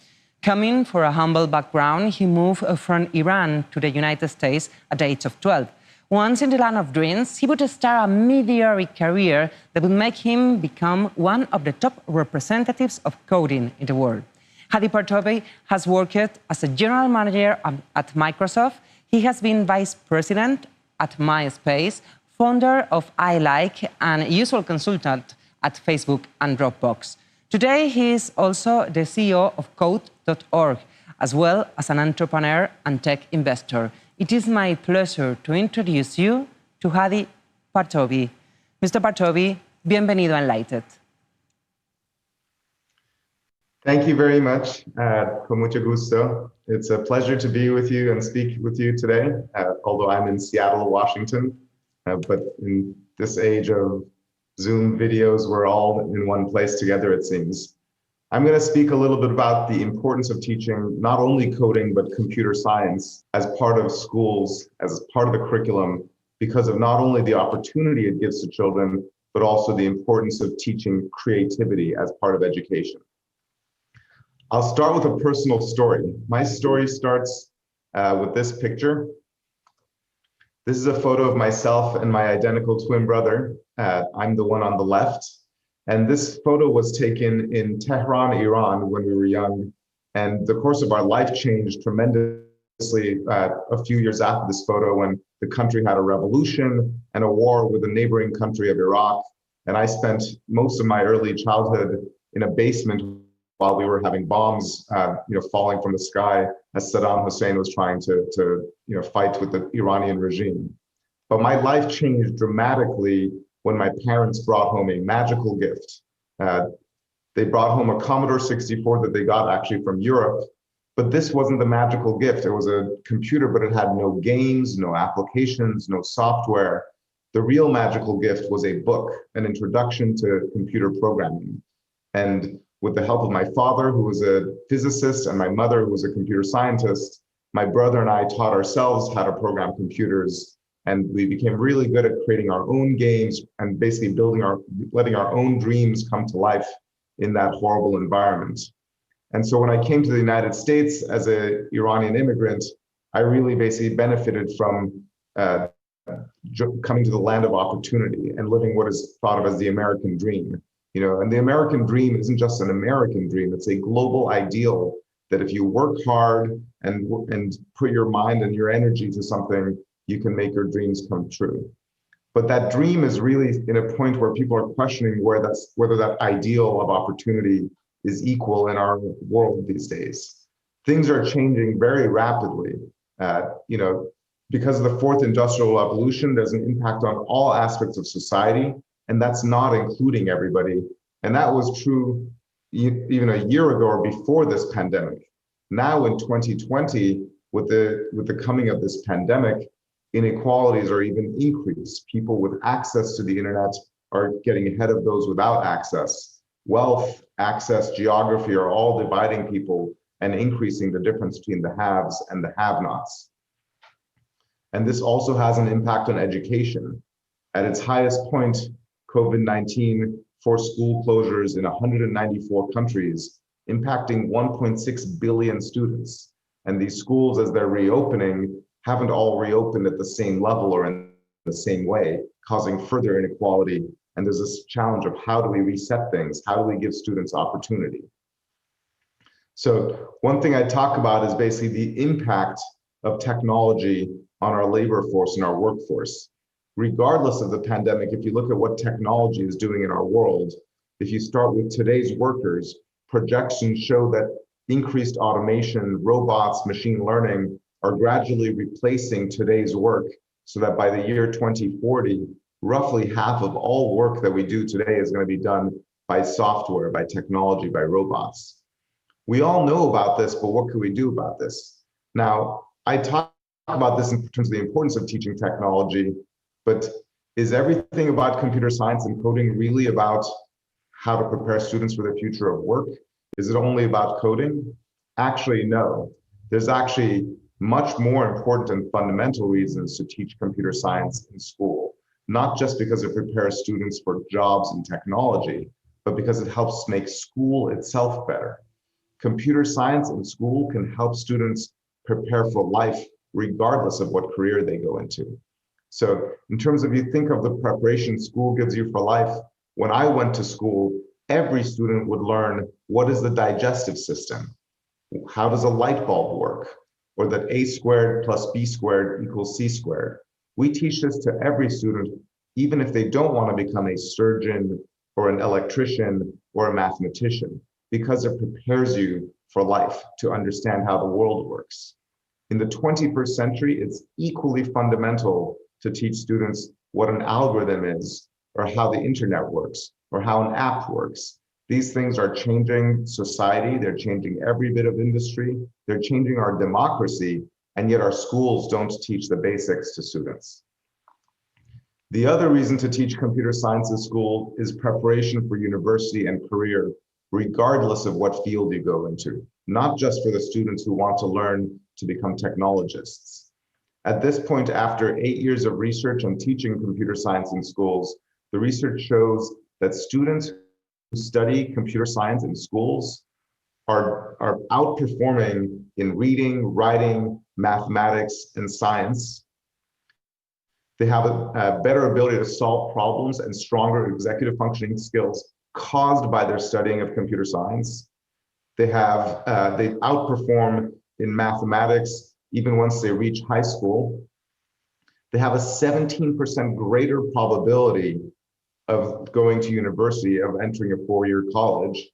Coming from a humble background, he moved from Iran to the United States at the age of 12. Once in the land of dreams, he would start a meteoric career that would make him become one of the top representatives of coding in the world. Hadi Partovi has worked as a general manager at Microsoft. He has been vice president at MySpace, founder of iLike, and usual consultant at Facebook and Dropbox. Today, he is also the CEO of Code.org, as well as an entrepreneur and tech investor. It is my pleasure to introduce you to Hadi Partovi. Mr. Partovi, bienvenido a Enlighted. Thank you very much. Con mucho gusto. It's a pleasure to be with you and speak with you today, although I'm in Seattle, Washington. But in this age of Zoom videos, we're all in one place together, it seems. I'm going to speak a little bit about the importance of teaching not only coding, but computer science as part of schools, as part of the curriculum, because of not only the opportunity it gives to children, but also the importance of teaching creativity as part of education. I'll start with a personal story. My story starts with this picture. This is a photo of myself and my identical twin brother. I'm the one on the left. And this photo was taken in Tehran, Iran, when we were young. And the course of our life changed tremendously a few years after this photo, when the country had a revolution and a war with the neighboring country of Iraq. And I spent most of my early childhood in a basement while we were having bombs falling from the sky as Saddam Hussein was trying to fight with the Iranian regime. But my life changed dramatically when my parents brought home a magical gift. They brought home a Commodore 64 that they got actually from Europe, but this wasn't the magical gift. It was a computer, but it had no games, no applications, no software. The real magical gift was a book, an introduction to computer programming. And with the help of my father, who was a physicist, and my mother, who was a computer scientist, my brother and I taught ourselves how to program computers. And we became really good at creating our own games and basically letting our own dreams come to life in that horrible environment. And so when I came to the United States as an Iranian immigrant, I really basically benefited from coming to the land of opportunity and living what is thought of as the American dream. And the American dream isn't just an American dream, it's a global ideal that if you work hard and put your mind and your energy to something, you can make your dreams come true. But that dream is really in a point where people are questioning whether that ideal of opportunity is equal in our world these days. Things are changing very rapidly. Because of the fourth industrial revolution, there's an impact on all aspects of society, and that's not including everybody. And that was true even a year ago or before this pandemic. Now in 2020, with the coming of this pandemic, inequalities are even increased. People with access to the internet are getting ahead of those without access. Wealth, access, geography are all dividing people and increasing the difference between the haves and the have-nots. And this also has an impact on education. At its highest point, COVID-19 forced school closures in 194 countries, impacting 1.6 billion students. And these schools, as they're reopening, haven't all reopened at the same level or in the same way, causing further inequality. And there's this challenge of how do we reset things? How do we give students opportunity? So one thing I talk about is basically the impact of technology on our labor force and our workforce. Regardless of the pandemic, if you look at what technology is doing in our world, if you start with today's workers, projections show that increased automation, robots, machine learning are gradually replacing today's work, so that by the year 2040, roughly half of all work that we do today is going to be done by software, by technology, by robots. We all know about this, but what can we do about this? Now, I talk about this in terms of the importance of teaching technology, but is everything about computer science and coding really about how to prepare students for the future of work? Is it only about coding? Actually, no. There's actually much more important and fundamental reasons to teach computer science in school, not just because it prepares students for jobs in technology, but because it helps make school itself better. Computer science in school can help students prepare for life regardless of what career they go into. So in terms of, you think of the preparation school gives you for life, when I went to school, every student would learn what is the digestive system, how does a light bulb work, or that a squared plus b squared equals c squared. We teach this to every student, even if they don't want to become a surgeon or an electrician or a mathematician, because it prepares you for life to understand how the world works. In the 21st century, it's equally fundamental to teach students what an algorithm is, or how the internet works, or how an app works. These things are changing society, they're changing every bit of industry, they're changing our democracy, and yet our schools don't teach the basics to students. The other reason to teach computer science in school is preparation for university and career, regardless of what field you go into, not just for the students who want to learn to become technologists. At this point, after 8 years of research on teaching computer science in schools, the research shows that students who study computer science in schools are outperforming in reading, writing, mathematics, and science. They have a better ability to solve problems and stronger executive functioning skills caused by their studying of computer science. They outperform in mathematics even once they reach high school. They have a 17% greater probability of going to university, of entering a 4-year college.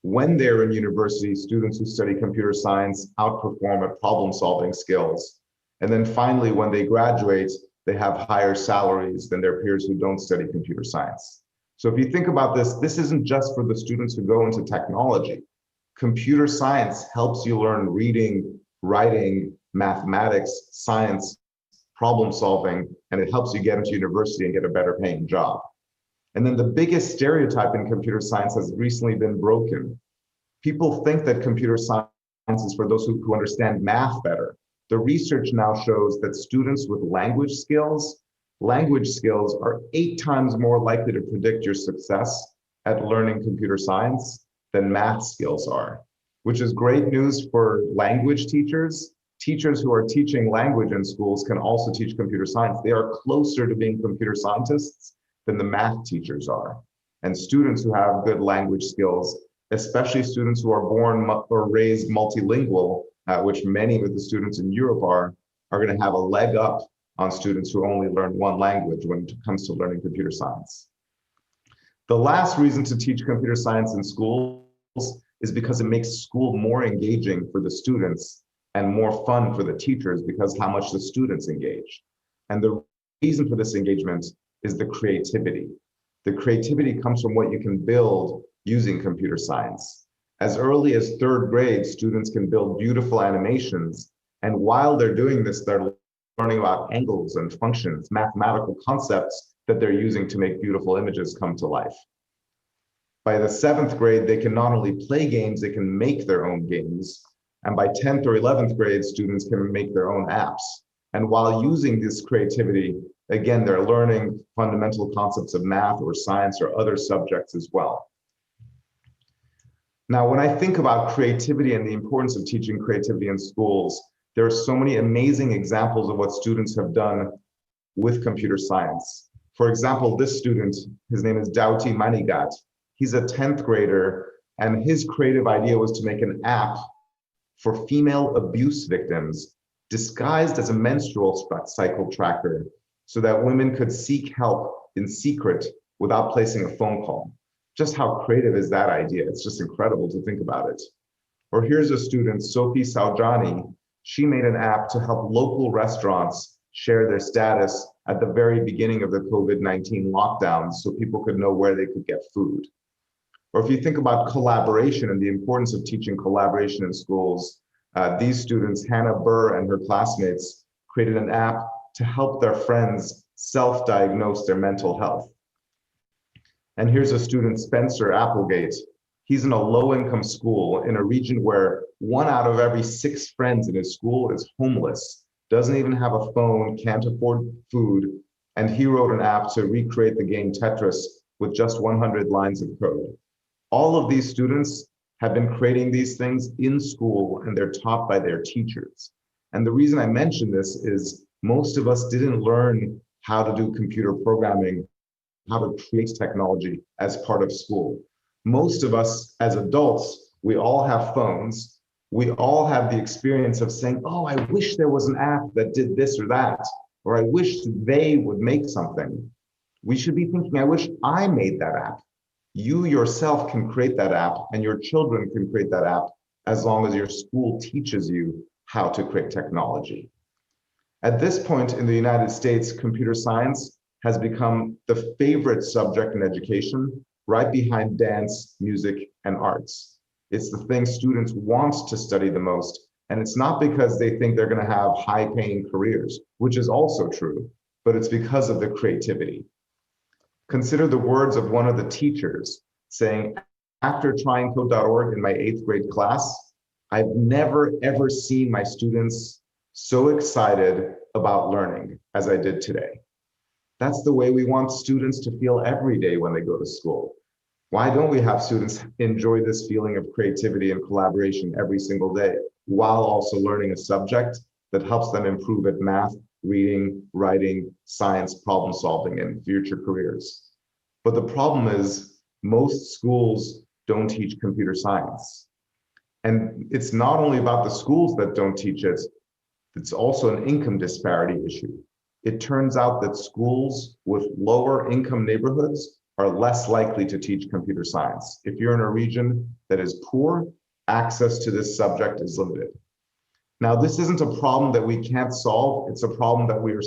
When they're in university, students who study computer science outperform at problem-solving skills. And then finally, when they graduate, they have higher salaries than their peers who don't study computer science. So if you think about this, this isn't just for the students who go into technology. Computer science helps you learn reading, writing, mathematics, science, problem solving, and it helps you get into university and get a better paying job. And then the biggest stereotype in computer science has recently been broken. People think that computer science is for those who understand math better. The research now shows that students with language skills are 8 times more likely to predict your success at learning computer science than math skills are, which is great news for language teachers. Teachers who are teaching language in schools can also teach computer science. They are closer to being computer scientists than the math teachers are. And students who have good language skills, especially students who are born or raised multilingual, which many of the students in Europe are going to have a leg up on students who only learn one language when it comes to learning computer science. The last reason to teach computer science in schools is because it makes school more engaging for the students and more fun for the teachers because how much the students engage. And the reason for this engagement is the creativity. The creativity comes from what you can build using computer science. As early as 3rd grade, students can build beautiful animations. And while they're doing this, they're learning about angles and functions, mathematical concepts that they're using to make beautiful images come to life. By the 7th grade, they can not only play games, they can make their own games. And by 10th or 11th grade, students can make their own apps. And while using this creativity, again, they're learning fundamental concepts of math or science or other subjects as well. Now, when I think about creativity and the importance of teaching creativity in schools, there are so many amazing examples of what students have done with computer science. For example, this student, his name is Doughty Manigat. He's a 10th grader, and his creative idea was to make an app for female abuse victims disguised as a menstrual cycle tracker so that women could seek help in secret without placing a phone call. Just how creative is that idea? It's just incredible to think about it. Or here's a student, Sophie Saujani. She made an app to help local restaurants share their status at the very beginning of the COVID-19 lockdowns so people could know where they could get food. Or if you think about collaboration and the importance of teaching collaboration in schools, these students, Hannah Burr and her classmates, created an app to help their friends self-diagnose their mental health. And here's a student, Spencer Applegate. He's in a low-income school in a region where 1 out of every 6 friends in his school is homeless, doesn't even have a phone, can't afford food, and he wrote an app to recreate the game Tetris with just 100 lines of code. All of these students have been creating these things in school, and they're taught by their teachers. And the reason I mention this is most of us didn't learn how to do computer programming, how to create technology as part of school. Most of us as adults, we all have phones. We all have the experience of saying, oh, I wish there was an app that did this or that, or I wish they would make something. We should be thinking, I wish I made that app. You yourself can create that app, and your children can create that app as long as your school teaches you how to create technology. At this point in the United States, computer science has become the favorite subject in education, right behind dance, music, and arts. It's the thing students want to study the most, and it's not because they think they're going to have high-paying careers, which is also true, but it's because of the creativity. Consider the words of one of the teachers saying, after trying code.org in my 8th grade class, I've never ever seen my students so excited about learning as I did today. That's the way we want students to feel every day when they go to school. Why don't we have students enjoy this feeling of creativity and collaboration every single day while also learning a subject that helps them improve at math, reading, writing, science, problem solving, and future careers? But the problem is most schools don't teach computer science. And it's not only about the schools that don't teach it, it's also an income disparity issue. It turns out that schools with lower income neighborhoods are less likely to teach computer science. If you're in a region that is poor, access to this subject is limited. Now, this isn't a problem that we can't solve. It's a problem that we are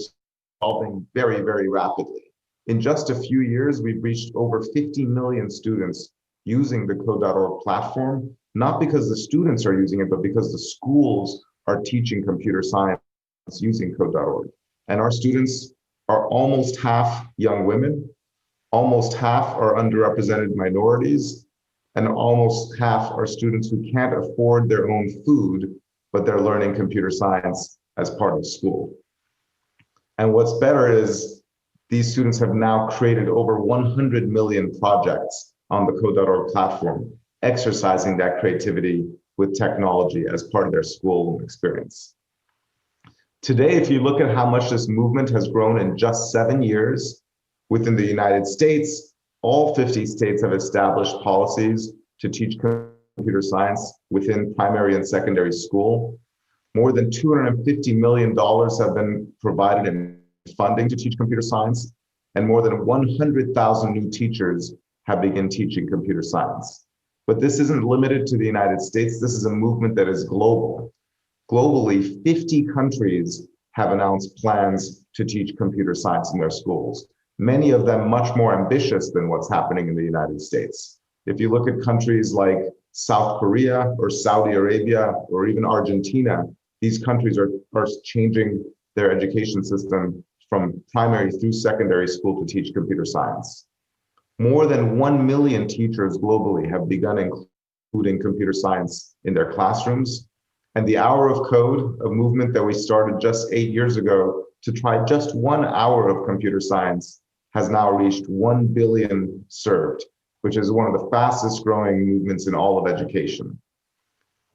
solving very, very rapidly. In just a few years, we've reached over 50 million students using the code.org platform, not because the students are using it, but because the schools are teaching computer science using code.org. And our students are almost half young women, almost half are underrepresented minorities, and almost half are students who can't afford their own food, but they're learning computer science as part of school. And what's better is these students have now created over 100 million projects on the code.org platform, exercising that creativity with technology as part of their school experience. Today, if you look at how much this movement has grown in just 7 years, within the United States, all 50 states have established policies to teach computer science within primary and secondary school. More than $250 million have been provided in funding to teach computer science, and more than 100,000 new teachers have begun teaching computer science. But this isn't limited to the United States. This is a movement that is global. Globally, 50 countries have announced plans to teach computer science in their schools, many of them much more ambitious than what's happening in the United States. If you look at countries like South Korea or Saudi Arabia or even Argentina, these countries are changing their education system from primary through secondary school to teach computer science. More than 1 million teachers globally have begun including computer science in their classrooms. And the Hour of Code, a movement that we started just 8 years ago to try just 1 hour of computer science, has now reached 1 billion served, which is one of the fastest growing movements in all of education.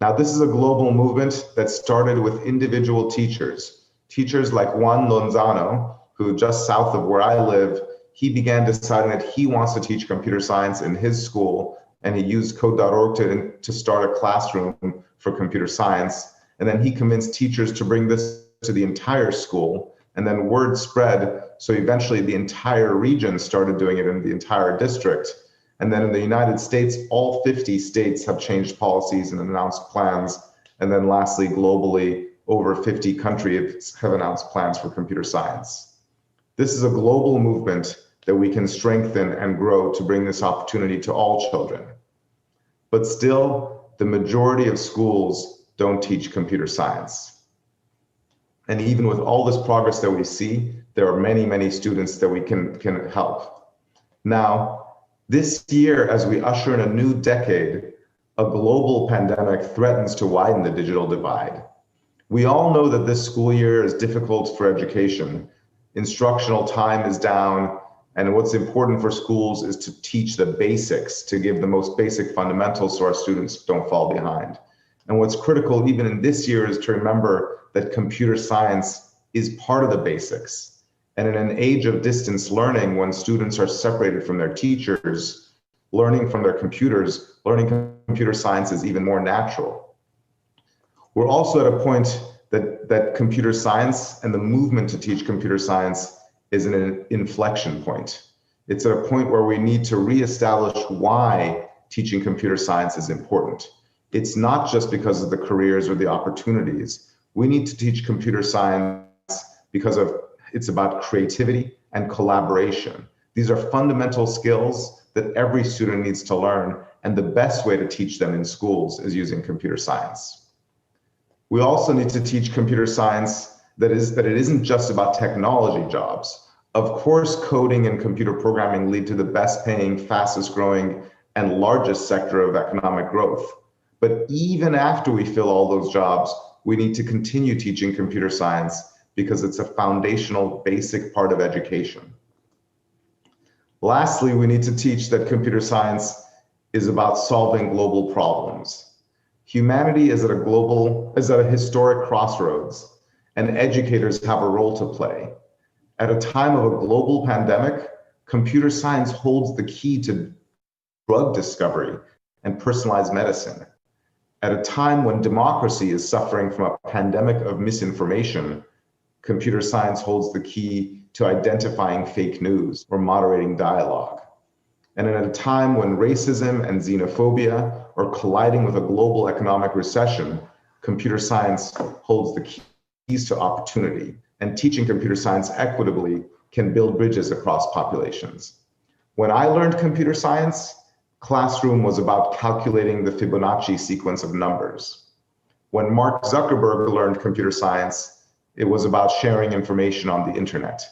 Now, this is a global movement that started with individual teachers like Juan Lonzano, who just south of where I live, he began deciding that he wants to teach computer science in his school, and he used code.org to start a classroom for computer science. And then he convinced teachers to bring this to the entire school, and then word spread. So eventually the entire region started doing it in the entire district. And then in the United States, all 50 states have changed policies and announced plans. And then lastly, globally, over 50 countries have announced plans for computer science. This is a global movement that we can strengthen and grow to bring this opportunity to all children. but still the majority of schools don't teach computer science. And even with all this progress that we see, there are many, many students that we can help. Now, this year, as we usher in a new decade, a global pandemic threatens to widen the digital divide. We all know that this school year is difficult for education. Instructional time is down, and what's important for schools is to teach the basics, to give the most basic fundamentals so our students don't fall behind. And what's critical even in this year is to remember that computer science is part of the basics. And in an age of distance learning, when students are separated from their teachers, learning from their computers, learning computer science is even more natural. We're also at a point that computer science and the movement to teach computer science is an inflection point. It's at a point where we need to reestablish why teaching computer science is important. It's not just because of the careers or the opportunities. We need to teach computer science because it's about creativity and collaboration. These are fundamental skills that every student needs to learn, and the best way to teach them in schools is using computer science. We also need to teach computer science that it isn't just about technology jobs. Of course, coding and computer programming lead to the best paying, fastest growing, and largest sector of economic growth. But even after we fill all those jobs, we need to continue teaching computer science because it's a foundational, basic part of education. Lastly, we need to teach that computer science is about solving global problems. Humanity is at a historic crossroads, and educators have a role to play. At a time of a global pandemic, computer science holds the key to drug discovery and personalized medicine. At a time when democracy is suffering from a pandemic of misinformation, computer science holds the key to identifying fake news or moderating dialogue. And at a time when racism and xenophobia are colliding with a global economic recession, computer science holds the keys to opportunity, and teaching computer science equitably can build bridges across populations. When I learned computer science, classroom was about calculating the Fibonacci sequence of numbers. When Mark Zuckerberg learned computer science, it was about sharing information on the internet.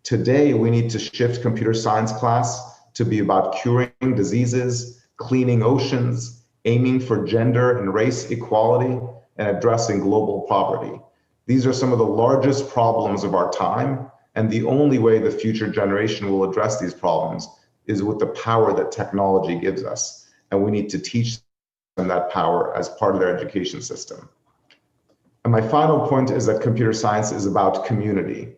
Today, we need to shift computer science class to be about curing diseases, cleaning oceans, aiming for gender and race equality, and addressing global poverty. These are some of the largest problems of our time, and the only way the future generation will address these problems is with the power that technology gives us, and we need to teach them that power as part of their education system. And my final point is that computer science is about community.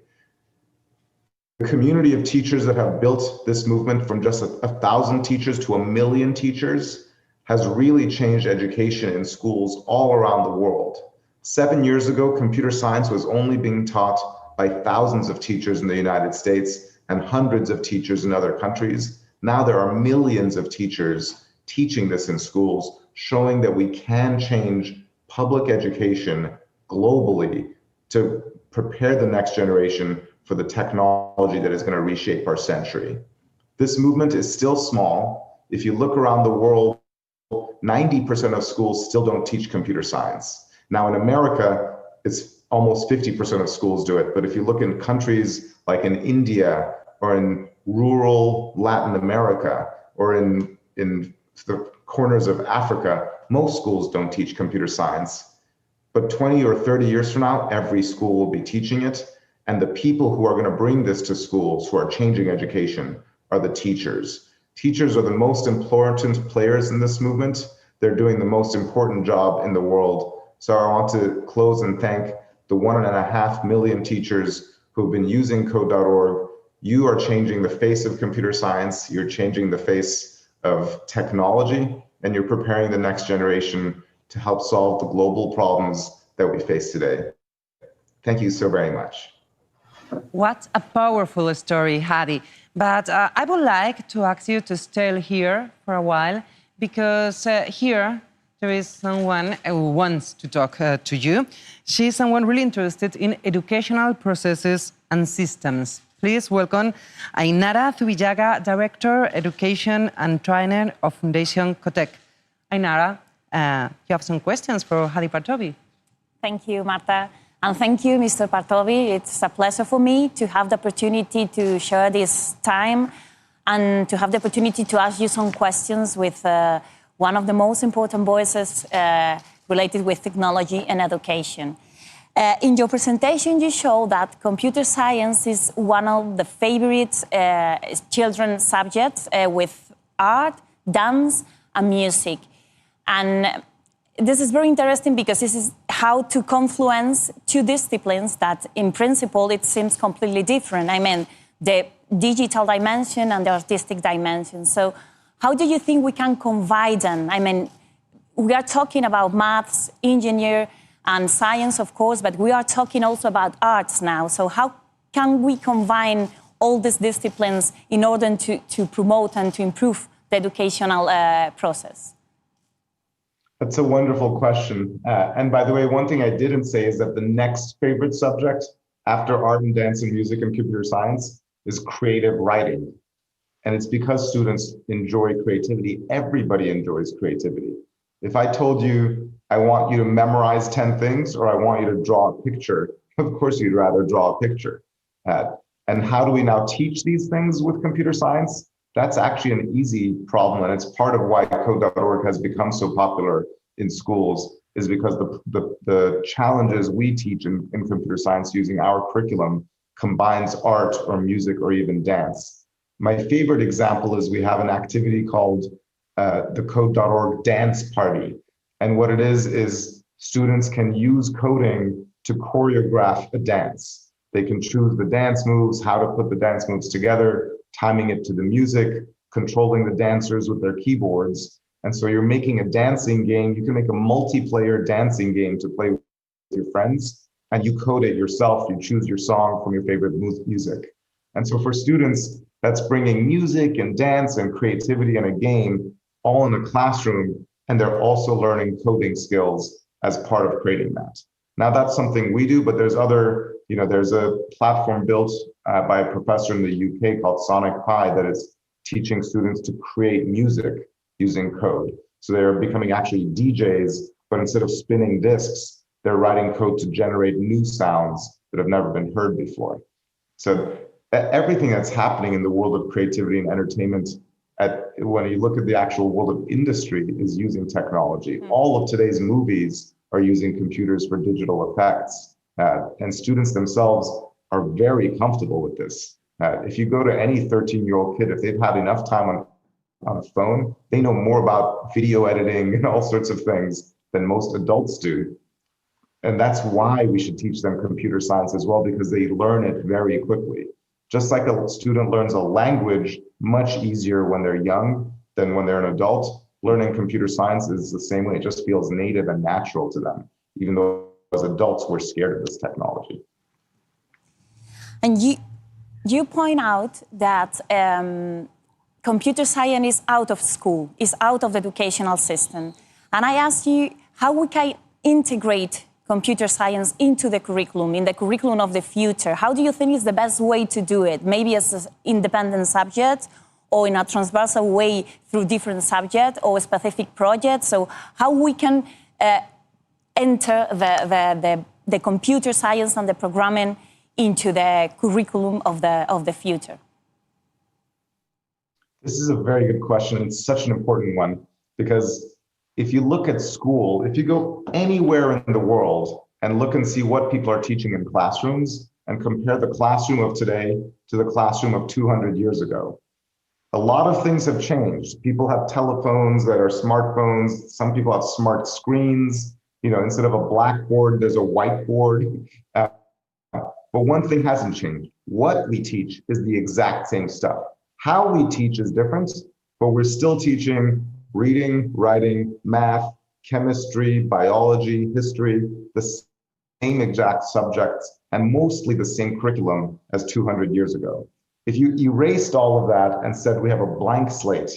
The community of teachers that have built this movement from just 1,000 teachers to 1 million teachers has really changed education in schools all around the world. 7 years ago, computer science was only being taught by thousands of teachers in the United States and hundreds of teachers in other countries. Now there are millions of teachers teaching this in schools, showing that we can change public education globally to prepare the next generation for the technology that is going to reshape our century. This movement is still small. If you look around the world, 90% of schools still don't teach computer science. Now in America, it's almost 50% of schools do it. But if you look in countries like in India or in rural Latin America or in the corners of Africa, most schools don't teach computer science. But 20 or 30 years from now, every school will be teaching it. And the people who are going to bring this to schools, who are changing education, are the teachers. Teachers are the most important players in this movement. They're doing the most important job in the world. So I want to close and thank the 1.5 million teachers who've been using code.org. You are changing the face of computer science. You're changing the face of technology, and you're preparing the next generation to help solve the global problems that we face today. Thank you so very much. What a powerful story, Hadi. But I would like to ask you to stay here for a while, because here there is someone who wants to talk to you. She's someone really interested in educational processes and systems. Please welcome Ainara Zubillaga, Director, Education and Trainer of Fundación Cotec. Ainara, you have some questions for Hadi Partovi. Thank you, Marta. And thank you, Mr. Partovi. It's a pleasure for me to have the opportunity to share this time and to have the opportunity to ask you some questions with one of the most important voices related with technology and education. In your presentation, you show that computer science is one of the favorite children's subjects with art, dance, and music. And this is very interesting because this is how to confluence two disciplines that, in principle, it seems completely different. I mean, the digital dimension and the artistic dimension. So how do you think we can combine them? I mean, we are talking about maths, engineer, and science, of course, but we are talking also about arts now. So how can we combine all these disciplines in order to promote and to improve the educational process? That's a wonderful question. And by the way, one thing I didn't say is that the next favorite subject after art and dance and music and computer science is creative writing. And it's because students enjoy creativity. Everybody enjoys creativity. If I told you, I want you to memorize 10 things or I want you to draw a picture, of course you'd rather draw a picture. And how do we now teach these things with computer science? That's actually an easy problem, and it's part of why code.org has become so popular in schools, is because the challenges we teach in computer science using our curriculum combines art or music or even dance. My favorite example is we have an activity called the code.org dance party. And what it is students can use coding to choreograph a dance. They can choose the dance moves, how to put the dance moves together, timing it to the music, controlling the dancers with their keyboards. And so you're making a dancing game. You can make a multiplayer dancing game to play with your friends, and you code it yourself. You choose your song from your favorite music. And so for students, that's bringing music and dance and creativity in a game all in a classroom, and they're also learning coding skills as part of creating that. Now that's something we do, but there's other, there's a platform built by a professor in the UK called Sonic Pi that is teaching students to create music using code. So they're becoming actually DJs, but instead of spinning discs, they're writing code to generate new sounds that have never been heard before. So everything that's happening in the world of creativity and entertainment, when you look at the actual world of industry, is using technology. All of today's movies are using computers for digital effects. And students themselves are very comfortable with this. If you go to any 13-year-old kid, if they've had enough time on a phone, they know more about video editing and all sorts of things than most adults do. And that's why we should teach them computer science as well, because they learn it very quickly. Just like a student learns a language much easier when they're young than when they're an adult, learning computer science is the same way. It just feels native and natural to them, even though as adults we're scared of this technology. And you point out that computer science is out of school, is out of the educational system. And I asked you how we can integrate computer science into the curriculum, in the curriculum of the future. How do you think is the best way to do it? Maybe as an independent subject, or in a transversal way through different subjects or specific projects? So how we can enter the computer science and the programming into the curriculum of the future? This is a very good question. It's such an important one, because if you look at school, if you go anywhere in the world and look and see what people are teaching in classrooms and compare the classroom of today to the classroom of 200 years ago, a lot of things have changed. People have telephones that are smartphones. Some people have smart screens. Instead of a blackboard, there's a whiteboard. But one thing hasn't changed. What we teach is the exact same stuff. How we teach is different, but we're still teaching reading, writing, math, chemistry, biology, history, the same exact subjects, and mostly the same curriculum as 200 years ago. If you erased all of that and said we have a blank slate,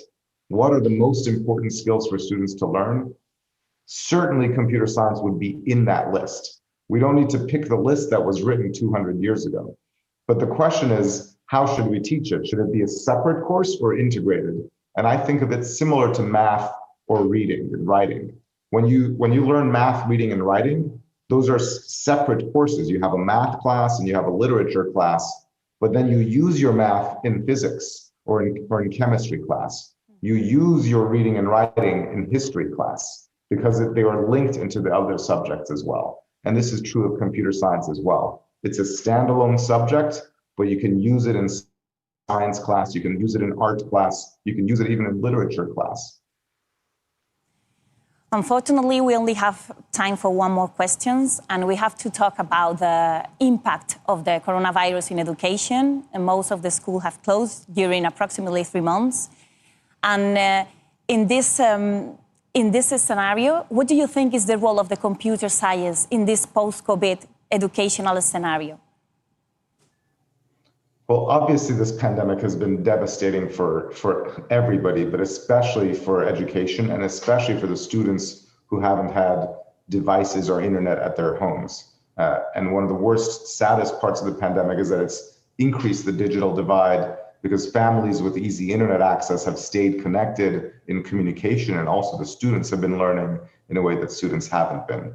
what are the most important skills for students to learn? Certainly computer science would be in that list. We don't need to pick the list that was written 200 years ago. But the question is, how should we teach it? Should it be a separate course or integrated? And I think of it similar to math or reading and writing. When you learn math, reading, and writing, those are separate courses. You have a math class and you have a literature class, but then you use your math in physics or in chemistry class. You use your reading and writing in history class because they are linked into the other subjects as well. And this is true of computer science as well. It's a standalone subject, but you can use it in science class, you can use it in art class, you can use it even in literature class. Unfortunately, we only have time for one more question, and we have to talk about the impact of the coronavirus in education. And most of the schools have closed during approximately 3 months. And in this scenario, what do you think is the role of the computer science in this post-COVID educational scenario? Well, obviously, this pandemic has been devastating for everybody, but especially for education and especially for the students who haven't had devices or internet at their homes. And one of the worst, saddest parts of the pandemic is that it's increased the digital divide because families with easy internet access have stayed connected in communication, and also the students have been learning in a way that students haven't been.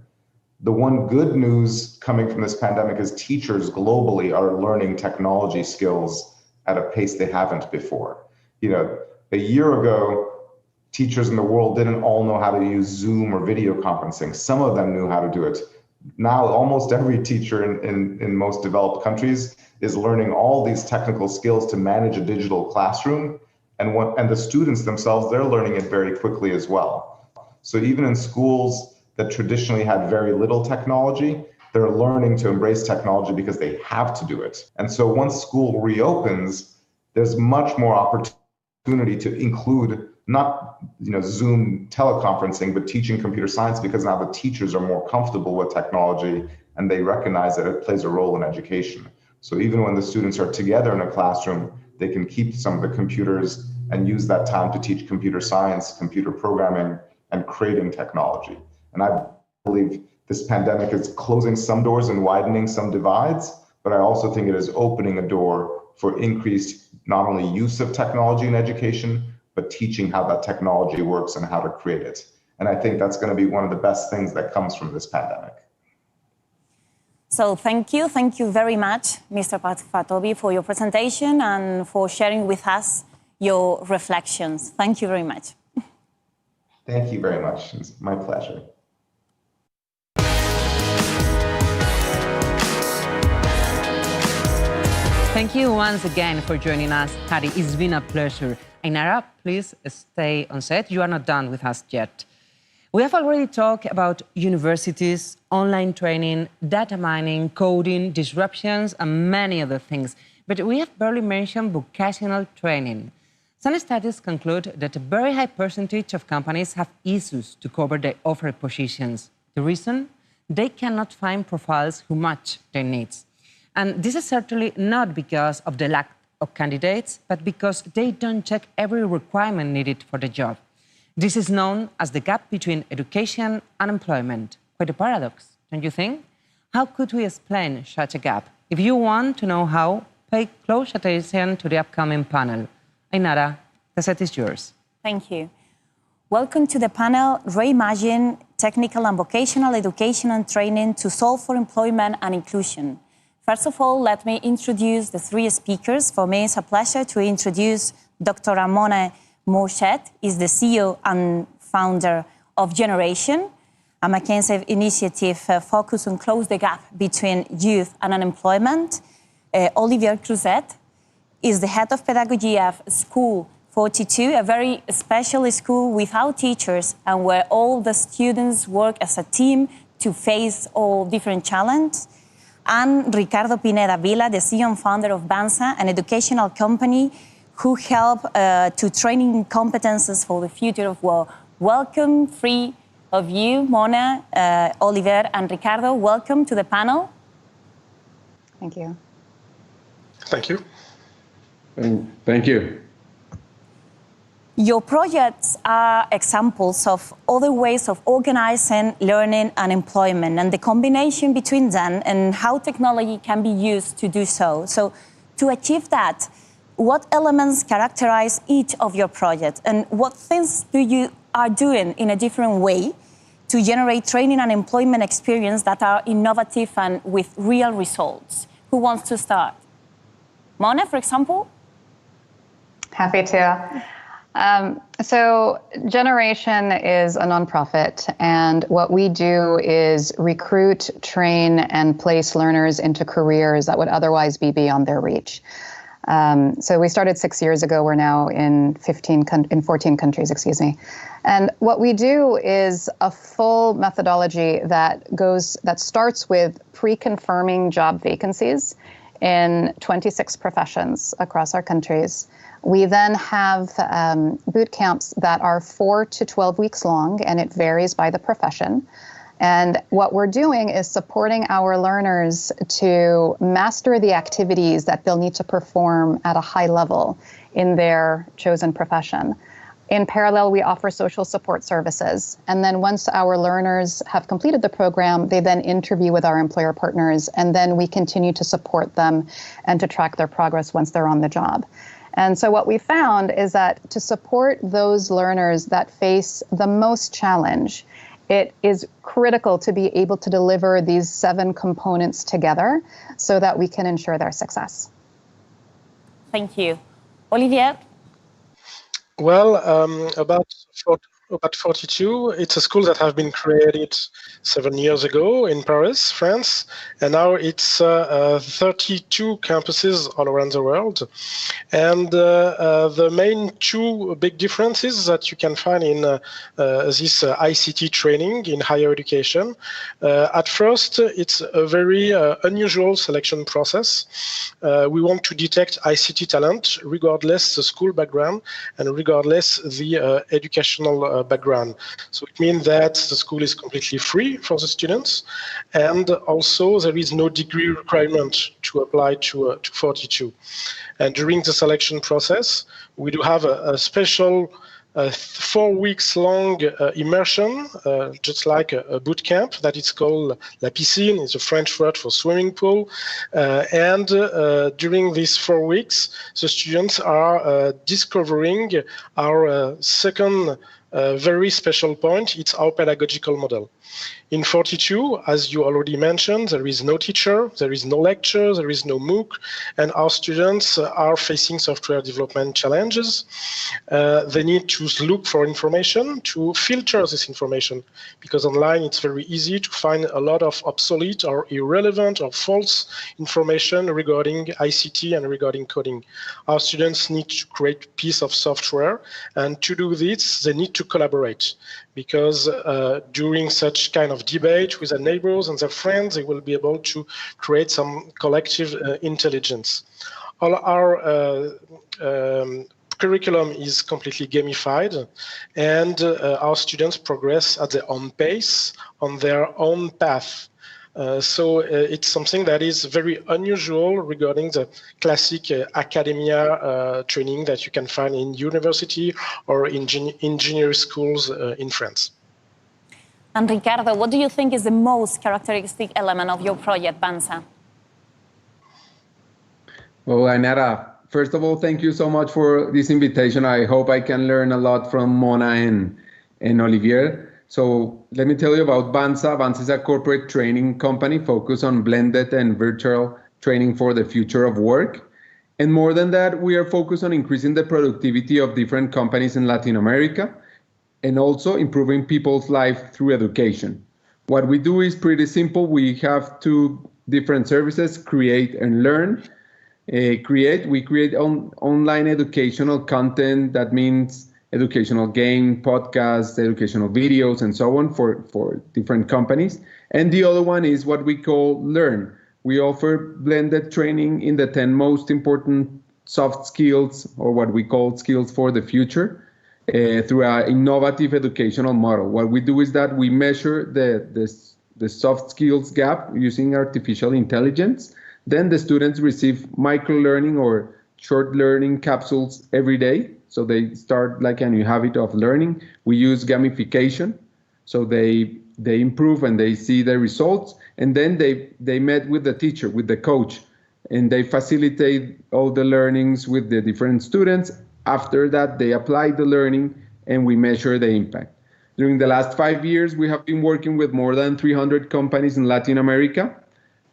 The one good news coming from this pandemic is teachers globally are learning technology skills at a pace they haven't before. You know, a year ago, teachers in the world didn't all know how to use Zoom or video conferencing. Some of them knew how to do it. Now, almost every teacher in most developed countries is learning all these technical skills to manage a digital classroom. And the students themselves, they're learning it very quickly as well. So even in schools that traditionally had very little technology, they're learning to embrace technology because they have to do it. And so once school reopens, there's much more opportunity to include not Zoom teleconferencing, but teaching computer science, because now the teachers are more comfortable with technology and they recognize that it plays a role in education. So even when the students are together in a classroom, they can keep some of the computers and use that time to teach computer science, computer programming, and creating technology. And I believe this pandemic is closing some doors and widening some divides, but I also think it is opening a door for increased not only use of technology in education, but teaching how that technology works and how to create it. And I think that's going to be one of the best things that comes from this pandemic. So thank you very much, Mr. Partovi, for your presentation and for sharing with us your reflections. Thank you very much. Thank you very much. It's my pleasure. Thank you once again for joining us, Harry. It's been a pleasure. Ainara, please stay on set. You are not done with us yet. We have already talked about universities, online training, data mining, coding, disruptions, and many other things. But we have barely mentioned vocational training. Some studies conclude that a very high percentage of companies have issues to cover their offered positions. The reason? They cannot find profiles who match their needs. And this is certainly not because of the lack of candidates, but because they don't check every requirement needed for the job. This is known as the gap between education and employment. Quite a paradox, don't you think? How could we explain such a gap? If you want to know how, pay close attention to the upcoming panel. Ainara, the set is yours. Thank you. Welcome to the panel, Reimagine Technical and Vocational Education and Training to Solve for Employment and Inclusion. First of all, let me introduce the three speakers. For me, it's a pleasure to introduce Dr. Ramona Morchet, is the CEO and founder of Generation, a McKinsey initiative focused on close the gap between youth and unemployment. Olivier Cruzet is the head of pedagogy of School 42, a very special school without teachers and where all the students work as a team to face all different challenges. And Ricardo Pineda Vila, the CEO and founder of Banza, an educational company who help to training competences for the future of work. Welcome, three of you, Mona, Oliver, and Ricardo. Welcome to the panel. Thank you. Thank you. Thank you. Your projects are examples of other ways of organizing learning and employment and the combination between them and how technology can be used to do so. So to achieve that, what elements characterize each of your projects and what things do you are doing in a different way to generate training and employment experience that are innovative and with real results? Who wants to start? Mona, for example? Happy to. So Generation is a nonprofit, and what we do is recruit, train, and place learners into careers that would otherwise be beyond their reach. So we started 6 years ago. We're now in 14 countries, excuse me. And what we do is a full methodology that starts with pre-confirming job vacancies in 26 professions across our countries. We then have boot camps that are 4 to 12 weeks long, and it varies by the profession. And what we're doing is supporting our learners to master the activities that they'll need to perform at a high level in their chosen profession. In parallel, we offer social support services. And then once our learners have completed the program, they then interview with our employer partners, and then we continue to support them and to track their progress once they're on the job. And so what we found is that to support those learners that face the most challenge, it is critical to be able to deliver these 7 components together so that we can ensure their success. Thank you. Olivier? Well, about 42, it's a school that has been created 7 years ago in Paris, France, and now it's 32 campuses all around the world. And the main 2 big differences that you can find in this ICT training in higher education. At first, it's a very unusual selection process. We want to detect ICT talent regardless the school background and regardless the educational background. So it means that the school is completely free for the students, and also there is no degree requirement to apply to 42. And during the selection process, we do have a special 4 weeks long immersion, just like a boot camp that is called La Piscine, it's a French word for swimming pool. And during these 4 weeks, the students are discovering our second very special point. It's our pedagogical model. In 42, as you already mentioned, there is no teacher, there is no lecture, there is no MOOC, and our students are facing software development challenges. They need to look for information, to filter this information, because online it's very easy to find a lot of obsolete or irrelevant or false information regarding ICT and regarding coding. Our students need to create a piece of software, and to do this, they need to collaborate, because during such kind of debate with their neighbors and their friends, they will be able to create some collective intelligence. All our curriculum is completely gamified, and our students progress at their own pace, on their own path. So it's something that is very unusual regarding the classic academia training that you can find in university or in engineering schools in France. And Ricardo, what do you think is the most characteristic element of your project, Banza? Well, Ainara, first of all, thank you so much for this invitation. I hope I can learn a lot from Mona and Olivier. So let me tell you about Banza. Banza is a corporate training company focused on blended and virtual training for the future of work. And more than that, we are focused on increasing the productivity of different companies in Latin America and also improving people's life through education. What we do is pretty simple. We have 2 different services, Create and Learn. We create online educational content. That means educational game, podcasts, educational videos, and so on for different companies. And the other one is what we call Learn. We offer blended training in the 10 most important soft skills, or what we call skills for the future, through an innovative educational model. What we do is that we measure the soft skills gap using artificial intelligence. Then the students receive micro-learning or short learning capsules every day. So they start like a new habit of learning. We use gamification, so they improve and they see the results. And then they met with the teacher, with the coach, and they facilitate all the learnings with the different students. After that, they apply the learning and we measure the impact. During the last 5 years, we have been working with more than 300 companies in Latin America.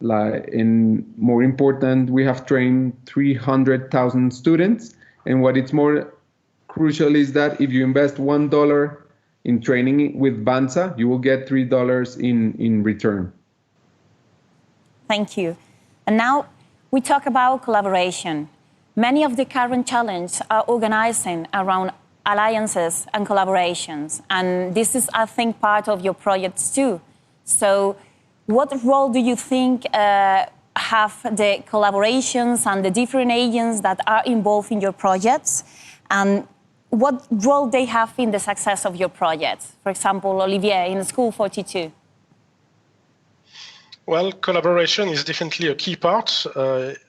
And more important, we have trained 300,000 students. And what is more crucial is that if you invest $1 in training with Banza, you will get $3 in return. Thank you. And now we talk about collaboration. Many of the current challenges are organizing around alliances and collaborations. And this is, I think, part of your projects too. So what role do you think have the collaborations and the different agents that are involved in your projects? And what role they have in the success of your projects? For example, Olivier, in School 42. Well, collaboration is definitely a key part.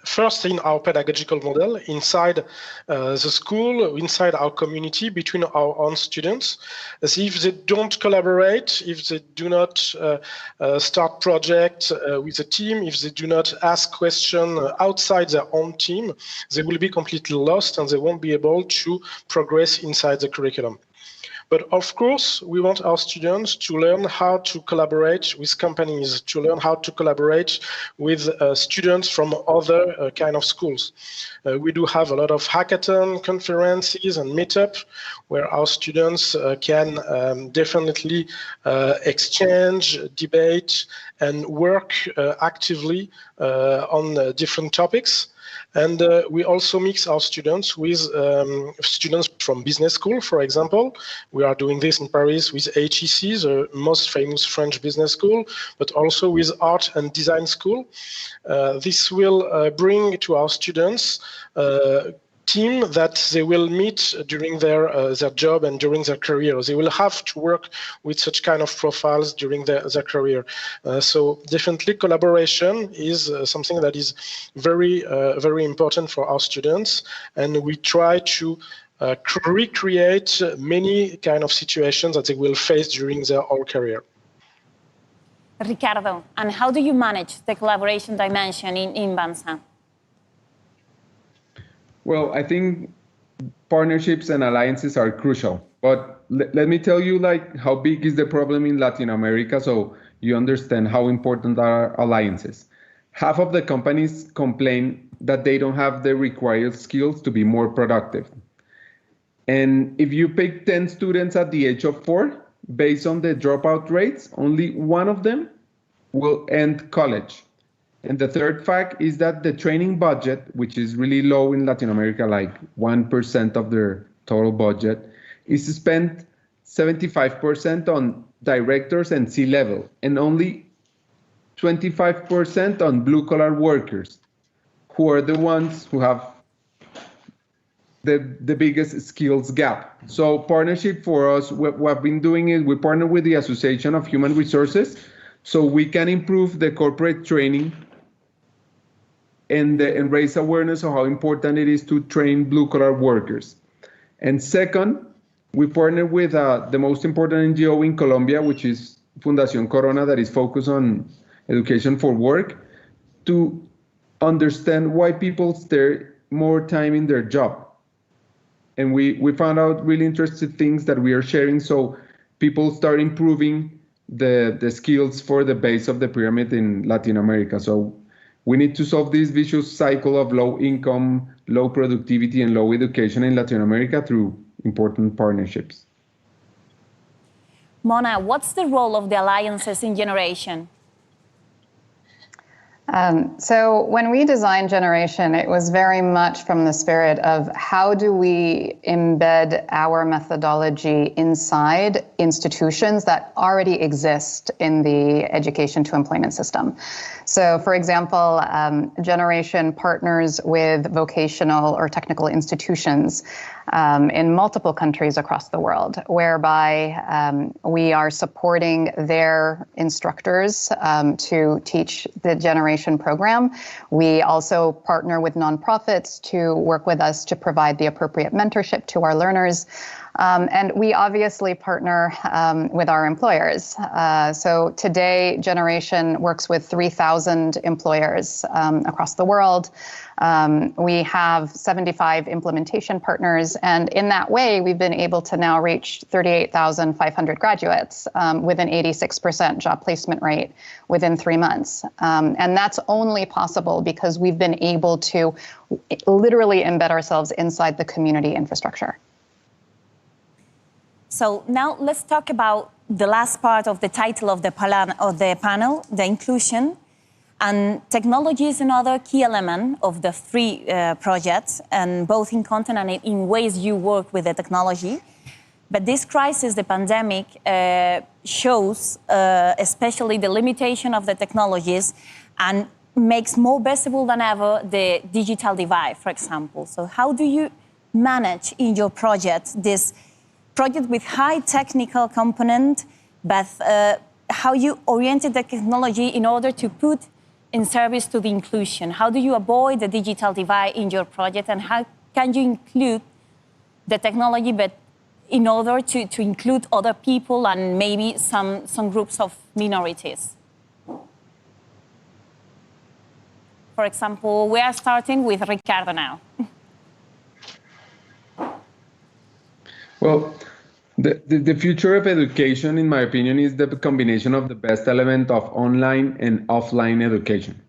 First, in our pedagogical model, inside the school, inside our community, between our own students. As if they don't collaborate, if they do not start projects with a team, if they do not ask questions outside their own team, they will be completely lost and they won't be able to progress inside the curriculum. But of course, we want our students to learn how to collaborate with companies, to learn how to collaborate with students from other kind of schools. We do have a lot of hackathon conferences and meetup where our students can definitely exchange, debate, and work actively on different topics. And we also mix our students with students from business school, for example. We are doing this in Paris with HEC, the most famous French business school, but also with art and design school. This will bring to our students team that they will meet during their job and during their career. They will have to work with such kind of profiles during their career. So definitely collaboration is something that is very, very important for our students. And we try to recreate many kind of situations that they will face during their whole career. Ricardo, and how do you manage the collaboration dimension in Banza? Well, I think partnerships and alliances are crucial, but let me tell you how big is the problem in Latin America so you understand how important are alliances. Half of the companies complain that they don't have the required skills to be more productive. And if you pick 10 students at the age of 4, based on the dropout rates, only one of them will end college. And the third fact is that the training budget, which is really low in Latin America, like 1% of their total budget, is spent 75% on directors and C-level, and only 25% on blue-collar workers, who are the ones who have the biggest skills gap. So partnership for us, what we've been doing is we partner with the Association of Human Resources so we can improve the corporate training and raise awareness of how important it is to train blue-collar workers. And second, we partner with the most important NGO in Colombia, which is Fundación Corona, that is focused on education for work, to understand why people stay more time in their job. And we found out really interesting things that we are sharing, so people start improving the skills for the base of the pyramid in Latin America. So we need to solve this vicious cycle of low income, low productivity, and low education in Latin America through important partnerships. Mona, what's the role of the alliances in Generation? So when we designed Generation, it was very much from the spirit of how do we embed our methodology inside institutions that already exist in the education to employment system. So for example, Generation partners with vocational or technical institutions in multiple countries across the world, whereby we are supporting their instructors to teach the Generation program. We also partner with nonprofits to work with us to provide the appropriate mentorship to our learners. And we obviously partner with our employers. So today, Generation works with 3,000 employers across the world. We have 75 implementation partners, and in that way, we've been able to now reach 38,500 graduates with an 86% job placement rate within 3 months. And that's only possible because we've been able to literally embed ourselves inside the community infrastructure. So now let's talk about the last part of the title of the panel, the inclusion. And technology is another key element of the three projects, and both in content and in ways you work with the technology. But this crisis, the pandemic, shows especially the limitation of the technologies and makes more visible than ever the digital divide, for example. So how do you manage in your project this project with high technical component, but how you oriented the technology in order to put in service to the inclusion? How do you avoid the digital divide in your project, and how can you include the technology, but in order to include other people and maybe some groups of minorities? For example, we are starting with Ricardo now. Well, the future of education, in my opinion, is the combination of the best element of online and offline education.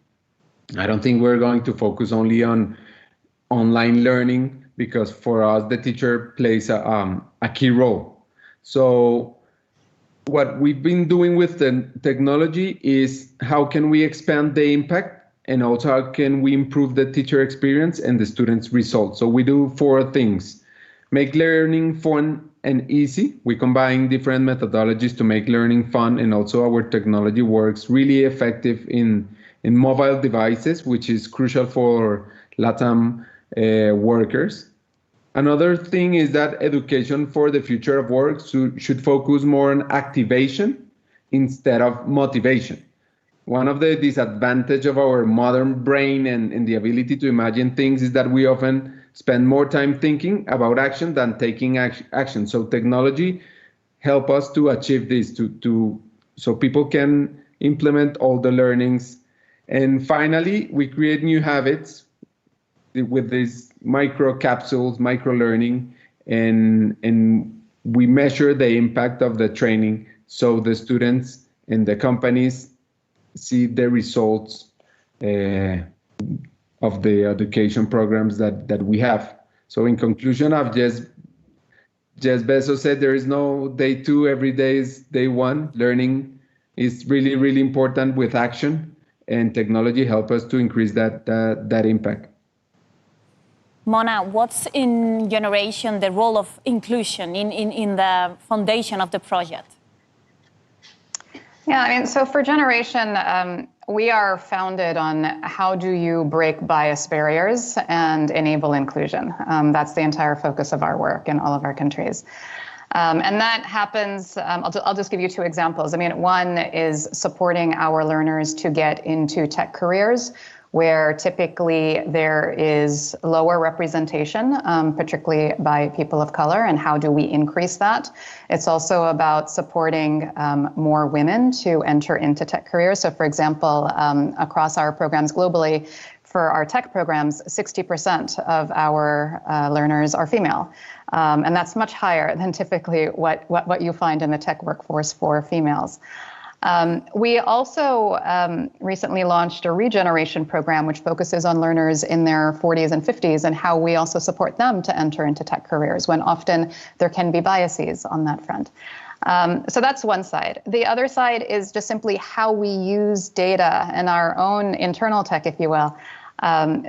I don't think we're going to focus only on online learning, because for us, the teacher plays a key role. So what we've been doing with the technology is how can we expand the impact, and also how can we improve the teacher experience and the students' results. So we do 4 things. Make learning fun and easy. We combine different methodologies to make learning fun, and also our technology works really effective in mobile devices, which is crucial for LATAM workers. Another thing is that education for the future of work should focus more on activation instead of motivation. One of the disadvantages of our modern brain and the ability to imagine things is that we often spend more time thinking about action than taking action. So technology help us to achieve this, so people can implement all the learnings. And finally, we create new habits with these micro capsules, micro learning, and we measure the impact of the training, so the students and the companies see the results of the education programs that we have. So in conclusion, I've just Bezos said there is no day 2, every day is day 1. Learning is really, really important with action, and technology help us to increase that impact. Mona, what's in Generation the role of inclusion in the foundation of the project? Yeah, I mean, so for Generation, we are founded on how do you break bias barriers and enable inclusion. That's the entire focus of our work in all of our countries. And that happens, I'll just give you 2 examples. I mean, one is supporting our learners to get into tech careers, where typically there is lower representation, particularly by people of color, and how do we increase that? It's also about supporting more women to enter into tech careers. So for example, across our programs globally, for our tech programs, 60% of our learners are female. And that's much higher than typically what you find in the tech workforce for females. We also recently launched a regeneration program, which focuses on learners in their 40s and 50s, and how we also support them to enter into tech careers, when often there can be biases on that front. So that's one side. The other side is just simply how we use data and our own internal tech, if you will,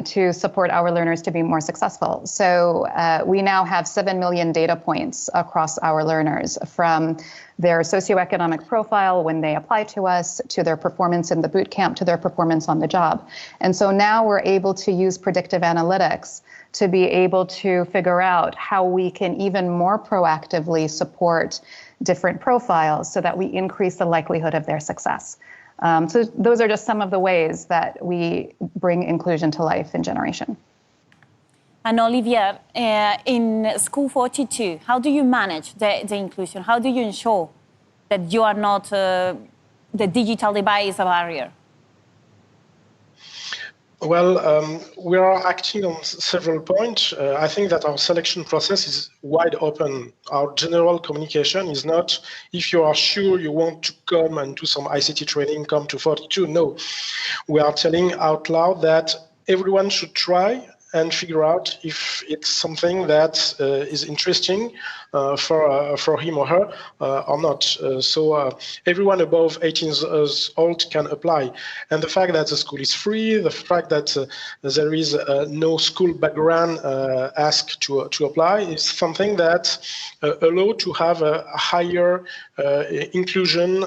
to support our learners to be more successful. So we now have 7 million data points across our learners, from their socioeconomic profile when they apply to us, to their performance in the boot camp, to their performance on the job. And so now we're able to use predictive analytics to be able to figure out how we can even more proactively support different profiles so that we increase the likelihood of their success. So those are just some of the ways that we bring inclusion to life in Generation. And Olivier, in School 42, how do you manage the inclusion? How do you ensure that you are not, the digital divide is a barrier? Well, we are acting on several points. I think that our selection process is wide open. Our general communication is not, if you are sure you want to come and do some ICT training, come to 42. No, we are telling out loud that everyone should try and figure out if it's something that is interesting for him or her or not. So everyone above 18 years old can apply. And the fact that the school is free, the fact that there is no school background asked to apply is something that allow to have a higher inclusion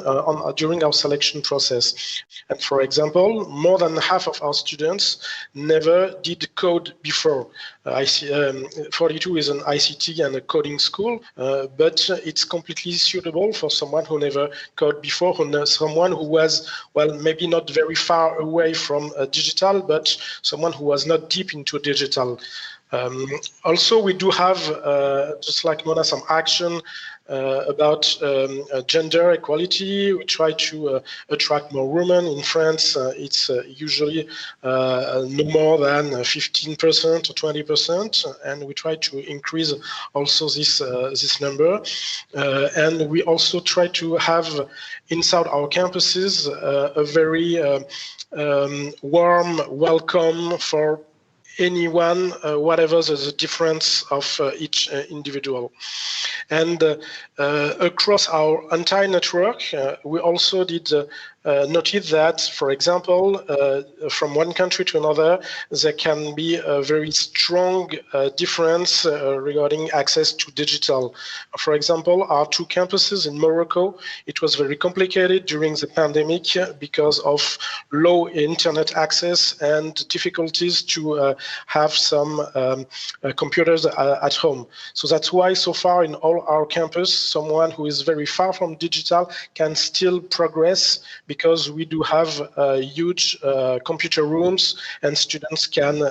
during our selection process. And for example, more than half of our students never did code before. 42 is an ICT and a coding school, but it's completely suitable for someone who never coded before, someone who was, well, maybe not very far away from digital, but someone who was not deep into digital. Also, we do have, just like Mona, some action about gender equality. We try to attract more women. In France, it's usually no more than 15% or 20%, and we try to increase also this number. And we also try to have inside our campuses a very warm welcome for anyone, whatever the difference of each individual. And across our entire network, we also did notice that, for example, from one country to another, there can be a very strong difference regarding access to digital. For example, our two campuses in Morocco, it was very complicated during the pandemic because of low internet access and difficulties to have some computers at home. So that's why so far in all our campus, someone who is very far from digital can still progress, because we do have huge computer rooms, and students can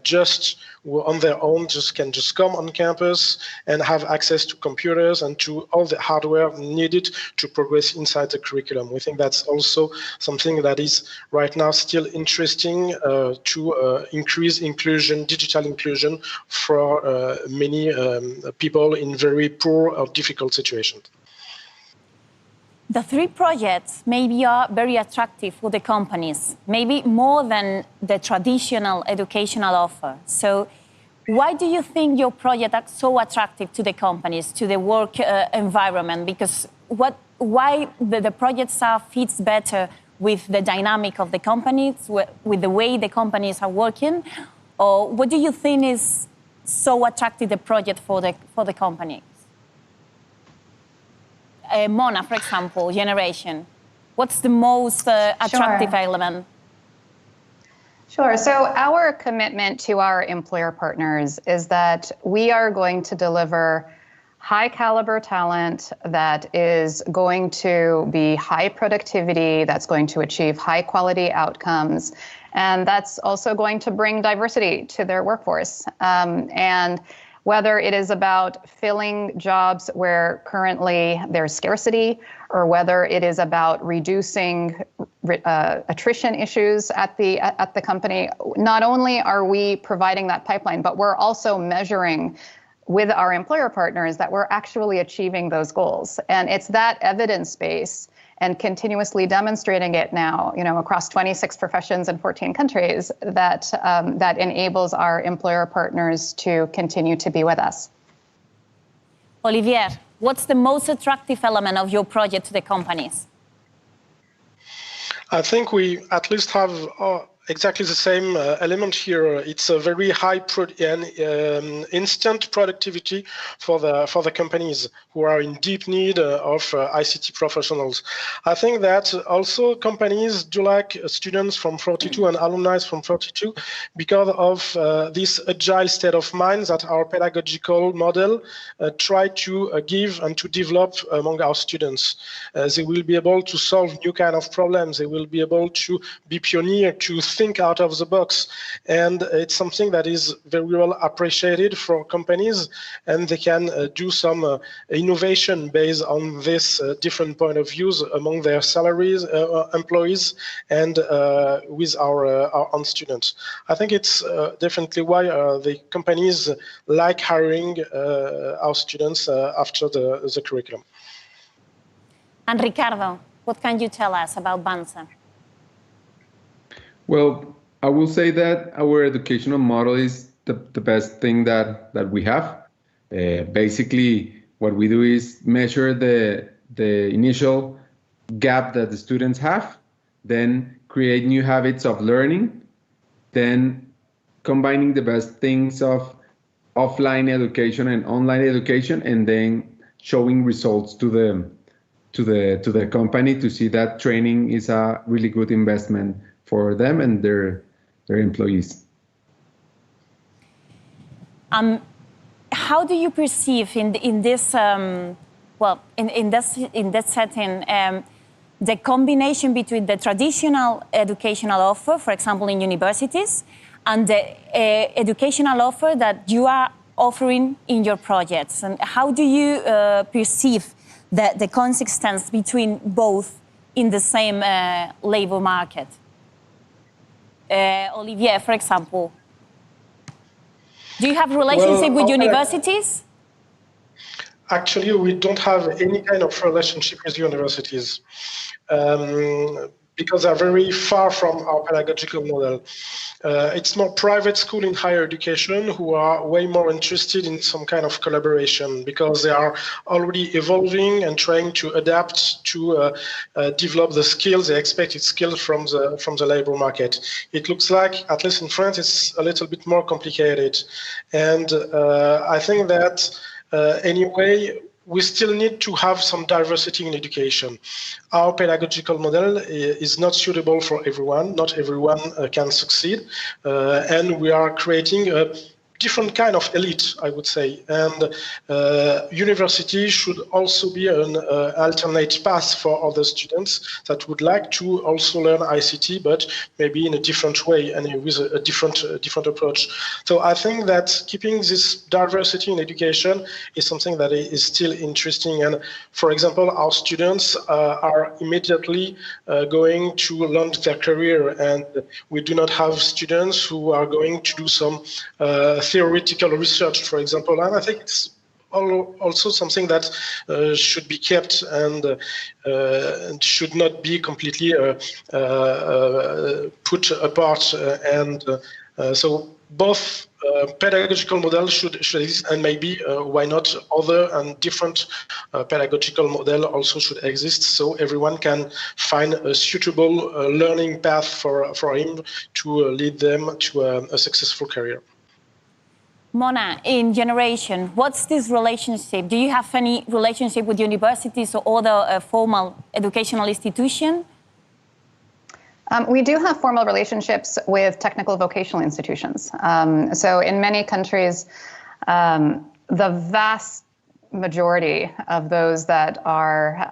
just on their own can come on campus and have access to computers and to all the hardware needed to progress inside the curriculum. We think that's also something that is right now still interesting to increase inclusion, digital inclusion for many people in very poor or difficult situations. The three projects maybe are very attractive for the companies, maybe more than the traditional educational offer. So why do you think your projects are so attractive to the companies, to the work environment? Because why the projects fits better with the dynamic of the companies, with the way the companies are working? Or what do you think is so attractive the project for the company? Mona, for example, generation. What's the most attractive element? Sure. So our commitment to our employer partners is that we are going to deliver high caliber talent that is going to be high productivity, that's going to achieve high quality outcomes, and that's also going to bring diversity to their workforce. And whether it is about filling jobs where currently there's scarcity, or whether it is about reducing attrition issues at the company, not only are we providing that pipeline, but we're also measuring with our employer partners that we're actually achieving those goals. And it's that evidence base and continuously demonstrating it now, across 26 professions in 14 countries, that enables our employer partners to continue to be with us. Olivier, what's the most attractive element of your project to the companies? I think we at least have exactly the same element here. It's a very high instant productivity for the companies who are in deep need of ICT professionals. I think that also companies do like students from 42 and alumni from 42 because of this agile state of mind that our pedagogical model try to give and to develop among our students. They will be able to solve new kind of problems. They will be able to be pioneer, to think out of the box, and it's something that is very well appreciated for companies, and they can do some innovation based on this different point of views among their salaries, employees, and with our own students. I think it's definitely why the companies like hiring our students after the curriculum. And Ricardo, what can you tell us about BANSA? Well, I will say that our educational model is the best thing that we have. Basically, what we do is measure the initial gap that the students have, then create new habits of learning, then combining the best things of offline education and online education, and then showing results to the company to see that training is a really good investment for them and their employees. How do you perceive in this setting the combination between the traditional educational offer, for example, in universities, and the educational offer that you are offering in your projects? And how do you perceive the consistency between both in the same labor market? Olivier, for example, do you have a relationship with universities? Actually, we don't have any kind of relationship with universities because they're very far from our pedagogical model. It's more private school in higher education who are way more interested in some kind of collaboration because they are already evolving and trying to adapt to develop the skills, the expected skills from the labor market. It looks like, at least in France, it's a little bit more complicated. And I think that anyway, we still need to have some diversity in education. Our pedagogical model is not suitable for everyone. Not everyone can succeed. And we are creating a different kind of elite, I would say. And university should also be an alternate path for other students that would like to also learn ICT, but maybe in a different way and with a different approach. So I think that keeping this diversity in education is something that is still interesting. And for example, our students are immediately going to launch their career, and we do not have students who are going to do some theoretical research, for example, and I think it's also something that should be kept and should not be completely put apart. So both pedagogical models should exist, and maybe why not other and different pedagogical model also should exist, so everyone can find a suitable learning path for him to lead them to a successful career. Mona, in Generation, what's this relationship? Do you have any relationship with universities or other formal educational institutions? We do have formal relationships with technical vocational institutions. So in many countries, the vast majority of those that are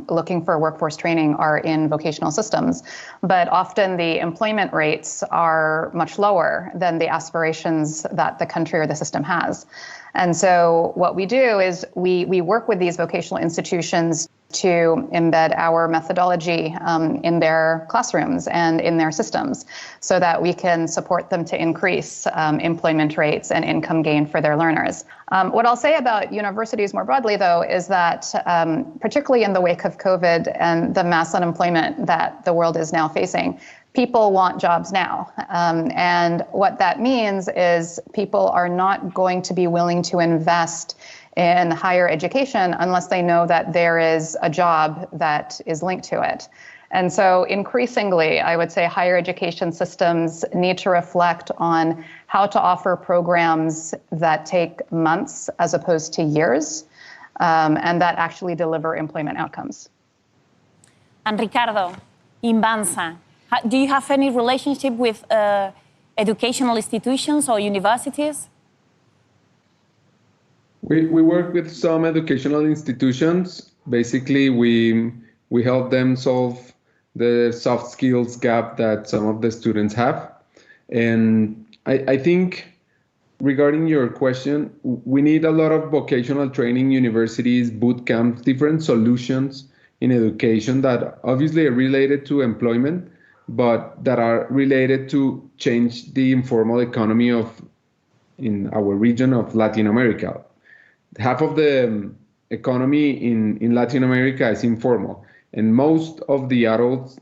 looking for workforce training are in vocational systems, but often the employment rates are much lower than the aspirations that the country or the system has. And so what we do is we work with these vocational institutions to embed our methodology in their classrooms and in their systems so that we can support them to increase employment rates and income gain for their learners. What I'll say about universities more broadly, though, is that particularly in the wake of COVID and the mass unemployment that the world is now facing, people want jobs now. And what that means is people are not going to be willing to invest in higher education unless they know that there is a job that is linked to it. And so increasingly, I would say higher education systems need to reflect on how to offer programs that take months as opposed to years, and that actually deliver employment outcomes. And Ricardo, in BANSA, do you have any relationship with educational institutions or universities? We work with some educational institutions. Basically, we help them solve the soft skills gap that some of the students have. And I think regarding your question, we need a lot of vocational training, universities, boot camps, different solutions in education that obviously are related to employment, but that are related to change the informal economy in our region of Latin America. Half of the economy in Latin America is informal, and most of the adults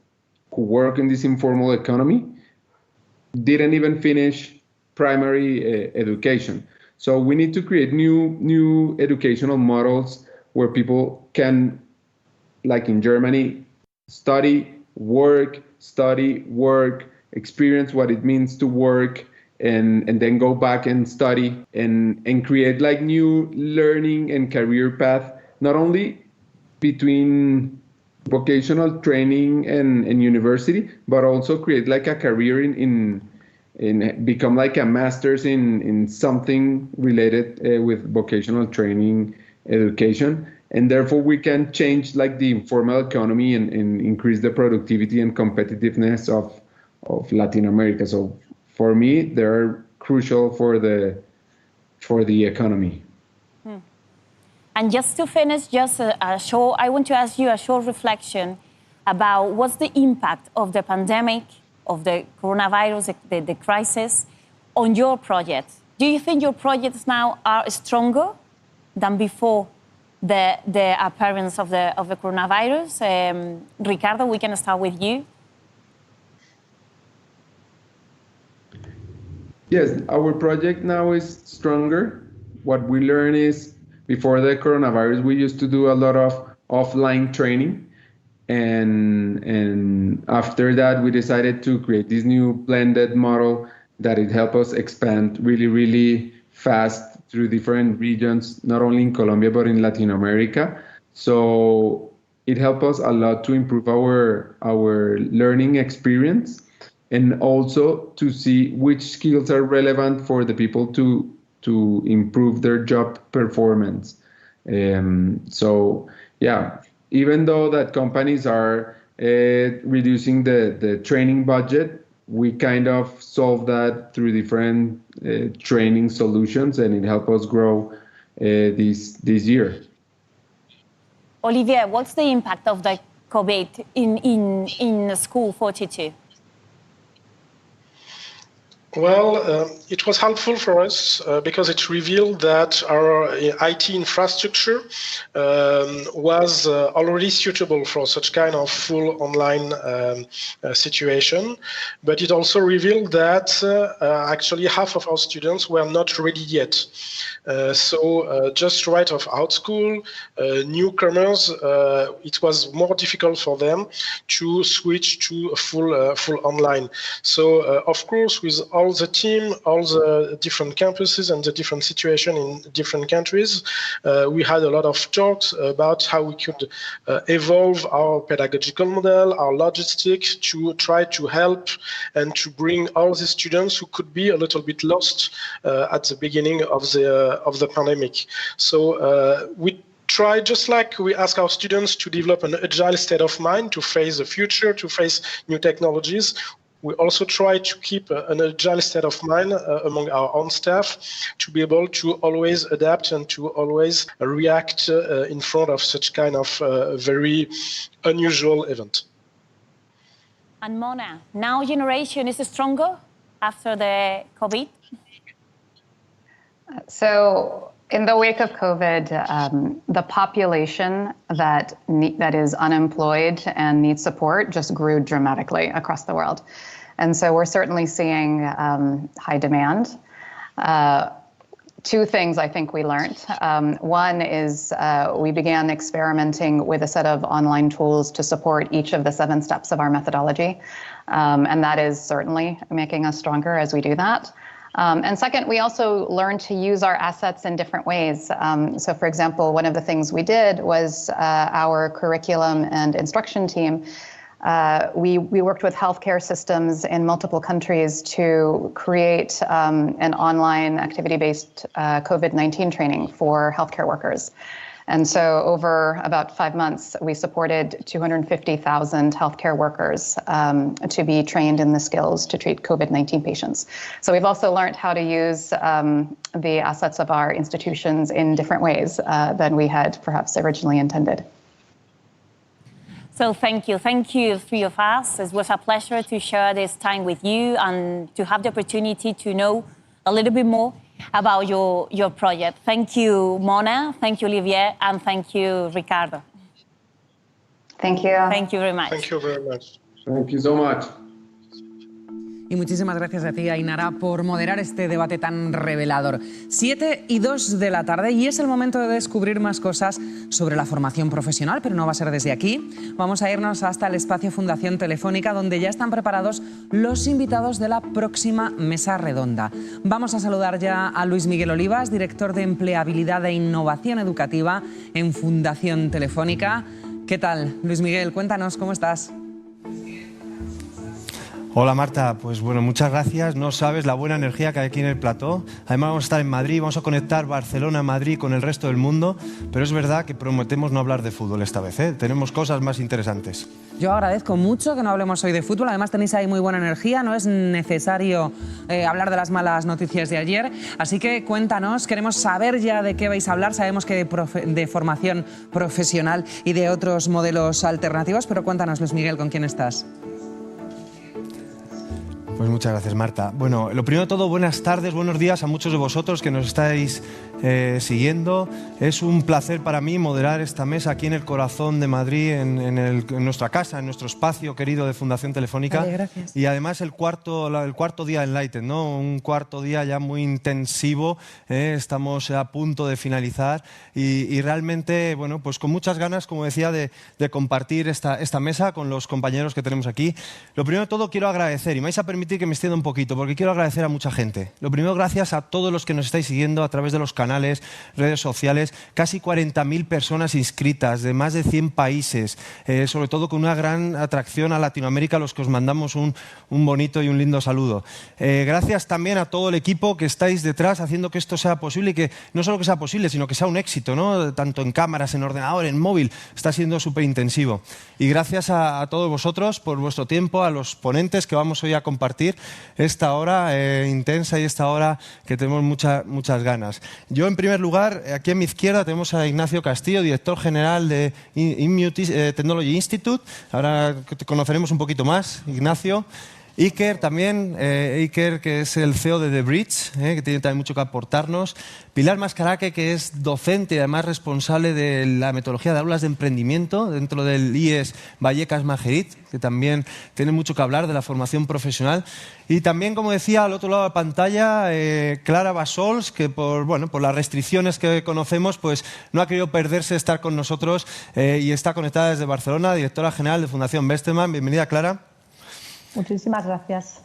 who work in this informal economy didn't even finish primary education. So we need to create new educational models where people can, like in Germany, study, work, experience what it means to work, and then go back and study and create like new learning and career path, not only between vocational training and university, but also create like a career in become like a master's in something related with vocational training education. And therefore we can change like the informal economy and increase the productivity and competitiveness of Latin America. So for me, they're crucial for the economy. And just to finish, I want to ask you a short reflection about what's the impact of the pandemic, of the coronavirus, the crisis, on your project. Do you think your projects now are stronger than before the appearance of the coronavirus? Ricardo, we can start with you. Yes, our project now is stronger. What we learn is, before the coronavirus, we used to do a lot of offline training. And after that, we decided to create this new blended model that it helped us expand really, really fast through different regions, not only in Colombia, but in Latin America. So it helped us a lot to improve our learning experience, and also to see which skills are relevant for the people to improve their job performance. So yeah, even though that companies are reducing the training budget, we kind of solve that through different training solutions, and it helped us grow this year. Olivier, what's the impact of the COVID in School 42? Well, it was helpful for us because it revealed that our IT infrastructure was already suitable for such kind of full online situation. But it also revealed that actually half of our students were not ready yet. So just right out school, newcomers, it was more difficult for them to switch to a full online. So of course, with all the team, all the different campuses and the different situation in different countries, we had a lot of talks about how we could evolve our pedagogical model, our logistics, to try to help and to bring all the students who could be a little bit lost at the beginning of the pandemic. So we try, just like we ask our students to develop an agile state of mind to face the future, to face new technologies, we also try to keep an agile state of mind among our own staff to be able to always adapt and to always react in front of such kind of very unusual event. And Mona, now generation is stronger after the COVID? So in the wake of COVID, the population that is unemployed and needs support just grew dramatically across the world. And so we're certainly seeing high demand. Two things I think we learned. One is we began experimenting with a set of online tools to support each of the 7 steps of our methodology. And that is certainly making us stronger as we do that. And second, we also learned to use our assets in different ways. So for example, one of the things we did was our curriculum and instruction team. We worked with healthcare systems in multiple countries to create an online activity-based COVID-19 training for healthcare workers. And so over about 5 months, we supported 250,000 healthcare workers to be trained in the skills to treat COVID-19 patients. So we've also learned how to use the assets of our institutions in different ways than we had perhaps originally intended. So thank you, three of us. It was a pleasure to share this time with you and to have the opportunity to know a little bit more about your project. Thank you, Mona, thank you, Olivier, and thank you, Ricardo. Thank you. Thank you very much. Thank you very much. Thank you so much. Y muchísimas gracias a ti, Ainara, por moderar este debate tan revelador. 7:02 de la tarde y es el momento de descubrir más cosas sobre la formación profesional, pero no va a ser desde aquí. Vamos a irnos hasta el espacio Fundación Telefónica, donde ya están preparados los invitados de la próxima mesa redonda. Vamos a saludar ya a Luis Miguel Olivas, director de Empleabilidad e Innovación Educativa en Fundación Telefónica. ¿Qué tal, Luis Miguel? Cuéntanos, ¿cómo estás? Hola Marta, pues bueno, muchas gracias. No sabes la buena energía que hay aquí en el plató. Además vamos a estar en Madrid, vamos a conectar Barcelona, Madrid con el resto del mundo, pero es verdad que prometemos no hablar de fútbol esta vez, ¿eh? Tenemos cosas más interesantes. Yo agradezco mucho que no hablemos hoy de fútbol, además tenéis ahí muy buena energía, no es necesario hablar de las malas noticias de ayer, así que cuéntanos, queremos saber ya de qué vais a hablar, sabemos que de formación profesional y de otros modelos alternativos, pero cuéntanos, Luis Miguel, ¿con quién estás? Pues muchas gracias, Marta. Bueno, lo primero de todo, buenas tardes, buenos días a muchos de vosotros que nos estáis siguiendo. Es un placer para mí moderar esta mesa aquí en el corazón de Madrid, en nuestra casa, en nuestro espacio querido de Fundación Telefónica. Vale, gracias. Y además el cuarto día Enlighten, ¿no? Un cuarto día ya muy intensivo, estamos a punto de finalizar y realmente, bueno, pues con muchas ganas, como decía, de compartir esta mesa con los compañeros que tenemos aquí. Lo primero de todo quiero agradecer, y me vais a permitir que me extienda un poquito, porque quiero agradecer a mucha gente. Lo primero, gracias a todos los que nos estáis siguiendo a través de los canales, redes sociales, casi 40.000 personas inscritas de más de 100 países, sobre todo con una gran atracción a Latinoamérica, a los que os mandamos un bonito y un lindo saludo. Gracias también a todo el equipo que estáis detrás haciendo que esto sea posible y que no solo que sea posible, sino que sea un éxito, ¿no? Tanto en cámaras, en ordenador, en móvil, está siendo súper intensivo. Y gracias a todos vosotros por vuestro tiempo, a los ponentes que vamos hoy a compartir esta hora intensa y esta hora que tenemos muchas ganas. Yo, en primer lugar, aquí a mi izquierda tenemos a Ignacio Castillo, director general de Immune Technology Institute. Ahora te conoceremos un poquito más, Ignacio. Iker también, Iker, que es el CEO de The Bridge, que tiene también mucho que aportarnos. Pilar Mascaraque, que es docente y además responsable de la metodología de aulas de emprendimiento dentro del IES Vallecas Majerit, que también tiene mucho que hablar de la formación profesional. Y también, como decía, al otro lado de la pantalla, Clara Basols, que por las restricciones que conocemos, pues no ha querido perderse de estar con nosotros y está conectada desde Barcelona, directora general de Fundación Besteman. Bienvenida, Clara. Muchísimas gracias.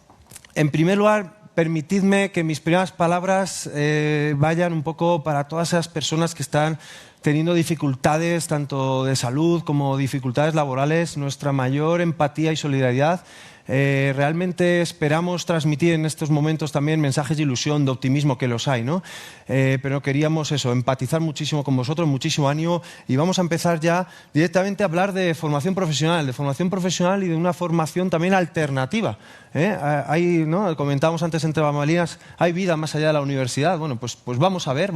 En primer lugar, permitidme que mis primeras palabras vayan un poco para todas esas personas que están teniendo dificultades tanto de salud como dificultades laborales. Nuestra mayor empatía y solidaridad. Realmente esperamos transmitir en estos momentos también mensajes de ilusión, de optimismo, que los hay, ¿no? Pero queríamos empatizar muchísimo con vosotros, muchísimo ánimo, y vamos a empezar ya directamente a hablar de formación profesional y de una formación también alternativa. Hay, ¿no? Comentábamos antes entre bambalinas, hay vida más allá de la universidad. Bueno, pues vamos a ver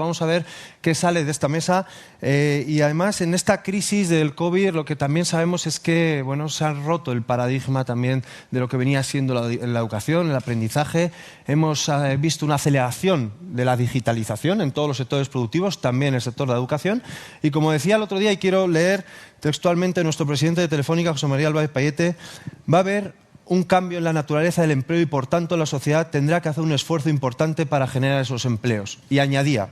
qué sale de esta mesa. Y además, en esta crisis del COVID, lo que también sabemos es que, bueno, se ha roto el paradigma también de lo que venía siendo la educación, el aprendizaje. Hemos visto una aceleración de la digitalización en todos los sectores productivos, también en el sector de la educación. Y como decía el otro día, y quiero leer textualmente nuestro presidente de Telefónica, José María Álvarez Payete, va a haber un cambio en la naturaleza del empleo y, por tanto, la sociedad tendrá que hacer un esfuerzo importante para generar esos empleos. Y añadía: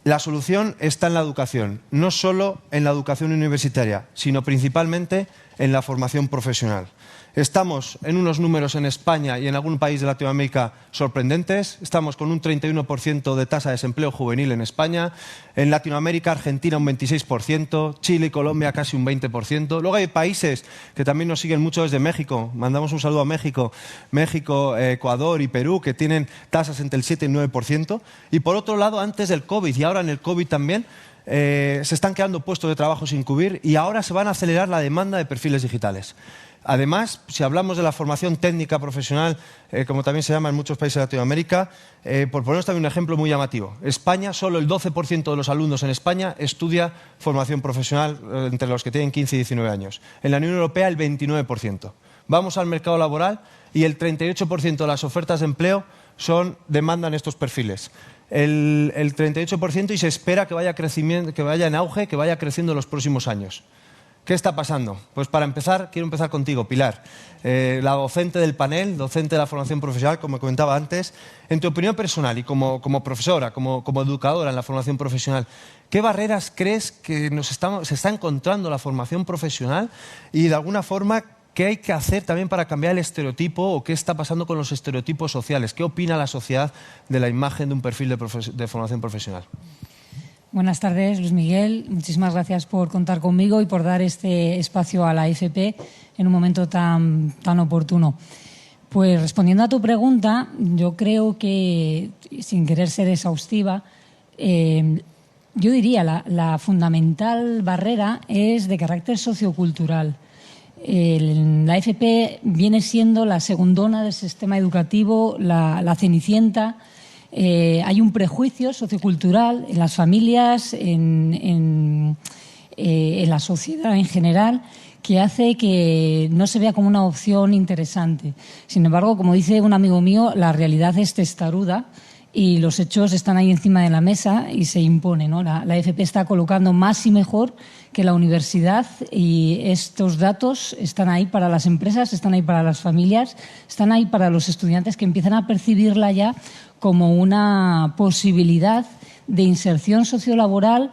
la solución está en la educación, no solo en la educación universitaria, sino principalmente en la formación profesional. Estamos en unos números en España y en algún país de Latinoamérica sorprendentes. Estamos con un 31% de tasa de desempleo juvenil en España. En Latinoamérica, Argentina un 26%, Chile y Colombia casi un 20%. Luego hay países que también nos siguen mucho desde México. Mandamos un saludo a México, Ecuador y Perú, que tienen tasas entre el 7 y el 9%. Y por otro lado, antes del COVID y ahora en el COVID también, se están quedando puestos de trabajo sin cubrir y ahora se van a acelerar la demanda de perfiles digitales. Además, si hablamos de la formación técnica profesional, como también se llama en muchos países de Latinoamérica, por poneros también un ejemplo muy llamativo. España, solo el 12% de los alumnos en España estudia formación profesional entre los que tienen 15 y 19 años. En la Unión Europea, el 29%. Vamos al mercado laboral y el 38% de las ofertas de empleo demandan estos perfiles. El 38% y se espera que vaya en auge, que vaya creciendo en los próximos años. ¿Qué está pasando? Pues para empezar, quiero empezar contigo, Pilar, la docente del panel, docente de la formación profesional, como comentaba antes. En tu opinión personal y como profesora, como educadora en la formación profesional, ¿qué barreras crees que se está encontrando la formación profesional y de alguna forma qué hay que hacer también para cambiar el estereotipo o qué está pasando con los estereotipos sociales? ¿Qué opina la sociedad de la imagen de un perfil de formación profesional? Buenas tardes, Luis Miguel. Muchísimas gracias por contar conmigo y por dar este espacio a la FP en un momento tan oportuno. Pues respondiendo a tu pregunta, yo creo que, sin querer ser exhaustiva, yo diría la fundamental barrera es de carácter sociocultural. La FP viene siendo la segundona del sistema educativo, la cenicienta. Hay un prejuicio sociocultural en las familias, en la sociedad en general, que hace que no se vea como una opción interesante. Sin embargo, como dice un amigo mío, la realidad es testaruda y los hechos están ahí encima de la mesa y se impone, ¿no? La FP está colocando más y mejor que la universidad y estos datos están ahí para las empresas, están ahí para las familias, están ahí para los estudiantes que empiezan a percibirla ya como una posibilidad de inserción sociolaboral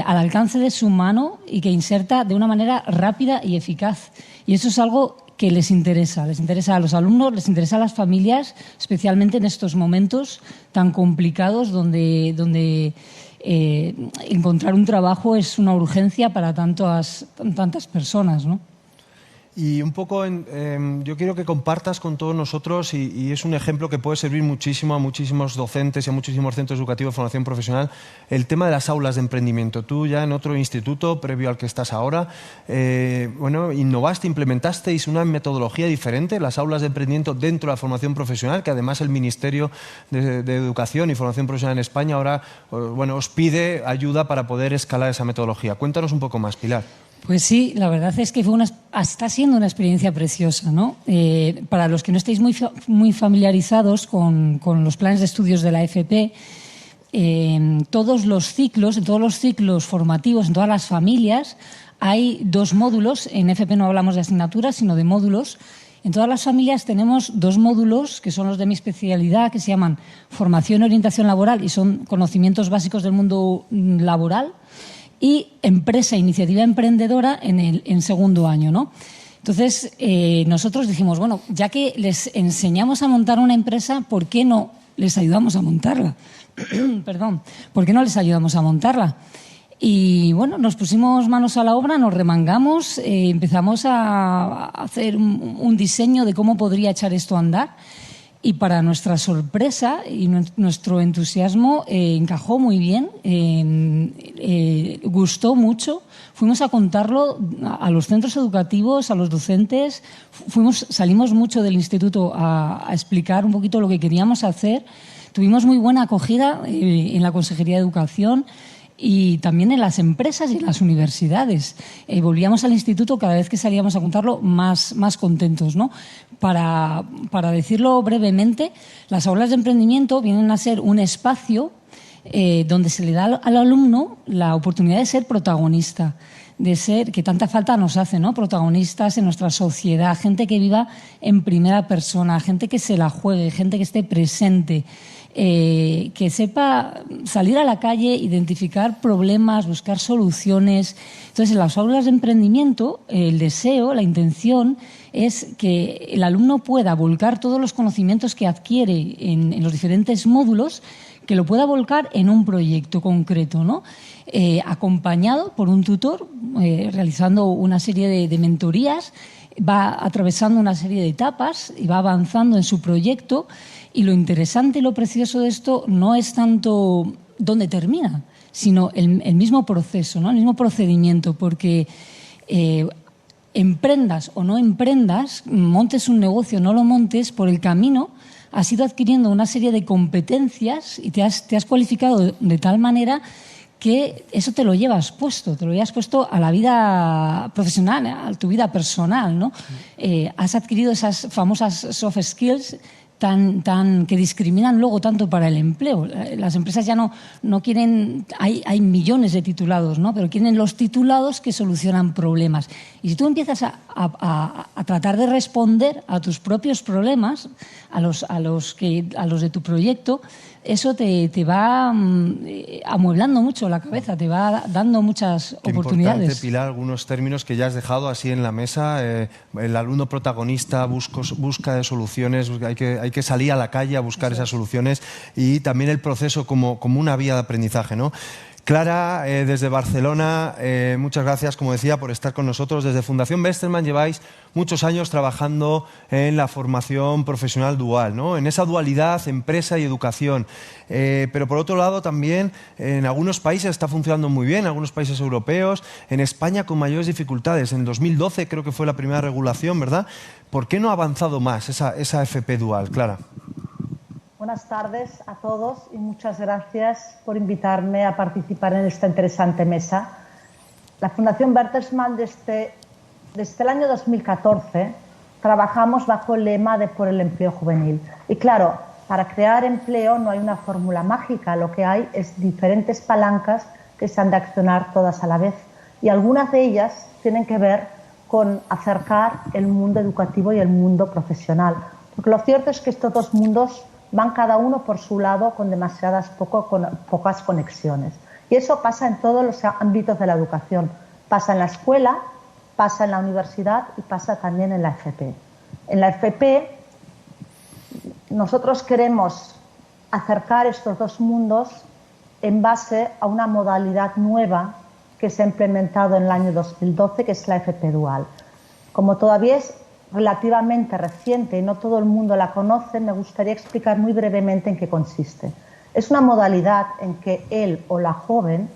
al alcance de su mano y que inserta de una manera rápida y eficaz. Y eso es algo que les interesa a los alumnos, les interesa a las familias, especialmente en estos momentos tan complicados donde encontrar un trabajo es una urgencia para tantas personas, ¿no? Y un poco, yo quiero que compartas con todos nosotros, y es un ejemplo que puede servir muchísimo a muchísimos docentes y a muchísimos centros educativos de formación profesional, el tema de las aulas de emprendimiento. Tú ya en otro instituto, previo al que estás ahora, innovaste, implementasteis una metodología diferente, las aulas de emprendimiento dentro de la formación profesional, que además el Ministerio de Educación y Formación Profesional en España ahora os pide ayuda para poder escalar esa metodología. Cuéntanos un poco más, Pilar. Pues sí, la verdad es que está siendo una experiencia preciosa, ¿no? Para los que no estéis muy familiarizados con los planes de estudios de la FP, en todos los ciclos formativos, en todas las familias, hay 2 módulos. En FP no hablamos de asignaturas, sino de módulos. En todas las familias tenemos 2 módulos, que son los de mi especialidad, que se llaman formación y orientación laboral y son conocimientos básicos del mundo laboral, y empresa, iniciativa emprendedora en segundo año, ¿no? Entonces, nosotros dijimos, bueno, ya que les enseñamos a montar una empresa, ¿por qué no les ayudamos a montarla? Perdón, ¿por qué no les ayudamos a montarla? Y bueno, nos pusimos manos a la obra, nos remangamos, empezamos a hacer un diseño de cómo podría echar esto a andar. Y para nuestra sorpresa y nuestro entusiasmo encajó muy bien, gustó mucho. Fuimos a contarlo a los centros educativos, a los docentes. Salimos mucho del instituto a explicar un poquito lo que queríamos hacer. Tuvimos muy buena acogida en la Consejería de Educación y también en las empresas y en las universidades. Volvíamos al instituto cada vez que salíamos a contarlo más contentos, ¿no? Para decirlo brevemente, las aulas de emprendimiento vienen a ser un espacio donde se le da al alumno la oportunidad de ser protagonista, de ser, que tanta falta nos hace, ¿no? Protagonistas en nuestra sociedad, gente que viva en primera persona, gente que se la juegue, gente que esté presente, que sepa salir a la calle, identificar problemas, buscar soluciones. Entonces, en las aulas de emprendimiento, el deseo, la intención es que el alumno pueda volcar todos los conocimientos que adquiere en los diferentes módulos, que lo pueda volcar en un proyecto concreto, ¿no? Acompañado por un tutor, realizando una serie de mentorías, va atravesando una serie de etapas y va avanzando en su proyecto. Y lo interesante y lo precioso de esto no es tanto dónde termina, sino el mismo proceso, ¿no? El mismo procedimiento, porque emprendas o no emprendas, montes un negocio o no lo montes, por el camino has ido adquiriendo una serie de competencias y te has cualificado de tal manera que eso te lo llevas puesto a la vida profesional, a tu vida personal, ¿no? Has adquirido esas famosas soft skills que discriminan luego tanto para el empleo. Las empresas ya no quieren, hay millones de titulados, ¿no? Pero quieren los titulados que solucionan problemas. Y si tú empiezas a tratar de responder a tus propios problemas, a los de tu proyecto, eso te va amueblando mucho la cabeza, te va dando muchas oportunidades. Importante, Pilar, algunos términos que ya has dejado así en la mesa. El alumno protagonista busca soluciones, hay que salir a la calle a buscar esas soluciones, y también el proceso como una vía de aprendizaje, ¿no? Clara, desde Barcelona, muchas gracias, como decía, por estar con nosotros. Desde Fundación Westermann lleváis muchos años trabajando en la formación profesional dual, ¿no? En esa dualidad, empresa y educación. Pero por otro lado también en algunos países está funcionando muy bien, en algunos países europeos, en España con mayores dificultades. En 2012 creo que fue la primera regulación, ¿verdad? ¿Por qué no ha avanzado más esa FP dual, Clara? Buenas tardes a todos y muchas gracias por invitarme a participar en esta interesante mesa. La Fundación Bertelsmann desde el año 2014 trabajamos bajo el lema de por el empleo juvenil. Y claro, para crear empleo no hay una fórmula mágica, lo que hay es diferentes palancas que se han de accionar todas a la vez. Y algunas de ellas tienen que ver con acercar el mundo educativo y el mundo profesional. Porque lo cierto es que estos dos mundos van cada uno por su lado con pocas conexiones. Y eso pasa en todos los ámbitos de la educación. Pasa en la escuela, pasa en la universidad y pasa también en la FP. En la FP nosotros queremos acercar estos dos mundos en base a una modalidad nueva que se ha implementado en el año 2012, que es la FP Dual. Como todavía es relativamente reciente y no todo el mundo la conoce, me gustaría explicar muy brevemente en qué consiste. Es una modalidad en que él o la joven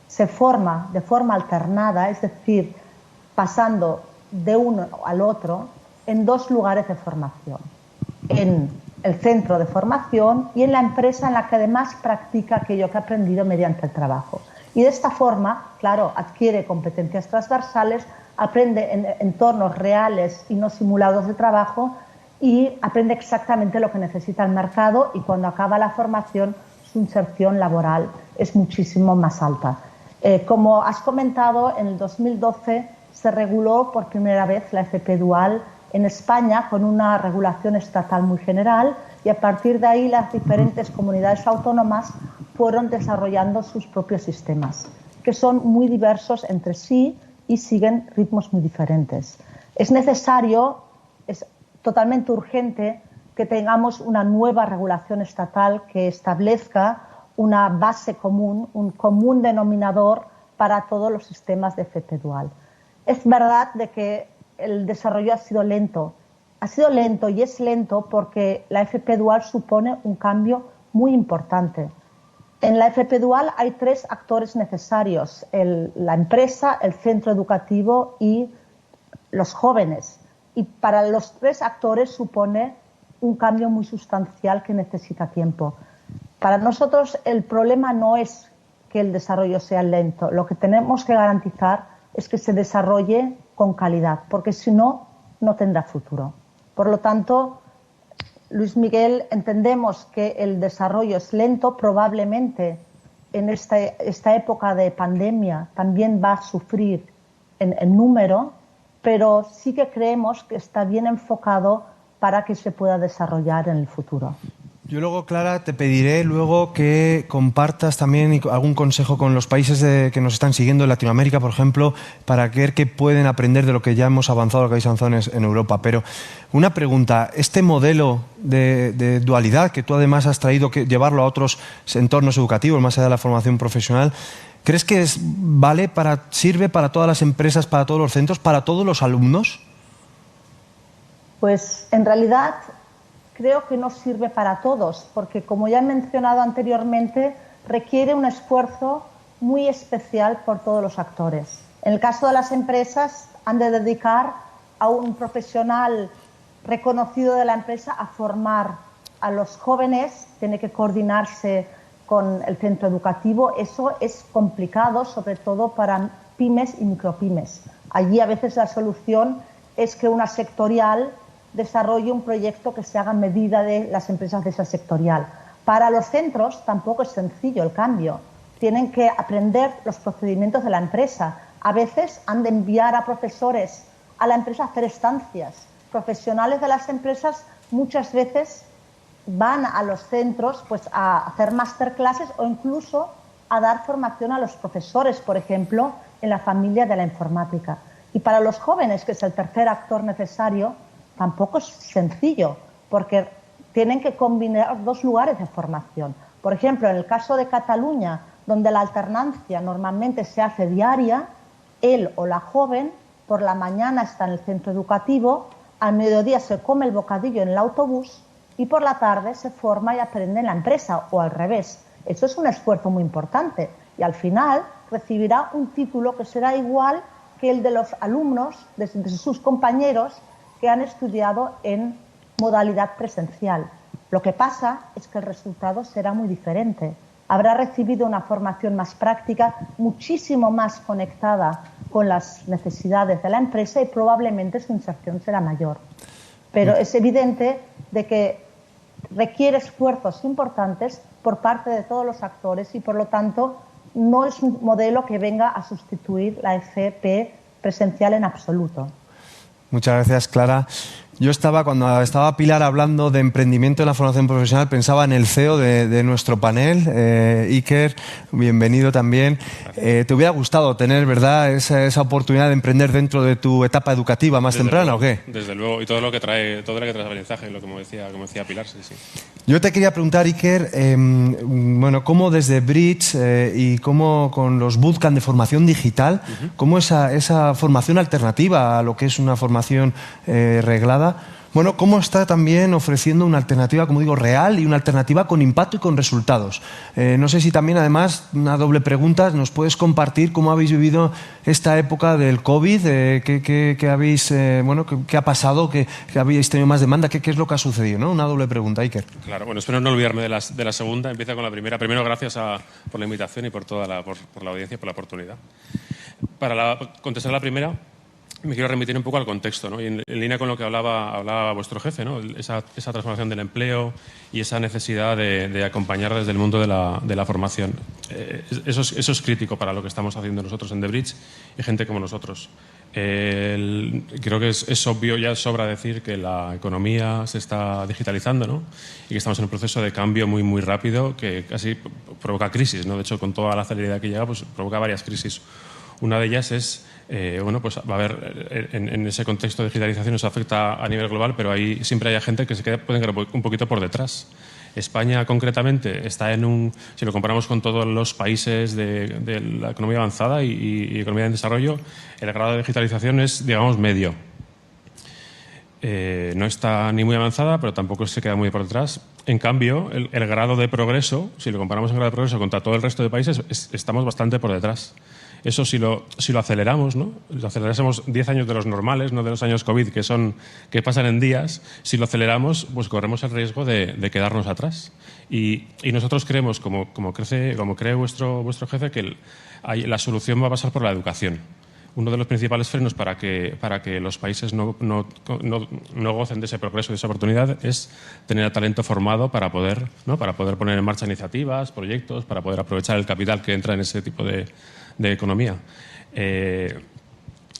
se forma de forma alternada, es decir, pasando de uno al otro en dos lugares de formación, en el centro de formación y en la empresa en la que además practica aquello que ha aprendido mediante el trabajo. Y de esta forma, claro, adquiere competencias transversales, aprende en entornos reales y no simulados de trabajo y aprende exactamente lo que necesita el mercado, y cuando acaba la formación su inserción laboral es muchísimo más alta. Como has comentado, en el 2012 se reguló por primera vez la FP Dual en España con una regulación estatal muy general, y a partir de ahí las diferentes comunidades autónomas fueron desarrollando sus propios sistemas, que son muy diversos entre sí y siguen ritmos muy diferentes. Es necesario, es totalmente urgente que tengamos una nueva regulación estatal que establezca una base común, un común denominador para todos los sistemas de FP Dual. Es verdad de que el desarrollo ha sido lento y es lento porque la FP Dual supone un cambio muy importante. En la FP Dual hay tres actores necesarios: la empresa, el centro educativo y los jóvenes. Y para los tres actores supone un cambio muy sustancial que necesita tiempo. Para nosotros el problema no es que el desarrollo sea lento. Lo que tenemos que garantizar es que se desarrolle con calidad, porque si no, no tendrá futuro. Por lo tanto, Luis Miguel, entendemos que el desarrollo es lento, probablemente en esta época de pandemia también va a sufrir en número, pero sí que creemos que está bien enfocado para que se pueda desarrollar en el futuro. Yo luego, Clara, te pediré luego que compartas también algún consejo con los países que nos están siguiendo en Latinoamérica, por ejemplo, para ver qué pueden aprender de lo que ya hemos avanzado, lo que habéis avanzado en Europa. Pero una pregunta, este modelo de dualidad que tú además has traído, que llevarlo a otros entornos educativos, más allá de la formación profesional, ¿crees que sirve para todas las empresas, para todos los centros, para todos los alumnos? Pues en realidad creo que no sirve para todos, porque como ya he mencionado anteriormente, requiere un esfuerzo muy especial por todos los actores. En el caso de las empresas, han de dedicar a un profesional reconocido de la empresa a formar a los jóvenes, tiene que coordinarse con el centro educativo. Eso es complicado, sobre todo para pymes y micropymes. Allí a veces la solución es que una sectorial desarrolle un proyecto que se haga a medida de las empresas de esa sectorial. Para los centros tampoco es sencillo el cambio. Tienen que aprender los procedimientos de la empresa. A veces han de enviar a profesores a la empresa a hacer estancias. Profesionales de las empresas muchas veces van a los centros pues, a hacer masterclasses o incluso a dar formación a los profesores, por ejemplo, en la familia de la informática. Y para los jóvenes, que es el tercer actor necesario, tampoco es sencillo, porque tienen que combinar dos lugares de formación. Por ejemplo, en el caso de Cataluña, donde la alternancia normalmente se hace diaria, él o la joven por la mañana está en el centro educativo, al mediodía se come el bocadillo en el autobús y por la tarde se forma y aprende en la empresa, o al revés. Eso es un esfuerzo muy importante y al final recibirá un título que será igual que el de los alumnos, de sus compañeros que han estudiado en modalidad presencial. Lo que pasa es que el resultado será muy diferente. Habrá recibido una formación más práctica, muchísimo más conectada con las necesidades de la empresa y probablemente su inserción será mayor. Pero es evidente de que requiere esfuerzos importantes por parte de todos los actores y, por lo tanto, no es un modelo que venga a sustituir la FP presencial en absoluto. Muchas gracias, Clara. Yo cuando estaba Pilar hablando de emprendimiento en la formación profesional, pensaba en el CEO de nuestro panel, Iker, bienvenido también. ¿Te hubiera gustado tener, verdad, esa oportunidad de emprender dentro de tu etapa educativa más temprana o qué? Desde luego, y todo lo que trae aprendizaje, como decía Pilar, sí, sí. Yo te quería preguntar, Iker, cómo desde Bridge y cómo con los bootcamp de formación digital, cómo esa formación alternativa a lo que es una formación reglada, cómo está también ofreciendo una alternativa, como digo, real y una alternativa con impacto y con resultados. No sé si también, además, una doble pregunta, nos puedes compartir cómo habéis vivido esta época del COVID, qué ha pasado, que habéis tenido más demanda, qué es lo que ha sucedido, ¿no? Una doble pregunta, Iker. Claro, espero no olvidarme de la segunda, empiezo con la primera. Primero, gracias por la invitación y por la audiencia y por la oportunidad. Para contestar la primera, me quiero remitir un poco al contexto, ¿no? Y en línea con lo que hablaba vuestro jefe, ¿no? Esa transformación del empleo y esa necesidad de acompañar desde el mundo de la formación. Eso es crítico para lo que estamos haciendo nosotros en The Bridge y gente como nosotros. Creo que es obvio, ya sobra decir que la economía se está digitalizando, ¿no? Y que estamos en un proceso de cambio muy, muy rápido que casi provoca crisis, ¿no? De hecho, con toda la celeridad que llega, pues provoca varias crisis. Una de ellas es, va a haber, en ese contexto de digitalización nos afecta a nivel global, pero siempre hay gente que puede quedar un poquito por detrás. España, concretamente, está si lo comparamos con todos los países de la economía avanzada y economía en desarrollo, el grado de digitalización es, digamos, medio. No está ni muy avanzada, pero tampoco se queda muy por detrás. En cambio, el grado de progreso, si lo comparamos en grado de progreso contra todo el resto de países, estamos bastante por detrás. Eso si lo aceleramos, ¿no? Si lo acelerásemos 10 años de los normales, no de los años COVID, que pasan en días, si lo aceleramos, pues corremos el riesgo de quedarnos atrás. Y nosotros creemos, como cree vuestro jefe, que la solución va a pasar por la educación. Uno de los principales frenos para que los países no gocen de ese progreso, de esa oportunidad, es tener a talento formado para poder poner en marcha iniciativas, proyectos, para poder aprovechar el capital que entra en ese tipo de economía.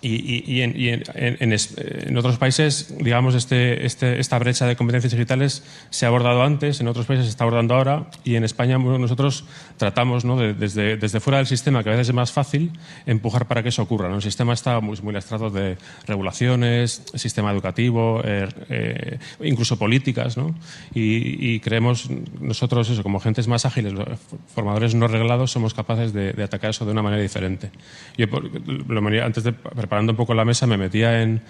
En otros países, digamos, esta brecha de competencias digitales se ha abordado antes, en otros países se está abordando ahora, y en España nosotros tratamos, ¿no? desde fuera del sistema, que a veces es más fácil, empujar para que eso ocurra, ¿no? El sistema está muy lastrado de regulaciones, sistema educativo, incluso políticas, ¿no? Y creemos nosotros eso, como gentes más ágiles, formadores no reglados, somos capaces de atacar eso de una manera diferente. Yo, preparando un poco la mesa, me metía en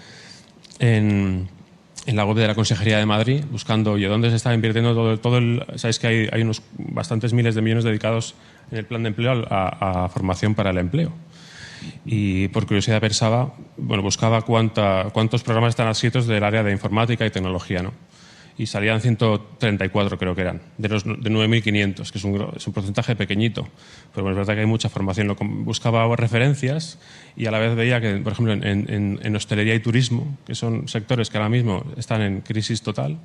en la web de la Consejería de Madrid, buscando dónde se está invirtiendo todo el... Sabéis que hay unos bastantes miles de millones dedicados en el plan de empleo a formación para el empleo. Y por curiosidad buscaba cuántos programas están adscritos del área de informática y tecnología, ¿no? Y salían 134, creo que eran, de 9.500, que es un porcentaje pequeñito. Pero bueno, es verdad que hay mucha formación. Buscaba referencias y a la vez veía que, por ejemplo, en hostelería y turismo, que son sectores que ahora mismo están en crisis total,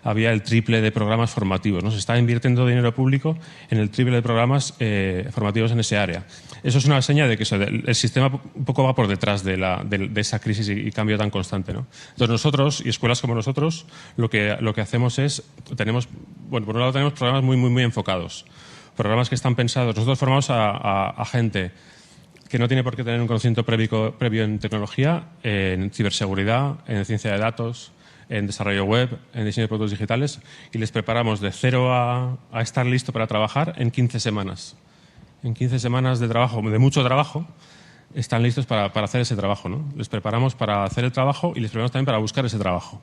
había el triple de programas formativos, ¿no? Se está invirtiendo dinero público en el triple de programas formativos en ese área. Eso es una señal de que el sistema un poco va por detrás de esa crisis y cambio tan constante, ¿no? Entonces nosotros, y escuelas como nosotros, lo que hacemos es, por un lado tenemos programas muy enfocados, programas que están pensados, nosotros formamos a gente que no tiene por qué tener un conocimiento previo en tecnología, en ciberseguridad, en ciencia de datos, en desarrollo web, en diseño de productos digitales, y les preparamos de cero a estar listo para trabajar en 15 semanas. En 15 semanas de trabajo, de mucho trabajo, están listos para hacer ese trabajo, ¿no? Les preparamos para hacer el trabajo y les preparamos también para buscar ese trabajo.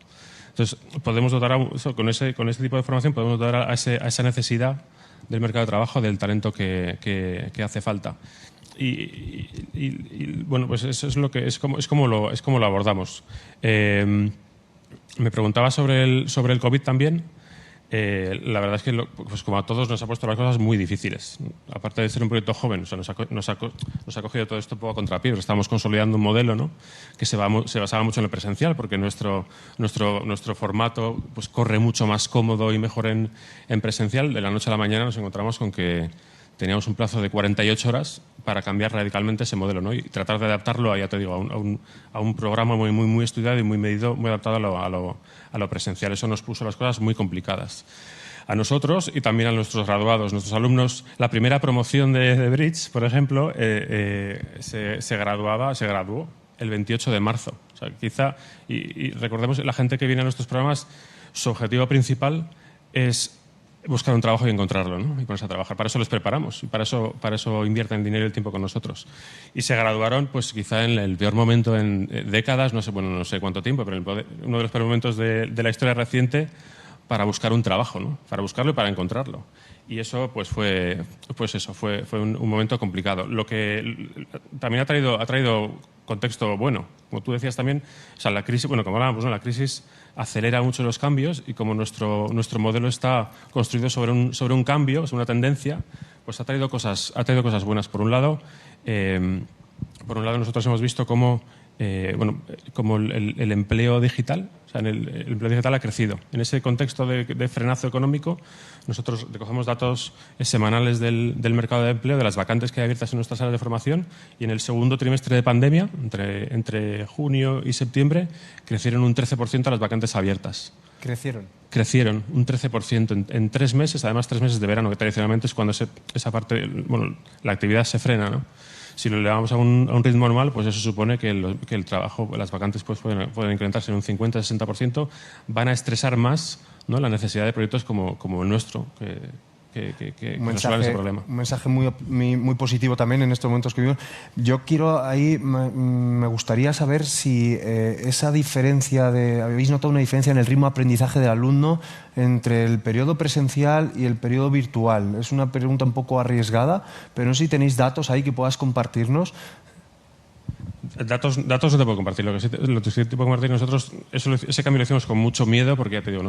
Entonces, podemos dotar con ese tipo de formación podemos dotar a esa necesidad del mercado de trabajo, del talento que hace falta. Y bueno, pues eso es como lo abordamos. Me preguntaba sobre el COVID también. La verdad es que, pues como a todos, nos ha puesto las cosas muy difíciles. Aparte de ser un proyecto joven, nos ha cogido todo esto un poco a contrapié. Estamos consolidando un modelo, ¿no?, que se basaba mucho en lo presencial, porque nuestro formato pues corre mucho más cómodo y mejor en presencial. De la noche a la mañana nos encontramos con que teníamos un plazo de 48 horas para cambiar radicalmente ese modelo, ¿no?, y tratar de adaptarlo, ya te digo, a un programa muy estudiado y muy medido, muy adaptado a lo presencial. Eso nos puso las cosas muy complicadas. A nosotros y también a nuestros graduados, nuestros alumnos, la primera promoción de Bridge, por ejemplo, se graduó el 28 de marzo. O sea, quizá, y recordemos, la gente que viene a nuestros programas, su objetivo principal es buscar un trabajo y encontrarlo, ¿no?, y ponerse a trabajar. Para eso les preparamos y para eso invierten dinero y el tiempo con nosotros. Y se graduaron, pues quizá en el peor momento en décadas, no sé cuánto tiempo, pero uno de los peores momentos de la historia reciente para buscar un trabajo, ¿no?, para buscarlo y para encontrarlo. Y eso pues fue un momento complicado. Lo que también ha traído contexto bueno, como tú decías también, o sea, la crisis, bueno, como hablábamos, ¿no?, la crisis acelera mucho los cambios, y como nuestro modelo está construido sobre un cambio, sobre una tendencia, pues ha traído cosas buenas. Por un lado, nosotros hemos visto cómo el empleo digital, o sea, el empleo digital ha crecido. En ese contexto de frenazo económico, nosotros recogemos datos semanales del mercado de empleo, de las vacantes que hay abiertas en nuestras salas de formación, y en el segundo trimestre de pandemia, entre junio y septiembre, crecieron un 13% las vacantes abiertas. Crecieron un 13% en 3 meses, además 3 meses de verano, que tradicionalmente es cuando esa parte, la actividad se frena, ¿no? Si lo elevamos a un ritmo normal, pues eso supone que el trabajo, las vacantes pues pueden incrementarse en un 50-60%, van a estresar más, ¿no?, la necesidad de proyectos como el nuestro, que resuelvan ese problema. Un mensaje muy positivo también en estos momentos que vivimos. Yo me gustaría saber si esa diferencia ¿habéis notado una diferencia en el ritmo de aprendizaje del alumno entre el periodo presencial y el periodo virtual? Es una pregunta un poco arriesgada, pero no sé si tenéis datos ahí que puedas compartirnos. Datos no te puedo compartir. Lo que sí te puedo compartir nosotros, ese cambio lo hicimos con mucho miedo, porque ya te digo,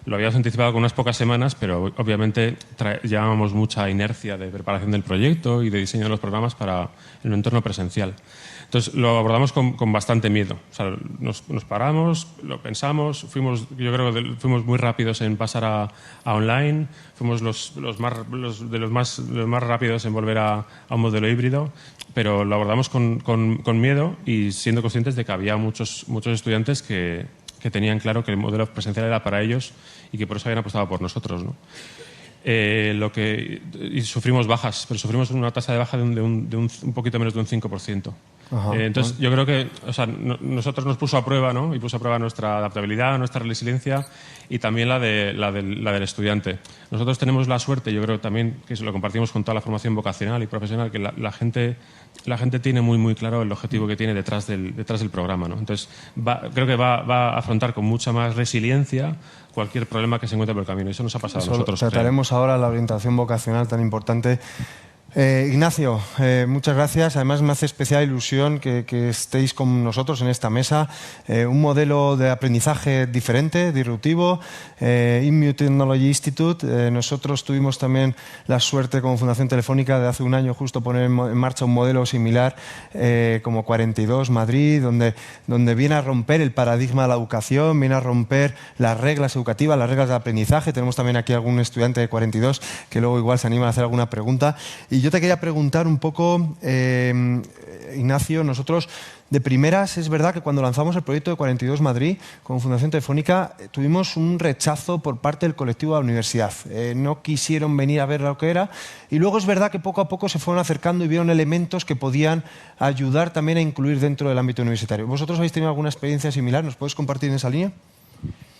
lo habíamos anticipado con unas pocas semanas, pero obviamente llevábamos mucha inercia de preparación del proyecto y de diseño de los programas para el entorno presencial. Entonces lo abordamos con bastante miedo. O sea, nos paramos, lo pensamos, yo creo que fuimos muy rápidos en pasar a online, fuimos los más rápidos en volver a un modelo híbrido, pero lo abordamos con miedo y siendo conscientes de que había muchos estudiantes que tenían claro que el modelo presencial era para ellos y que por eso habían apostado por nosotros, ¿no? Y sufrimos bajas, pero sufrimos una tasa de baja de un poquito menos de un 5%. Entonces, yo creo que nosotros nos puso a prueba, ¿no? Y puso a prueba nuestra adaptabilidad, nuestra resiliencia y también la del estudiante. Nosotros tenemos la suerte, yo creo también que lo compartimos con toda la formación vocacional y profesional, que la gente tiene muy claro el objetivo que tiene detrás del programa, ¿no? Entonces, creo que va a afrontar con mucha más resiliencia cualquier problema que se encuentre por el camino. Eso nos ha pasado a nosotros. Trataremos ahora la orientación vocacional tan importante. Ignacio, muchas gracias. Además, me hace especial ilusión que estéis con nosotros en esta mesa. Un modelo de aprendizaje diferente, disruptivo. IMU Technology Institute. Nosotros tuvimos también la suerte como Fundación Telefónica de hace un año justo poner en marcha un modelo similar como 42 Madrid, donde viene a romper el paradigma de la educación, viene a romper las reglas educativas, las reglas de aprendizaje. Tenemos también aquí algún estudiante de 42 que luego igual se anima a hacer alguna pregunta. Y yo te quería preguntar un poco, Ignacio, nosotros de primeras es verdad que cuando lanzamos el proyecto de 42 Madrid con Fundación Telefónica tuvimos un rechazo por parte del colectivo de la universidad. No quisieron venir a ver lo que era y luego es verdad que poco a poco se fueron acercando y vieron elementos que podían ayudar también a incluir dentro del ámbito universitario. ¿Vosotros habéis tenido alguna experiencia similar? ¿Nos podéis compartir en esa línea?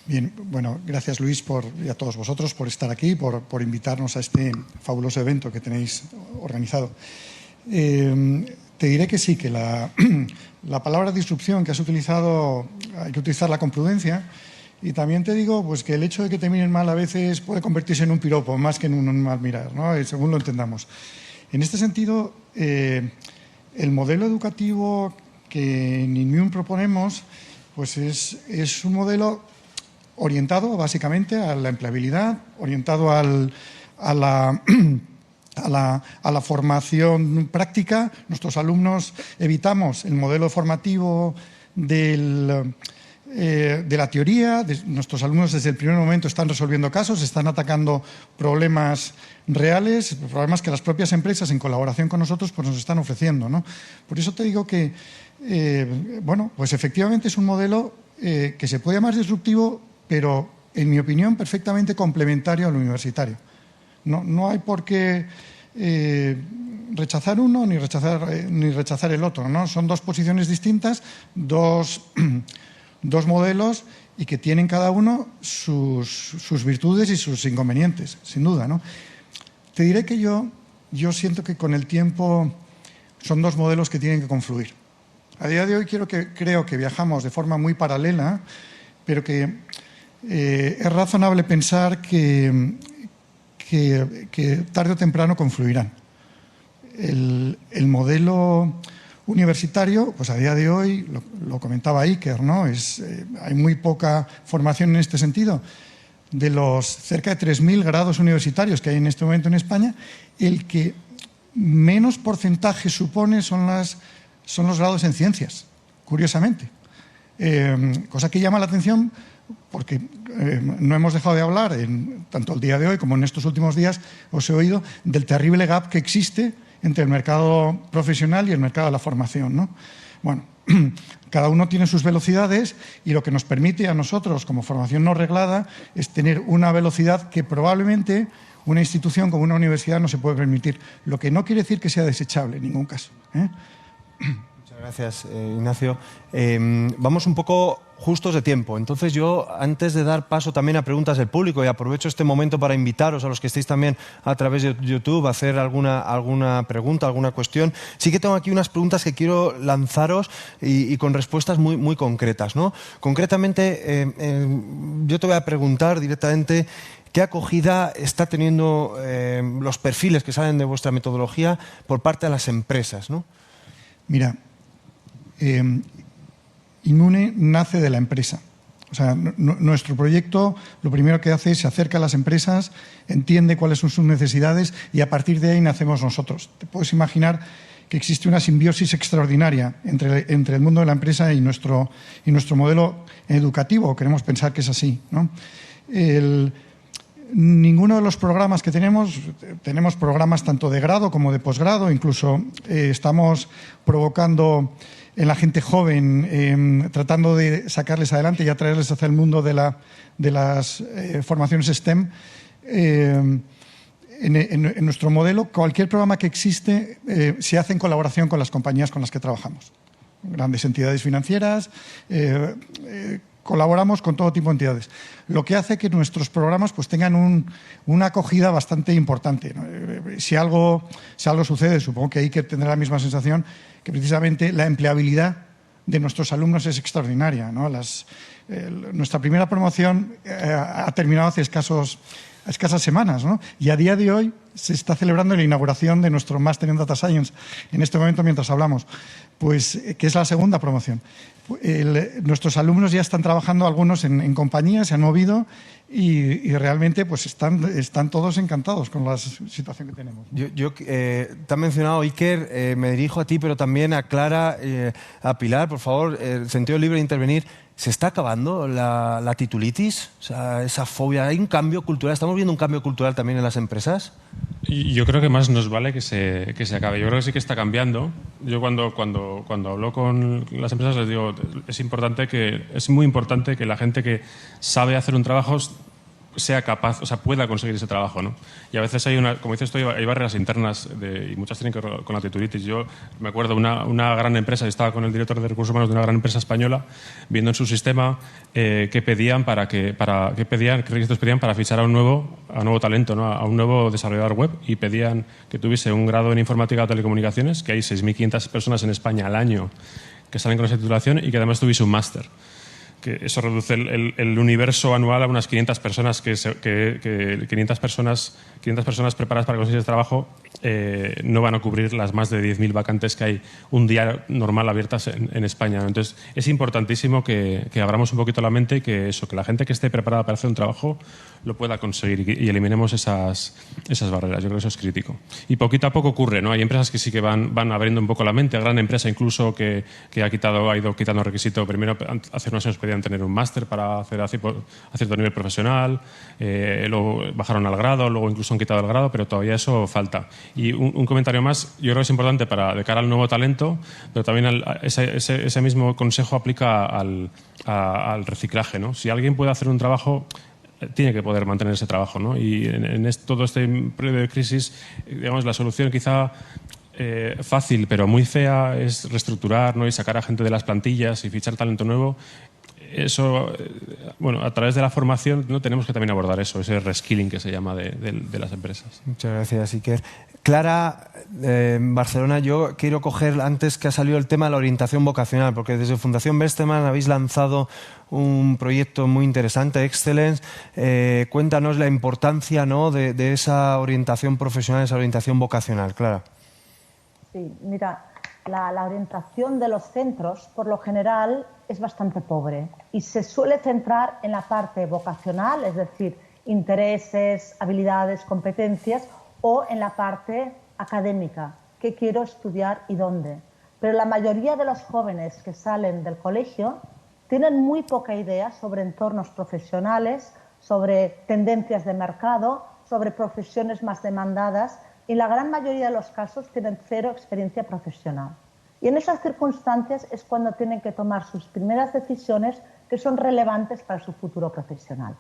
Bien, bueno, gracias Luis y a todos vosotros por estar aquí, por invitarnos a este fabuloso evento que tenéis organizado. Te diré que sí, que la palabra disrupción que has utilizado hay que utilizarla con prudencia y también te digo pues, que el hecho de que te miren mal a veces puede convertirse en un piropo más que en un mal mirar, ¿no? Según lo entendamos. En este sentido, el modelo educativo que en INMIUM proponemos pues es un modelo orientado básicamente a la empleabilidad, orientado a la formación práctica. Nuestros alumnos evitamos el modelo formativo de la teoría. Nuestros alumnos desde el primer momento están resolviendo casos, están atacando problemas reales, problemas que las propias empresas en colaboración con nosotros pues nos están ofreciendo, ¿no? Por eso te digo que, bueno, pues efectivamente es un modelo que se puede llamar disruptivo, pero, en mi opinión, perfectamente complementario al universitario. No hay por qué rechazar uno ni rechazar el otro, ¿no? Son dos posiciones distintas, dos modelos y que tienen cada uno sus virtudes y sus inconvenientes, sin duda, ¿no? Te diré que yo siento que con el tiempo son dos modelos que tienen que confluir. A día de hoy creo que viajamos de forma muy paralela, pero que es razonable pensar que tarde o temprano confluirán. El modelo universitario, pues a día de hoy, lo comentaba Iker, ¿no? Hay muy poca formación en este sentido. De los cerca de 3.000 grados universitarios que hay en este momento en España, el que menos porcentaje supone son los grados en ciencias, curiosamente. Cosa que llama la atención porque no hemos dejado de hablar, tanto el día de hoy como en estos últimos días, os he oído del terrible gap que existe entre el mercado profesional y el mercado de la formación, ¿no? Bueno, cada uno tiene sus velocidades y lo que nos permite a nosotros, como formación no reglada, es tener una velocidad que probablemente una institución como una universidad no se puede permitir, lo que no quiere decir que sea desechable en ningún caso, ¿eh? Gracias, Ignacio. Vamos un poco justos de tiempo. Entonces yo, antes de dar paso también a preguntas del público, y aprovecho este momento para invitaros a los que estéis también a través de YouTube a hacer alguna pregunta, alguna cuestión, sí que tengo aquí unas preguntas que quiero lanzaros y con respuestas muy concretas, ¿no? Concretamente, yo te voy a preguntar directamente ¿qué acogida está teniendo los perfiles que salen de vuestra metodología por parte de las empresas, ¿no? Mira, Inmune nace de la empresa. O sea, nuestro proyecto lo primero que hace es se acerca a las empresas, entiende cuáles son sus necesidades y a partir de ahí nacemos nosotros. Te puedes imaginar que existe una simbiosis extraordinaria entre el mundo de la empresa y nuestro modelo educativo. Queremos pensar que es así, ¿no? Ninguno de los programas que tenemos programas tanto de grado como de posgrado, incluso estamos provocando en la gente joven, tratando de sacarles adelante y atraerles hacia el mundo de las formaciones STEM. en nuestro modelo, cualquier programa que existe se hace en colaboración con las compañías con las que trabajamos. Grandes entidades financieras, colaboramos con todo tipo de entidades, lo que hace que nuestros programas pues, tengan una acogida bastante importante, ¿no? Si algo sucede, supongo que Iker tendrá la misma sensación, que precisamente la empleabilidad de nuestros alumnos es extraordinaria, ¿no? Nuestra primera promoción ha terminado hace escasas semanas, ¿no? Y a día de hoy se está celebrando la inauguración de nuestro Máster en Data Science, en este momento mientras hablamos, pues, que es la segunda promoción. Nuestros alumnos ya están trabajando, algunos en compañías, se han movido y realmente pues están todos encantados con la situación que tenemos. Te ha mencionado Iker, me dirijo a ti, pero también a Clara, a Pilar, por favor, el sentido libre de intervenir. ¿Se está acabando la titulitis? O sea, esa fobia. ¿Hay un cambio cultural? ¿Estamos viendo un cambio cultural también en las empresas? Yo creo que más nos vale que se acabe. Yo creo que sí que está cambiando. Yo cuando hablo con las empresas les digo, es muy importante que la gente que sabe hacer un trabajo sea capaz, o sea, pueda conseguir ese trabajo, ¿no? Y a veces como dices tú, hay barreras internas y muchas tienen que ver con la titulitis. Yo me acuerdo una gran empresa, yo estaba con el director de recursos humanos de una gran empresa española, viendo en su sistema qué requisitos pedían para fichar a un nuevo talento, ¿no? A un nuevo desarrollador web, y pedían que tuviese un grado en informática o telecomunicaciones, que hay 6.500 personas en España al año que salen con esa titulación, y que además tuviese un máster. Que eso reduce el universo anual a unas 500 personas, 500 personas preparadas para conseguir ese trabajo no van a cubrir las más de 10.000 vacantes que hay un día normal abiertas en España. Entonces, es importantísimo que abramos un poquito la mente y que la gente que esté preparada para hacer un trabajo lo pueda conseguir y eliminemos esas barreras. Yo creo que eso es crítico. Y poquito a poco ocurre, ¿no? Hay empresas que sí que van abriendo un poco la mente. Gran empresa incluso que ha ido quitando requisito. Primero, hace unos años pedían tener un máster para hacer a cierto nivel profesional, luego bajaron al grado, luego incluso han quitado el grado, pero todavía eso falta. Y un comentario más, yo creo que es importante de cara al nuevo talento, pero también ese mismo consejo aplica al reciclaje, ¿no? Si alguien puede hacer un trabajo, tiene que poder mantener ese trabajo, ¿no? Y en todo este periodo de crisis, digamos, la solución quizá fácil pero muy fea es reestructurar, ¿no? Y sacar a gente de las plantillas y fichar talento nuevo. Eso, bueno, a través de la formación, ¿no? Tenemos que también abordar eso, ese reskilling que se llama de las empresas. Muchas gracias, Iker. Clara, en Barcelona, yo quiero coger, antes que ha salido el tema de la orientación vocacional, porque desde Fundación Bertelsmann habéis lanzado un proyecto muy interesante, Excellence. Cuéntanos la importancia, ¿no?, de esa orientación profesional, esa orientación vocacional. Clara. Sí, mira, la orientación de los centros, por lo general, es bastante pobre y se suele centrar en la parte vocacional, es decir, intereses, habilidades, competencias, o en la parte académica, qué quiero estudiar y dónde. Pero la mayoría de los jóvenes que salen del colegio tienen muy poca idea sobre entornos profesionales, sobre tendencias de mercado, sobre profesiones más demandadas, y la gran mayoría de los casos tienen cero experiencia profesional. Y en esas circunstancias es cuando tienen que tomar sus primeras decisiones que son relevantes para su futuro profesional.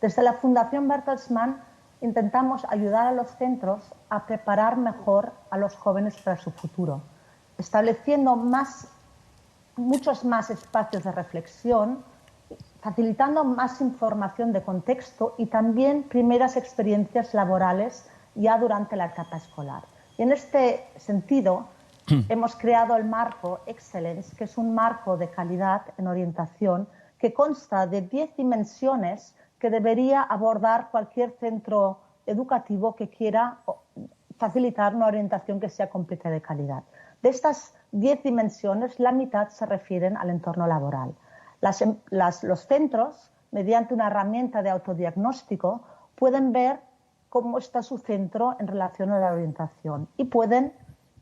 Desde la Fundación Bertelsmann intentamos ayudar a los centros a preparar mejor a los jóvenes para su futuro, estableciendo muchos más espacios de reflexión, facilitando más información de contexto y también primeras experiencias laborales ya durante la etapa escolar. Y en este sentido, hemos creado el marco Excellence, que es un marco de calidad en orientación que consta de 10 dimensiones que debería abordar cualquier centro educativo que quiera facilitar una orientación que sea completa de calidad. De estas 10 dimensiones, la mitad se refieren al entorno laboral. Los centros, mediante una herramienta de autodiagnóstico, pueden ver cómo está su centro en relación a la orientación y pueden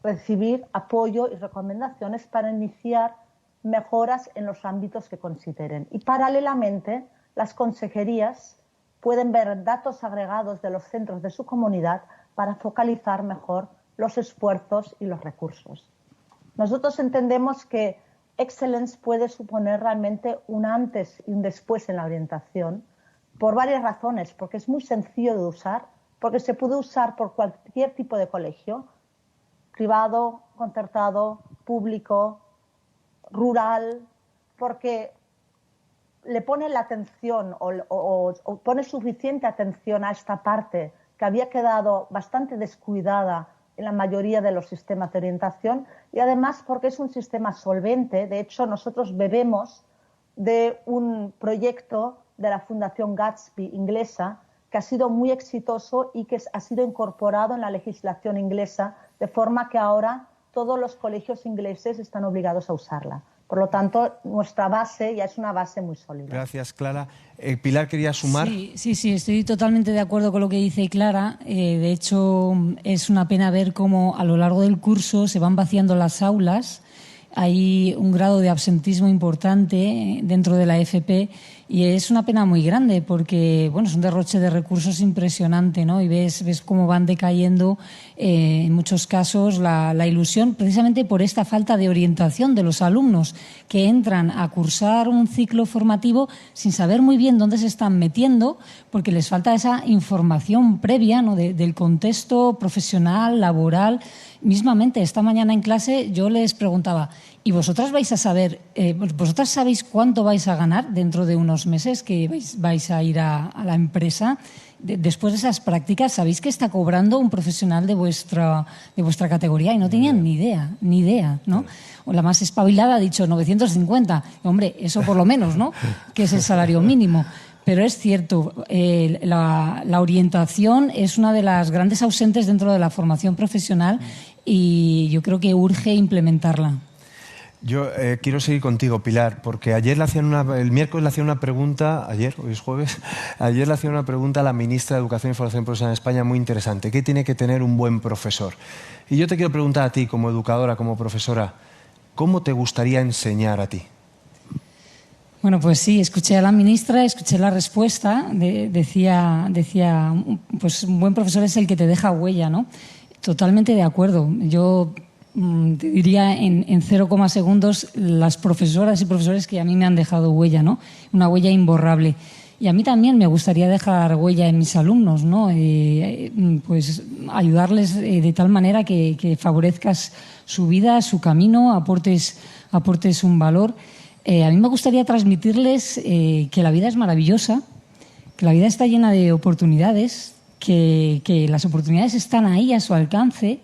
recibir apoyo y recomendaciones para iniciar mejoras en los ámbitos que consideren. Y paralelamente, las consejerías pueden ver datos agregados de los centros de su comunidad para focalizar mejor los esfuerzos y los recursos. Nosotros entendemos que Excellence puede suponer realmente un antes y un después en la orientación por varias razones, porque es muy sencillo de usar, porque se puede usar por cualquier tipo de colegio, privado, concertado, público, rural, porque le pone la atención o pone suficiente atención a esta parte que había quedado bastante descuidada en la mayoría de los sistemas de orientación, y además porque es un sistema solvente. De hecho, nosotros bebemos de un proyecto de la Fundación Gatsby inglesa que ha sido muy exitoso y que ha sido incorporado en la legislación inglesa, de forma que ahora todos los colegios ingleses están obligados a usarla. Por lo tanto, nuestra base ya es una base muy sólida. Gracias, Clara. Pilar, ¿quería sumar? Sí, estoy totalmente de acuerdo con lo que dice Clara. De hecho, es una pena ver cómo a lo largo del curso se van vaciando las aulas. Hay un grado de absentismo importante dentro de la FP y es una pena muy grande porque, bueno, es un derroche de recursos impresionante, ¿no? Y ves cómo van decayendo en muchos casos la ilusión, precisamente por esta falta de orientación de los alumnos que entran a cursar un ciclo formativo sin saber muy bien dónde se están metiendo, porque les falta esa información previa, ¿no? del contexto profesional, laboral. Mismamente, esta mañana en clase yo les preguntaba, ¿y vosotras vais a saber, vosotras sabéis cuánto vais a ganar dentro de unos meses que vais a ir a la empresa? Después de esas prácticas, ¿sabéis que está cobrando un profesional de vuestra categoría? Y no tenían ni idea, ¿no? O la más espabilada ha dicho 950. Hombre, eso por lo menos, ¿no? Que es el salario mínimo. Pero es cierto, la orientación es una de las grandes ausentes dentro de la formación profesional y yo creo que urge implementarla. Yo quiero seguir contigo, Pilar, porque el miércoles le hacían una pregunta, hoy es jueves, ayer le hacían una pregunta a la ministra de Educación y Formación Profesional en España muy interesante. ¿Qué tiene que tener un buen profesor? Y yo te quiero preguntar a ti, como educadora, como profesora, ¿cómo te gustaría enseñar a ti? Bueno, pues sí, escuché a la ministra, escuché la respuesta, decía, pues un buen profesor es el que te deja huella, ¿no? Totalmente de acuerdo. Yo te diría en 0, segundos las profesoras y profesores que a mí me han dejado huella, ¿no? Una huella imborrable. Y a mí también me gustaría dejar huella en mis alumnos, ¿no? Pues ayudarles de tal manera que favorezcas su vida, su camino, aportes un valor. A mí me gustaría transmitirles que la vida es maravillosa, que la vida está llena de oportunidades, que las oportunidades están ahí a su alcance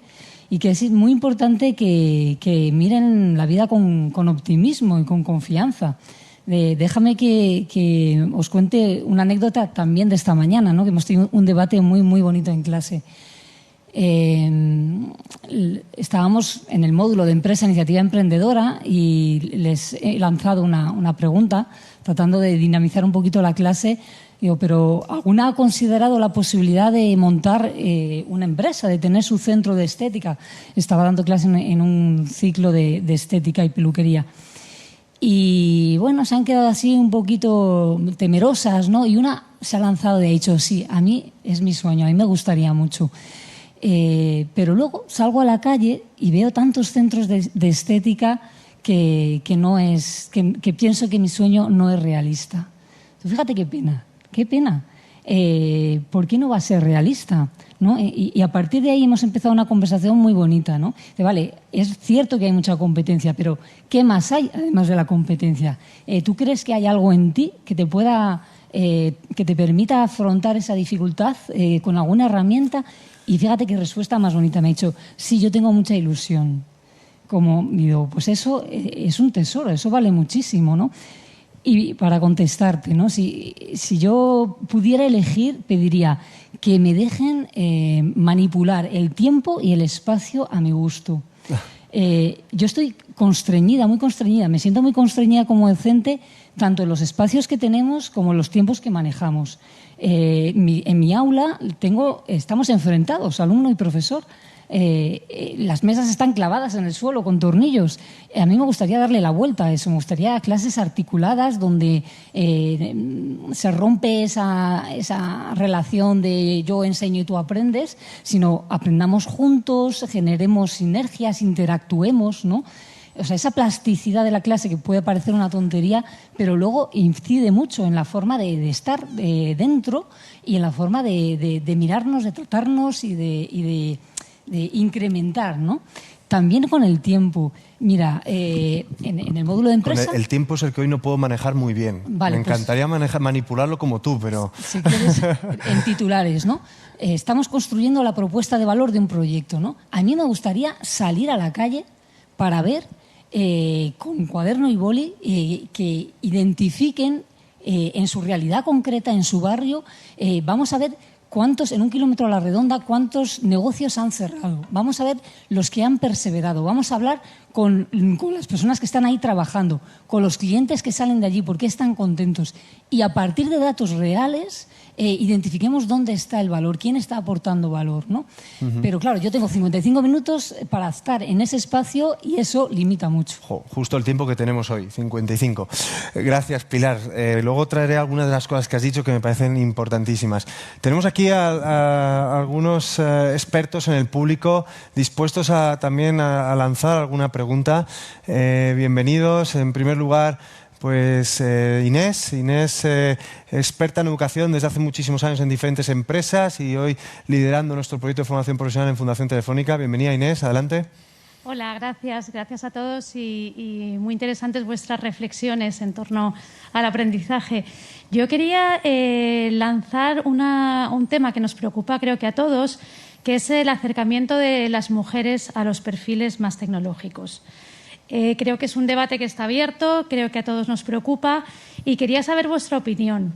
y que es muy importante que miren la vida con optimismo y con confianza. Déjame que os cuente una anécdota también de esta mañana, ¿no? Que hemos tenido un debate muy, muy bonito en clase. Estábamos en el módulo de empresa iniciativa emprendedora y les he lanzado una pregunta tratando de dinamizar un poquito la clase. Digo, pero ¿alguna ha considerado la posibilidad de montar una empresa, de tener su centro de estética? Estaba dando clase en un ciclo de estética y peluquería. Y bueno, se han quedado así un poquito temerosas, ¿no? Y una se ha lanzado y ha dicho, sí, a mí es mi sueño, a mí me gustaría mucho. Pero luego salgo a la calle y veo tantos centros de estética que pienso que mi sueño no es realista. Entonces, fíjate qué pena. ¿Por qué no va a ser realista? ¿No? Y a partir de ahí hemos empezado una conversación muy bonita, ¿no? Vale, es cierto que hay mucha competencia, pero ¿qué más hay además de la competencia? ¿Tú crees que hay algo en ti que te permita afrontar esa dificultad con alguna herramienta? Y fíjate qué respuesta más bonita me ha dicho. Sí, yo tengo mucha ilusión. Digo, pues eso es un tesoro, eso vale muchísimo, ¿no? Y para contestarte, ¿no? Si yo pudiera elegir, pediría que me dejen manipular el tiempo y el espacio a mi gusto. Yo estoy constreñida, muy constreñida, me siento muy constreñida como docente, tanto en los espacios que tenemos como en los tiempos que manejamos. En mi aula estamos enfrentados, alumno y profesor. Las mesas están clavadas en el suelo con tornillos. A mí me gustaría darle la vuelta a eso. Me gustaría clases articuladas donde se rompe esa relación de yo enseño y tú aprendes, sino aprendamos juntos, generemos sinergias, interactuemos, ¿no? O sea, esa plasticidad de la clase que puede parecer una tontería, pero luego incide mucho en la forma de estar dentro y en la forma de mirarnos, de tratarnos y de incrementar, ¿no? También con el tiempo. Mira, en el módulo de empresa... El tiempo es el que hoy no puedo manejar muy bien. Vale, me encantaría manipularlo como tú, pero... Si quieres, en titulares, ¿no? Estamos construyendo la propuesta de valor de un proyecto, ¿no? A mí me gustaría salir a la calle para ver con cuaderno y boli que identifiquen en su realidad concreta, en su barrio, vamos a ver cuántos, en un kilómetro a la redonda, cuántos negocios han cerrado. Vamos a ver los que han perseverado. Vamos a hablar con las personas que están ahí trabajando, con los clientes que salen de allí, por qué están contentos. Y a partir de datos reales, identifiquemos dónde está el valor, quién está aportando valor, ¿no? Pero claro, yo tengo 55 minutos para estar en ese espacio y eso limita mucho. Justo el tiempo que tenemos hoy, 55. Gracias, Pilar. Luego traeré algunas de las cosas que has dicho que me parecen importantísimas. Tenemos aquí a algunos expertos en el público dispuestos también a lanzar alguna pregunta. Bienvenidos. En primer lugar, pues Inés, experta en educación desde hace muchísimos años en diferentes empresas y hoy liderando nuestro proyecto de formación profesional en Fundación Telefónica. Bienvenida, Inés, adelante. Hola, gracias a todos y muy interesantes vuestras reflexiones en torno al aprendizaje. Yo quería lanzar un tema que nos preocupa, creo que a todos, que es el acercamiento de las mujeres a los perfiles más tecnológicos. Creo que es un debate que está abierto, creo que a todos nos preocupa y quería saber vuestra opinión.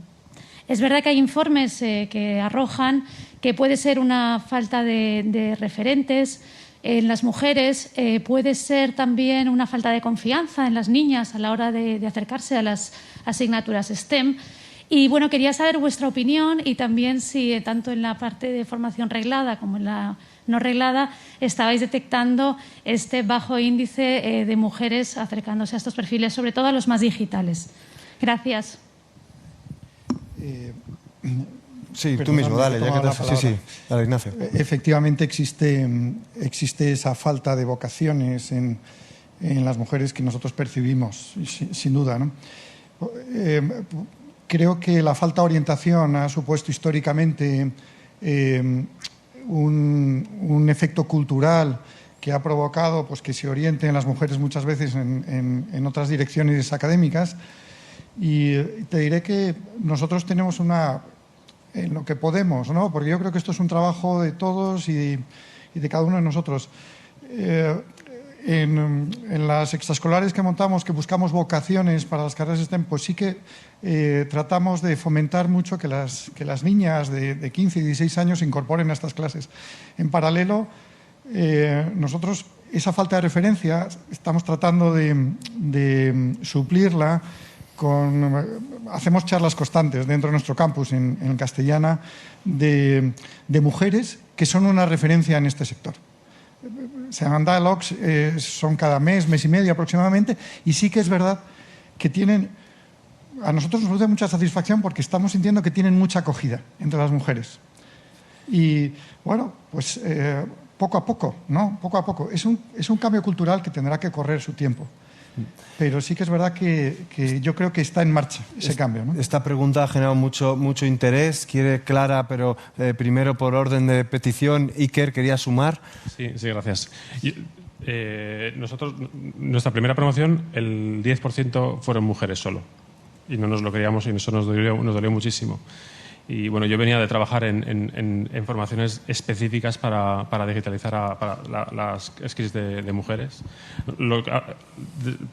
Es verdad que hay informes que arrojan que puede ser una falta de referentes en las mujeres, puede ser también una falta de confianza en las niñas a la hora de acercarse a las asignaturas STEM. Y bueno, quería saber vuestra opinión y también si tanto en la parte de formación reglada como en la no reglada estabais detectando este bajo índice de mujeres acercándose a estos perfiles, sobre todo a los más digitales. Gracias. Sí, tú mismo, dale. Sí, dale, Ignacio. Efectivamente existe esa falta de vocaciones en las mujeres que nosotros percibimos, sin duda, ¿no? Creo que la falta de orientación ha supuesto históricamente un efecto cultural que ha provocado pues, que se orienten las mujeres muchas veces en otras direcciones académicas. Y te diré que nosotros tenemos en lo que podemos, ¿no? Porque yo creo que esto es un trabajo de todos y de cada uno de nosotros. En las extraescolares que montamos, que buscamos vocaciones para las carreras STEM, pues sí que tratamos de fomentar mucho que las niñas de 15 y 16 años se incorporen a estas clases. En paralelo, nosotros esa falta de referencia estamos tratando de suplirla hacemos charlas constantes dentro de nuestro campus en castellana de mujeres que son una referencia en este sector. Se llaman dialogues, son cada mes y medio aproximadamente, y sí que es verdad que a nosotros nos produce mucha satisfacción porque estamos sintiendo que tienen mucha acogida entre las mujeres. Y bueno, pues poco a poco, ¿no? Poco a poco. Es un cambio cultural que tendrá que correr su tiempo. Pero sí que es verdad que yo creo que está en marcha ese cambio, ¿no? Esta pregunta ha generado mucho interés. Quiere Clara, pero primero por orden de petición, Iker, ¿quería sumar? Sí, gracias. Nosotros, nuestra primera promoción, el 10% fueron mujeres solo. Y no nos lo creíamos y eso nos dolió muchísimo. Y bueno, yo venía de trabajar en formaciones específicas para digitalizar para las skills de mujeres.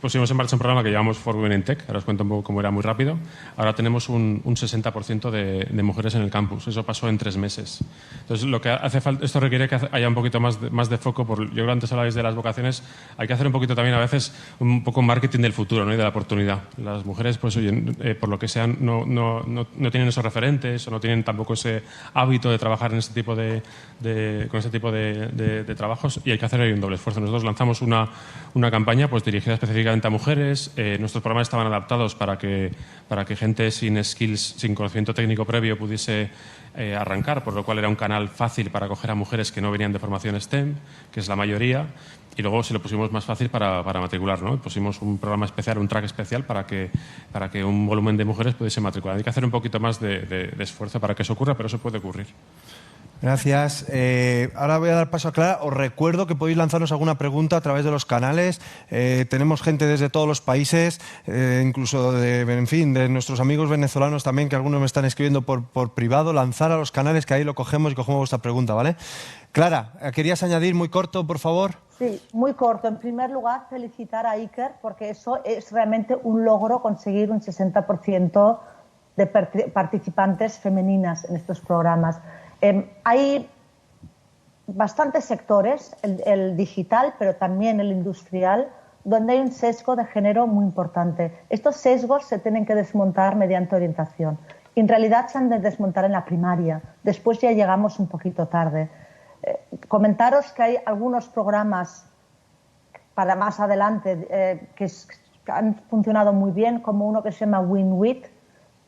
Pusimos en marcha un programa que llamamos For Women in Tech, ahora os cuento un poco cómo era muy rápido. Ahora tenemos un 60% de mujeres en el campus, eso pasó en 3 meses. Entonces, lo que hace falta, esto requiere que haya un poquito más de foco. Yo creo que antes hablabais de las vocaciones, hay que hacer un poquito también a veces un poco marketing del futuro, ¿no? Y de la oportunidad. Las mujeres, pues oye, por lo que sean, no tienen esos referentes o no tienen tampoco ese hábito de trabajar en este tipo con este tipo de trabajos, y hay que hacer ahí un doble esfuerzo. Nosotros lanzamos una campaña pues dirigida específicamente a mujeres. Nuestros programas estaban adaptados para que gente sin skills, sin conocimiento técnico previo pudiese arrancar, por lo cual era un canal fácil para acoger a mujeres que no venían de formación STEM, que es la mayoría, y luego se lo pusimos más fácil para matricular, ¿no? Pusimos un programa especial, un track especial para que un volumen de mujeres pudiese matricular. Hay que hacer un poquito más de esfuerzo para que eso ocurra, pero eso puede ocurrir. Gracias. Ahora voy a dar paso a Clara. Os recuerdo que podéis lanzarnos alguna pregunta a través de los canales. Tenemos gente desde todos los países, incluso de nuestros amigos venezolanos también, que algunos me están escribiendo por privado. Lanzar a los canales, que ahí lo cogemos y cogemos vuestra pregunta, ¿vale? Clara, ¿querías añadir muy corto, por favor? Sí, muy corto. En primer lugar, felicitar a Iker, porque eso es realmente un logro, conseguir un 60% de participantes femeninas en estos programas. Hay bastantes sectores, el digital, pero también el industrial, donde hay un sesgo de género muy importante. Estos sesgos se tienen que desmontar mediante orientación. En realidad se han de desmontar en la primaria. Después ya llegamos un poquito tarde. Comentaros que hay algunos programas para más adelante que han funcionado muy bien, como uno que se llama WinWit,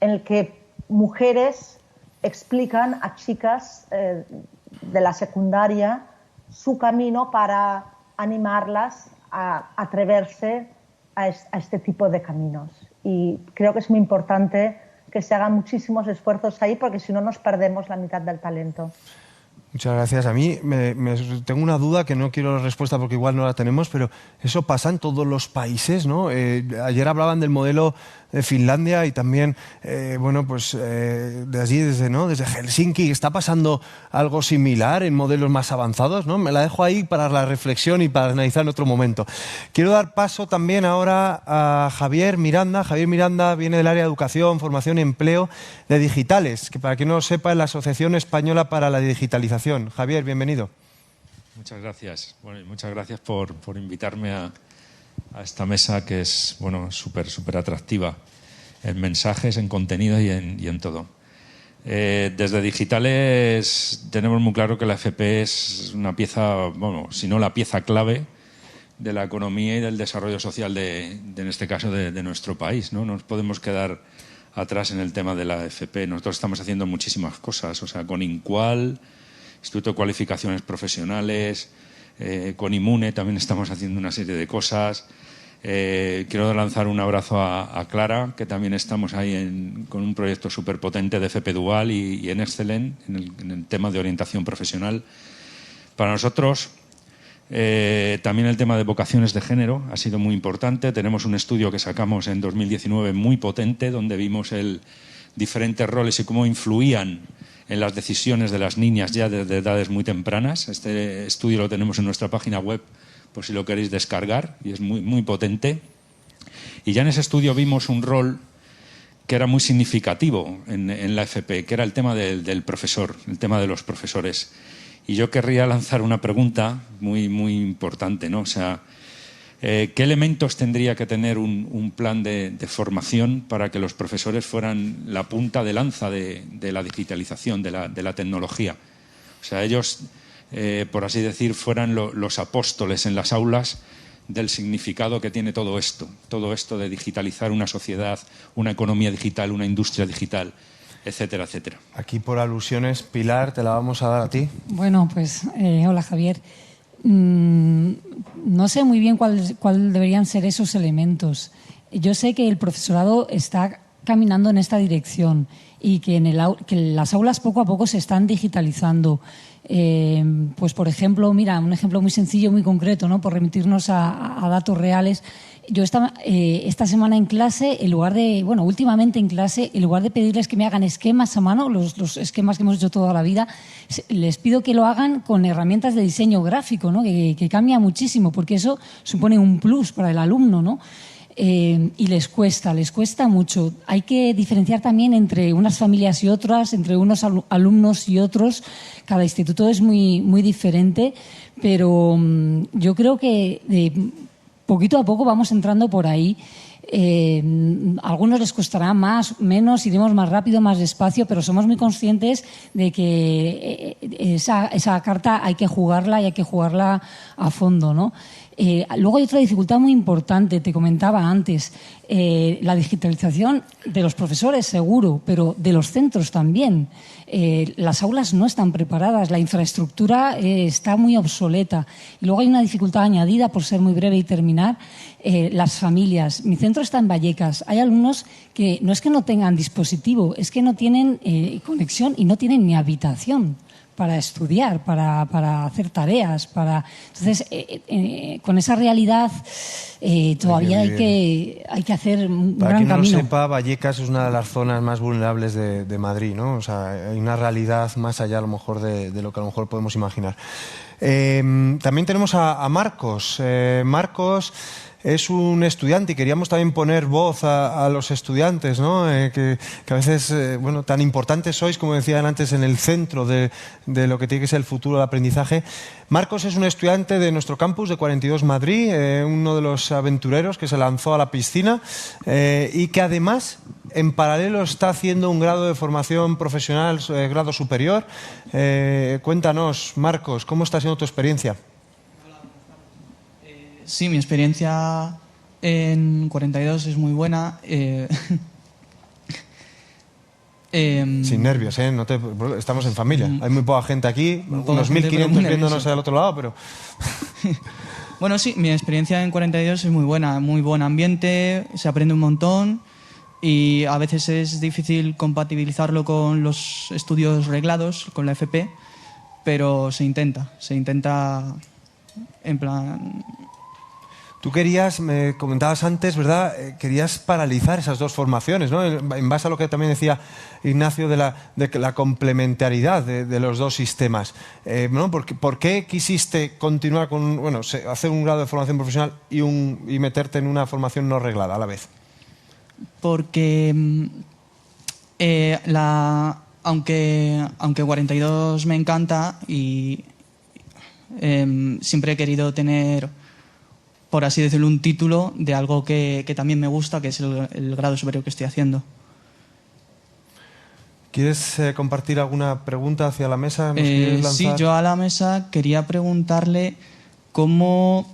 en el que mujeres explican a chicas de la secundaria su camino para animarlas a atreverse a este tipo de caminos. Y creo que es muy importante que se hagan muchísimos esfuerzos ahí, porque si no nos perdemos la mitad del talento. Muchas gracias. A mí tengo una duda que no quiero la respuesta porque igual no la tenemos, pero eso pasa en todos los países, ¿no? Ayer hablaban del modelo de Finlandia y también, de allí, desde Helsinki, ¿está pasando algo similar en modelos más avanzados, ¿no? Me la dejo ahí para la reflexión y para analizar en otro momento. Quiero dar paso también ahora a Javier Miranda. Javier Miranda viene del área de Educación, Formación y Empleo de Digitales, que para quien no lo sepa es la Asociación Española para la Digitalización. Javier, bienvenido. Muchas gracias. Bueno, y muchas gracias por invitarme a esta mesa que es súper atractiva en mensajes, en contenido y en todo. Desde Digitales tenemos muy claro que la FP es una pieza, si no la pieza clave de la economía y del desarrollo social en este caso de nuestro país, ¿no? No nos podemos quedar atrás en el tema de la FP. Nosotros estamos haciendo muchísimas cosas, con INCUAL, Instituto de Cualificaciones Profesionales, con Imune también estamos haciendo una serie de cosas. Quiero lanzar un abrazo a Clara, que también estamos ahí con un proyecto súper potente de FP Dual y en Excellent, en el tema de orientación profesional. Para nosotros, también el tema de vocaciones de género ha sido muy importante. Tenemos un estudio que sacamos en 2019 muy potente, donde vimos diferentes roles y cómo influían en las decisiones de las niñas ya desde edades muy tempranas. Este estudio lo tenemos en nuestra página web, por si lo queréis descargar, y es muy potente. Y ya en ese estudio vimos un rol que era muy significativo en la FP, que era el tema del profesor, el tema de los profesores. Y yo querría lanzar una pregunta muy importante, ¿no? ¿qué elementos tendría que tener un plan de formación para que los profesores fueran la punta de lanza de la digitalización, de la tecnología? Ellos, por así decir, fueran los apóstoles en las aulas del significado que tiene todo esto de digitalizar una sociedad, una economía digital, una industria digital, etcétera, etcétera. Aquí por alusiones, Pilar, te la vamos a dar a ti. Bueno, pues hola Javier. No sé muy bien cuál deberían ser esos elementos. Yo sé que el profesorado está caminando en esta dirección y que las aulas poco a poco se están digitalizando. Pues por ejemplo, mira, un ejemplo muy sencillo, muy concreto, ¿no? Por remitirnos a datos reales. Yo esta semana en clase, últimamente en clase, en lugar de pedirles que me hagan esquemas a mano, los esquemas que hemos hecho toda la vida, les pido que lo hagan con herramientas de diseño gráfico, ¿no? Que cambia muchísimo, porque eso supone un plus para el alumno, ¿no? Y les cuesta mucho. Hay que diferenciar también entre unas familias y otras, entre unos alumnos y otros. Cada instituto es muy diferente, pero yo creo que poquito a poco vamos entrando por ahí. algunos les costará más, menos, iremos más rápido, más despacio, pero somos muy conscientes de que esa carta hay que jugarla y hay que jugarla a fondo, ¿no? Luego hay otra dificultad muy importante, te comentaba antes, la digitalización de los profesores seguro, pero de los centros también. Las aulas no están preparadas, la infraestructura está muy obsoleta. Y luego hay una dificultad añadida, por ser muy breve y terminar, las familias. Mi centro está en Vallecas. Hay alumnos que no es que no tengan dispositivo, es que no tienen conexión y no tienen ni habitación para estudiar, para hacer tareas, entonces con esa realidad todavía hay que hacer un para gran quien no camino. lo sepa, Vallecas es una de las zonas más vulnerables de Madrid, ¿no? O sea, hay una realidad más allá a lo mejor de lo que a lo mejor podemos imaginar. También tenemos a Marcos. Marcos es un estudiante y queríamos también poner voz a los estudiantes, ¿no? Que a veces, bueno, tan importantes sois, como decían antes, en el centro de lo que tiene que ser el futuro del aprendizaje. Marcos es un estudiante de nuestro campus de 42 Madrid, uno de los aventureros que se lanzó a la piscina y que además en paralelo está haciendo un grado de formación profesional, grado superior. Cuéntanos, Marcos, ¿cómo está siendo tu experiencia? Sí, mi experiencia en 42 es muy buena. Sin nervios, ¿eh? Estamos en familia. Hay muy poca gente aquí, unos 1.500 viéndonos al otro lado, pero... Bueno, sí, mi experiencia en 42 es muy buena. Muy buen ambiente, se aprende un montón y a veces es difícil compatibilizarlo con los estudios reglados, con la FP, pero se intenta en plan... Tú querías, me comentabas antes, ¿verdad? Querías paralizar esas dos formaciones, ¿no? En base a lo que también decía Ignacio de la complementariedad de los dos sistemas, ¿no? ¿Por qué quisiste continuar con, bueno, hacer un grado de formación profesional y meterte en una formación no reglada a la vez? Porque aunque 42 me encanta y siempre he querido tener, por así decirlo, un título de algo que también me gusta, que es el grado superior que estoy haciendo. ¿Quieres compartir alguna pregunta hacia la mesa? Sí, yo a la mesa quería preguntarle cómo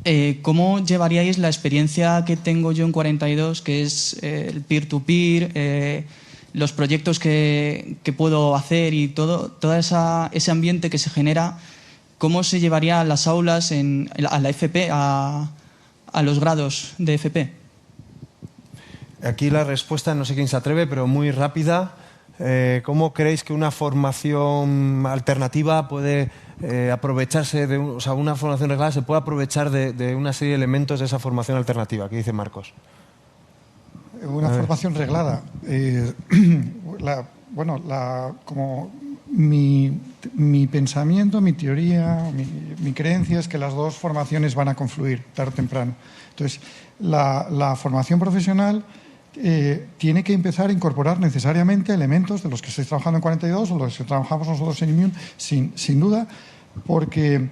llevaríais la experiencia que tengo yo en 42, que es el peer-to-peer, los proyectos que puedo hacer y todo ese ambiente que se genera. ¿Cómo se llevaría a las aulas, a la FP, a los grados de FP? Aquí la respuesta, no sé quién se atreve, pero muy rápida. ¿Cómo creéis que una formación alternativa puede aprovecharse o sea, una formación reglada se puede aprovechar de una serie de elementos de esa formación alternativa? ¿Qué dice Marcos? Una formación reglada. Como mi pensamiento, mi teoría, mi creencia es que las dos formaciones van a confluir tarde o temprano. Entonces, la formación profesional tiene que empezar a incorporar necesariamente elementos de los que estáis trabajando en 42 o los que trabajamos nosotros en Immune, sin duda, porque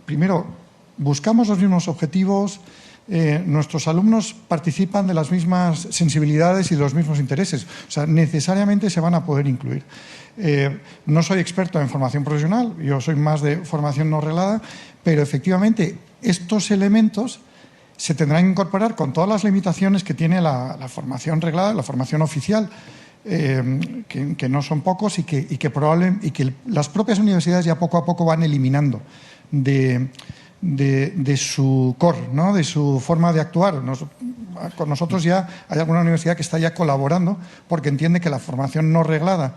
primero buscamos los mismos objetivos. Nuestros alumnos participan de las mismas sensibilidades y de los mismos intereses. O sea, necesariamente se van a poder incluir. No soy experto en formación profesional, yo soy más de formación no reglada, pero efectivamente estos elementos se tendrán que incorporar con todas las limitaciones que tiene la formación reglada, la formación oficial, que no son pocos y que las propias universidades ya poco a poco van eliminando de su core, ¿no? De su forma de actuar. Con nosotros ya hay alguna universidad que está ya colaborando porque entiende que la formación no reglada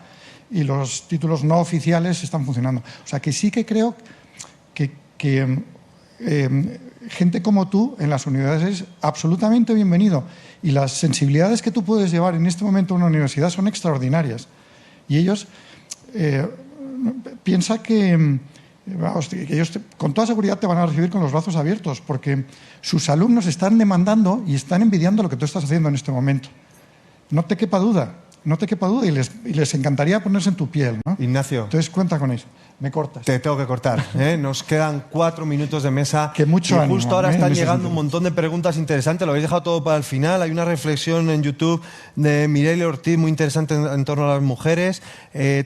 y los títulos no oficiales están funcionando. O sea que sí que creo que gente como tú en las universidades es absolutamente bienvenido y las sensibilidades que tú puedes llevar en este momento a una universidad son extraordinarias. Y ellos piensa que ellos con toda seguridad te van a recibir con los brazos abiertos porque sus alumnos están demandando y están envidiando lo que tú estás haciendo en este momento. No te quepa duda y les encantaría ponerse en tu piel, ¿no? Ignacio. Entonces cuenta con eso. me cortas. Te tengo que cortar. Nos quedan 4 minutos de mesa. Que mucho y ánimo, justo ahora están en ese llegando sentido. un montón de preguntas interesantes. Lo habéis dejado todo para el final. Hay una reflexión en YouTube de Mireille Ortiz muy interesante en torno a las mujeres.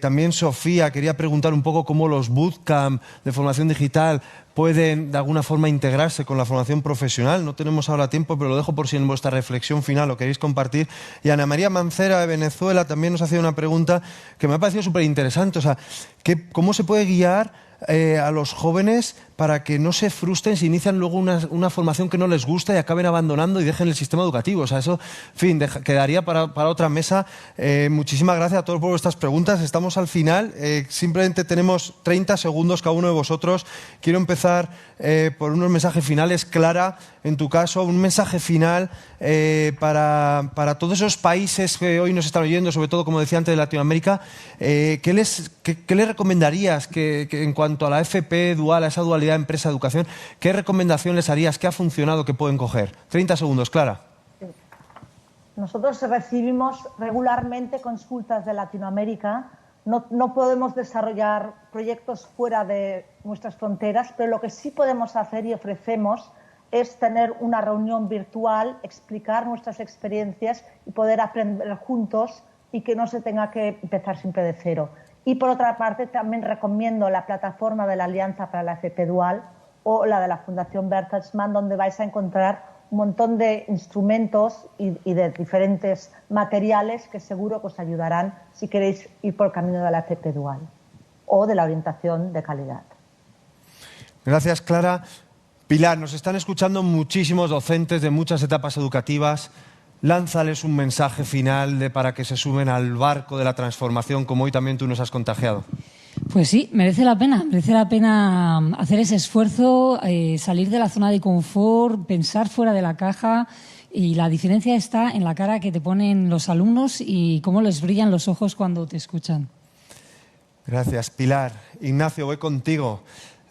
También Sofía quería preguntar un poco cómo los bootcamp de formación digital pueden de alguna forma integrarse con la formación profesional. No tenemos ahora tiempo, pero lo dejo por si en vuestra reflexión final lo queréis compartir. Y Ana María Mancera de Venezuela también nos ha hecho una pregunta que me ha parecido súper interesante. O sea, ¿cómo se puede guiar a los jóvenes para que no se frustren si inician luego una formación que no les gusta y acaben abandonando y dejen el sistema educativo? O sea, eso, en fin, quedaría para otra mesa. Muchísimas gracias a todos por vuestras preguntas. Estamos al final. Simplemente tenemos 30 segundos cada uno de vosotros. Quiero empezar por unos mensajes finales. Clara, en tu caso, un mensaje final para todos esos países que hoy nos están oyendo, sobre todo, como decía antes, de Latinoamérica. ¿Qué les recomendarías que en cuanto a la FP dual, a esa dualidad empresa-educación, qué recomendación les harías? ¿Qué ha funcionado que pueden coger? 30 segundos, Clara. Nosotros recibimos regularmente consultas de Latinoamérica. No podemos desarrollar proyectos fuera de nuestras fronteras, pero lo que sí podemos hacer y ofrecemos es tener una reunión virtual, explicar nuestras experiencias y poder aprender juntos y que no se tenga que empezar siempre de cero. Y por otra parte, también recomiendo la plataforma de la Alianza para la FP Dual o la de la Fundación Bertelsmann, donde vais a encontrar un montón de instrumentos y de diferentes materiales que seguro que os ayudarán si queréis ir por el camino de la FP Dual o de la orientación de calidad. Gracias, Clara. Pilar, nos están escuchando muchísimos docentes de muchas etapas educativas. Lánzales un mensaje final para que se sumen al barco de la transformación, como hoy también tú nos has contagiado. Pues sí, merece la pena hacer ese esfuerzo, salir de la zona de confort, pensar fuera de la caja, y la diferencia está en la cara que te ponen los alumnos y cómo les brillan los ojos cuando te escuchan. Gracias, Pilar. Ignacio, voy contigo.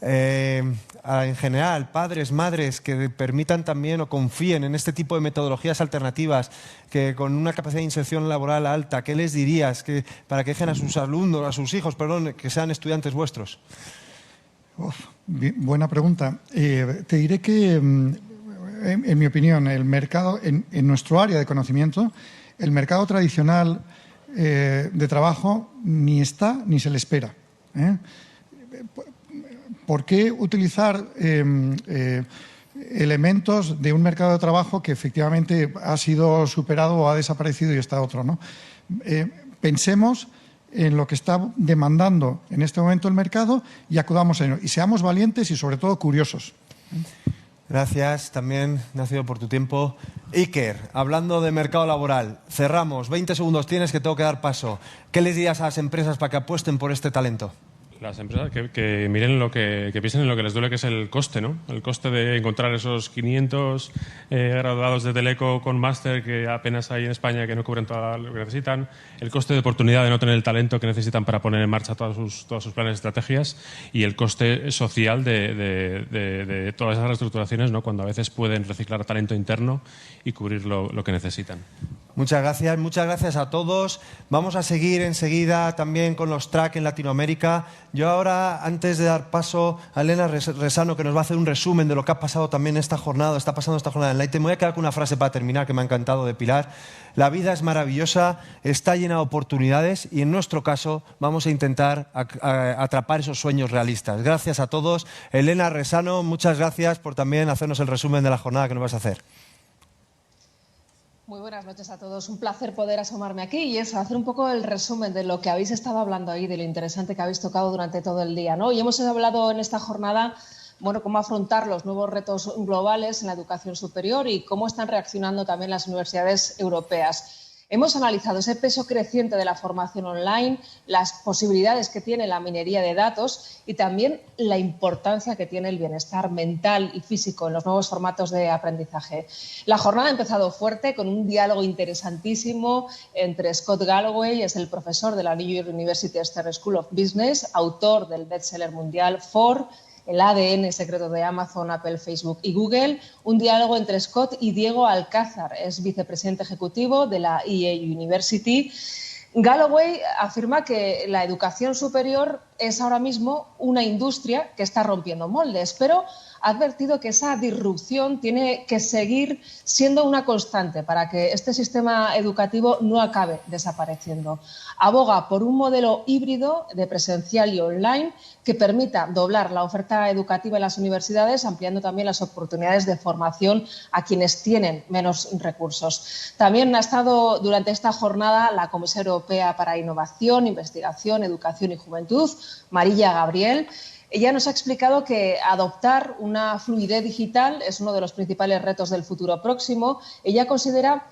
En general, padres, madres que permitan también o confíen en este tipo de metodologías alternativas, que con una capacidad de inserción laboral alta, ¿qué les dirías para que dejen a sus alumnos, a sus hijos, perdón, que sean estudiantes vuestros? Buena pregunta. Te diré que, en mi opinión, el mercado, en nuestro área de conocimiento, el mercado tradicional de trabajo ni está ni se le espera. ¿Por qué utilizar elementos de un mercado de trabajo que efectivamente ha sido superado o ha desaparecido y está otro, ¿no? Pensemos en lo que está demandando en este momento el mercado y acudamos a ello. Y seamos valientes y sobre todo curiosos. Gracias también, Ignacio, por tu tiempo. Iker, hablando de mercado laboral, cerramos. 20 segundos tienes, que tengo que dar paso. ¿Qué les dirías a las empresas para que apuesten por este talento? Las empresas que miren que piensen en lo que les duele, que es el coste, ¿no? El coste de encontrar esos 500 graduados de Teleco con máster que apenas hay en España, que no cubren todo lo que necesitan. El coste de oportunidad de no tener el talento que necesitan para poner en marcha todos sus planes y estrategias. Y el coste social de todas esas reestructuraciones, ¿no? Cuando a veces pueden reciclar talento interno y cubrir lo que necesitan. Muchas gracias a todos. Vamos a seguir enseguida también con los track en Latinoamérica. Yo ahora, antes de dar paso a Elena Resano, que nos va a hacer un resumen de lo que ha pasado también está pasando esta jornada en Light, me voy a quedar con una frase para terminar que me ha encantado de Pilar. La vida es maravillosa, está llena de oportunidades y en nuestro caso vamos a intentar atrapar esos sueños realistas. Gracias a todos. Elena Resano, muchas gracias por también hacernos el resumen de la jornada que nos vas a hacer. Muy buenas noches a todos. Un placer poder asomarme aquí y eso, hacer un poco el resumen de lo que habéis estado hablando ahí, de lo interesante que habéis tocado durante todo el día, ¿no? Y hemos hablado en esta jornada, bueno, cómo afrontar los nuevos retos globales en la educación superior y cómo están reaccionando también las universidades europeas. Hemos analizado ese peso creciente de la formación online, las posibilidades que tiene la minería de datos y también la importancia que tiene el bienestar mental y físico en los nuevos formatos de aprendizaje. La jornada ha empezado fuerte con un diálogo interesantísimo entre Scott Galloway, es el profesor de la New York University Stern School of Business, autor del bestseller mundial For, el ADN secreto de Amazon, Apple, Facebook y Google. Un diálogo entre Scott y Diego Alcázar, es vicepresidente ejecutivo de la EA University. Galloway afirma que la educación superior es ahora mismo una industria que está rompiendo moldes, pero ha advertido que esa disrupción tiene que seguir siendo una constante para que este sistema educativo no acabe desapareciendo. Aboga por un modelo híbrido de presencial y online que permita doblar la oferta educativa en las universidades, ampliando también las oportunidades de formación a quienes tienen menos recursos. También ha estado durante esta jornada la Comisaria Europea para Innovación, Investigación, Educación y Juventud, María Gabriel. Ella nos ha explicado que adoptar una fluidez digital es uno de los principales retos del futuro próximo. Ella considera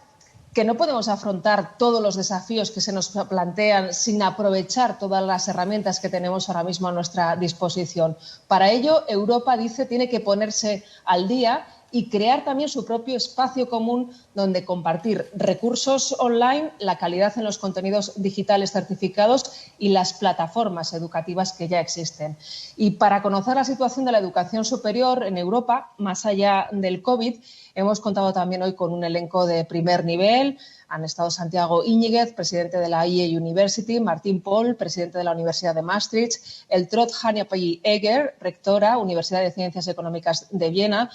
que no podemos afrontar todos los desafíos que se nos plantean sin aprovechar todas las herramientas que tenemos ahora mismo a nuestra disposición. Para ello, Europa, dice, tiene que ponerse al día y crear también su propio espacio común donde compartir recursos online, la calidad en los contenidos digitales certificados y las plataformas educativas que ya existen. Y para conocer la situación de la educación superior en Europa, más allá del COVID, hemos contado también hoy con un elenco de primer nivel. Han estado Santiago Íñiguez, presidente de la IE University, Martín Pohl, presidente de la Universidad de Maastricht, Eltrud Hanjapi-Egger, rectora, Universidad de Ciencias Económicas de Viena.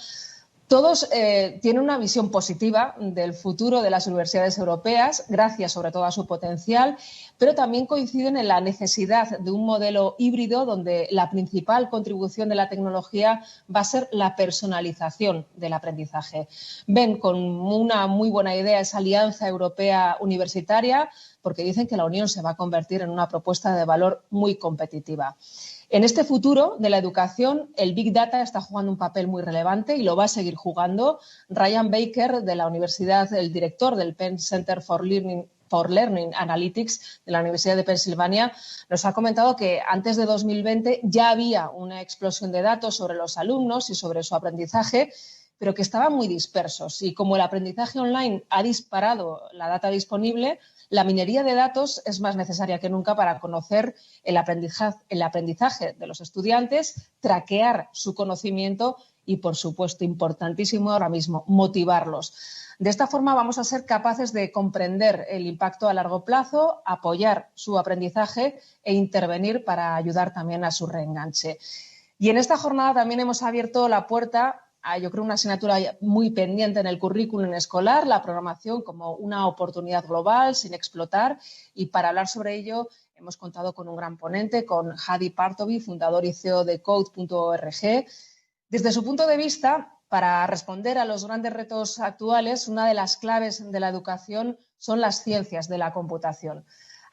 Todos tienen una visión positiva del futuro de las universidades europeas, gracias sobre todo a su potencial, pero también coinciden en la necesidad de un modelo híbrido donde la principal contribución de la tecnología va a ser la personalización del aprendizaje. Ven con una muy buena idea esa alianza europea universitaria porque dicen que la Unión se va a convertir en una propuesta de valor muy competitiva. En este futuro de la educación, el Big Data está jugando un papel muy relevante y lo va a seguir jugando. Ryan Baker, de la Universidad, el director del Penn Center for Learning Analytics de la Universidad de Pensilvania, nos ha comentado que antes de 2020 ya había una explosión de datos sobre los alumnos y sobre su aprendizaje, pero que estaban muy dispersos. Y como el aprendizaje online ha disparado la data disponible, la minería de datos es más necesaria que nunca para conocer el aprendizaje de los estudiantes, traquear su conocimiento y, por supuesto, importantísimo ahora mismo, motivarlos. De esta forma vamos a ser capaces de comprender el impacto a largo plazo, apoyar su aprendizaje e intervenir para ayudar también a su reenganche. Y en esta jornada también hemos abierto la puerta a, yo creo, una asignatura muy pendiente en el currículum escolar, la programación como una oportunidad global sin explotar. Y para hablar sobre ello hemos contado con un gran ponente, con Hadi Partovi, fundador y CEO de Code.org. Desde su punto de vista, para responder a los grandes retos actuales, una de las claves de la educación son las ciencias de la computación.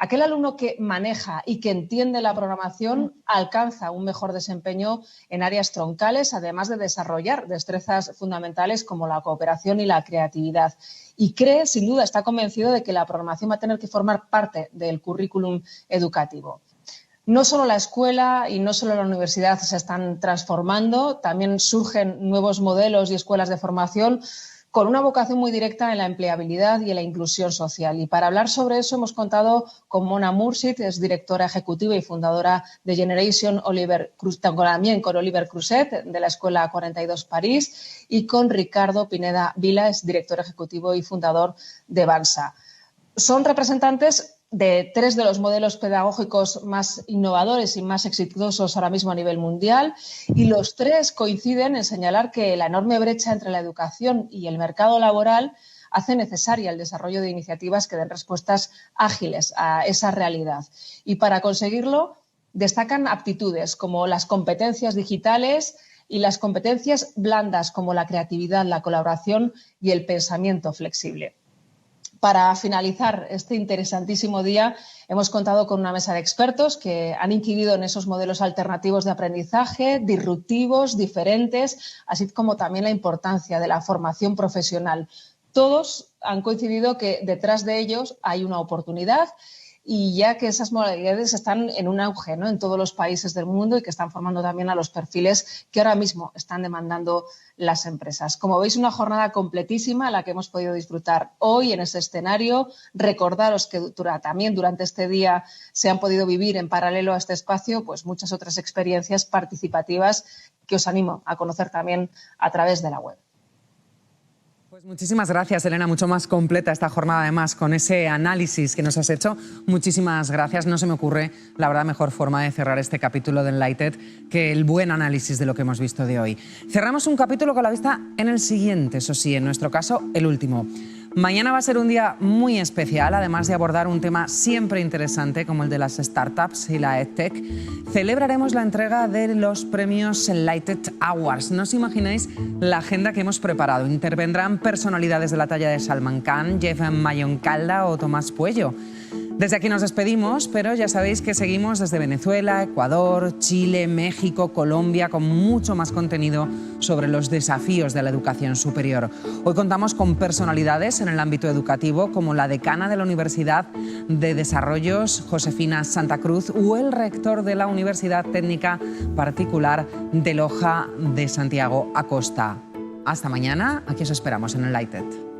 Aquel alumno que maneja y que entiende la programación alcanza un mejor desempeño en áreas troncales, además de desarrollar destrezas fundamentales como la cooperación y la creatividad. Y cree, sin duda, está convencido de que la programación va a tener que formar parte del currículum educativo. No solo la escuela y no solo la universidad se están transformando, también surgen nuevos modelos y escuelas de formación con una vocación muy directa en la empleabilidad y en la inclusión social. Y para hablar sobre eso hemos contado con Mona Mursid, es directora ejecutiva y fundadora de Generation Oliver Cruz, también con Oliver Cruzet de la Escuela 42 París, y con Ricardo Pineda Vila, es director ejecutivo y fundador de Bansa. Son representantes de tres de los modelos pedagógicos más innovadores y más exitosos ahora mismo a nivel mundial, y los tres coinciden en señalar que la enorme brecha entre la educación y el mercado laboral hace necesaria el desarrollo de iniciativas que den respuestas ágiles a esa realidad. Y para conseguirlo destacan aptitudes como las competencias digitales y las competencias blandas como la creatividad, la colaboración y el pensamiento flexible. Para finalizar este interesantísimo día, hemos contado con una mesa de expertos que han incidido en esos modelos alternativos de aprendizaje, disruptivos, diferentes, así como también la importancia de la formación profesional. Todos han coincidido que detrás de ellos hay una oportunidad, y ya que esas modalidades están en un auge, ¿no?, en todos los países del mundo y que están formando también a los perfiles que ahora mismo están demandando las empresas. Como veis, una jornada completísima a la que hemos podido disfrutar hoy en ese escenario. Recordaros que también durante este día se han podido vivir en paralelo a este espacio pues muchas otras experiencias participativas que os animo a conocer también a través de la web. Pues muchísimas gracias, Elena. Mucho más completa esta jornada, además, con ese análisis que nos has hecho. Muchísimas gracias. No se me ocurre, la verdad, mejor forma de cerrar este capítulo de Enlighted que el buen análisis de lo que hemos visto de hoy. Cerramos un capítulo con la vista en el siguiente, eso sí, en nuestro caso, el último. Mañana va a ser un día muy especial, además de abordar un tema siempre interesante como el de las startups y la EdTech. Celebraremos la entrega de los premios Enlighted Awards. No os imagináis la agenda que hemos preparado. Intervendrán personalidades de la talla de Salman Khan, Jeff Mayoncalda o Tomás Puello. Desde aquí nos despedimos, pero ya sabéis que seguimos desde Venezuela, Ecuador, Chile, México, Colombia, con mucho más contenido sobre los desafíos de la educación superior. Hoy contamos con personalidades en el ámbito educativo, como la decana de la Universidad de Desarrollos, Josefina Santa Cruz, o el rector de la Universidad Técnica Particular de Loja de Santiago Acosta. Hasta mañana, aquí os esperamos en Enlighted.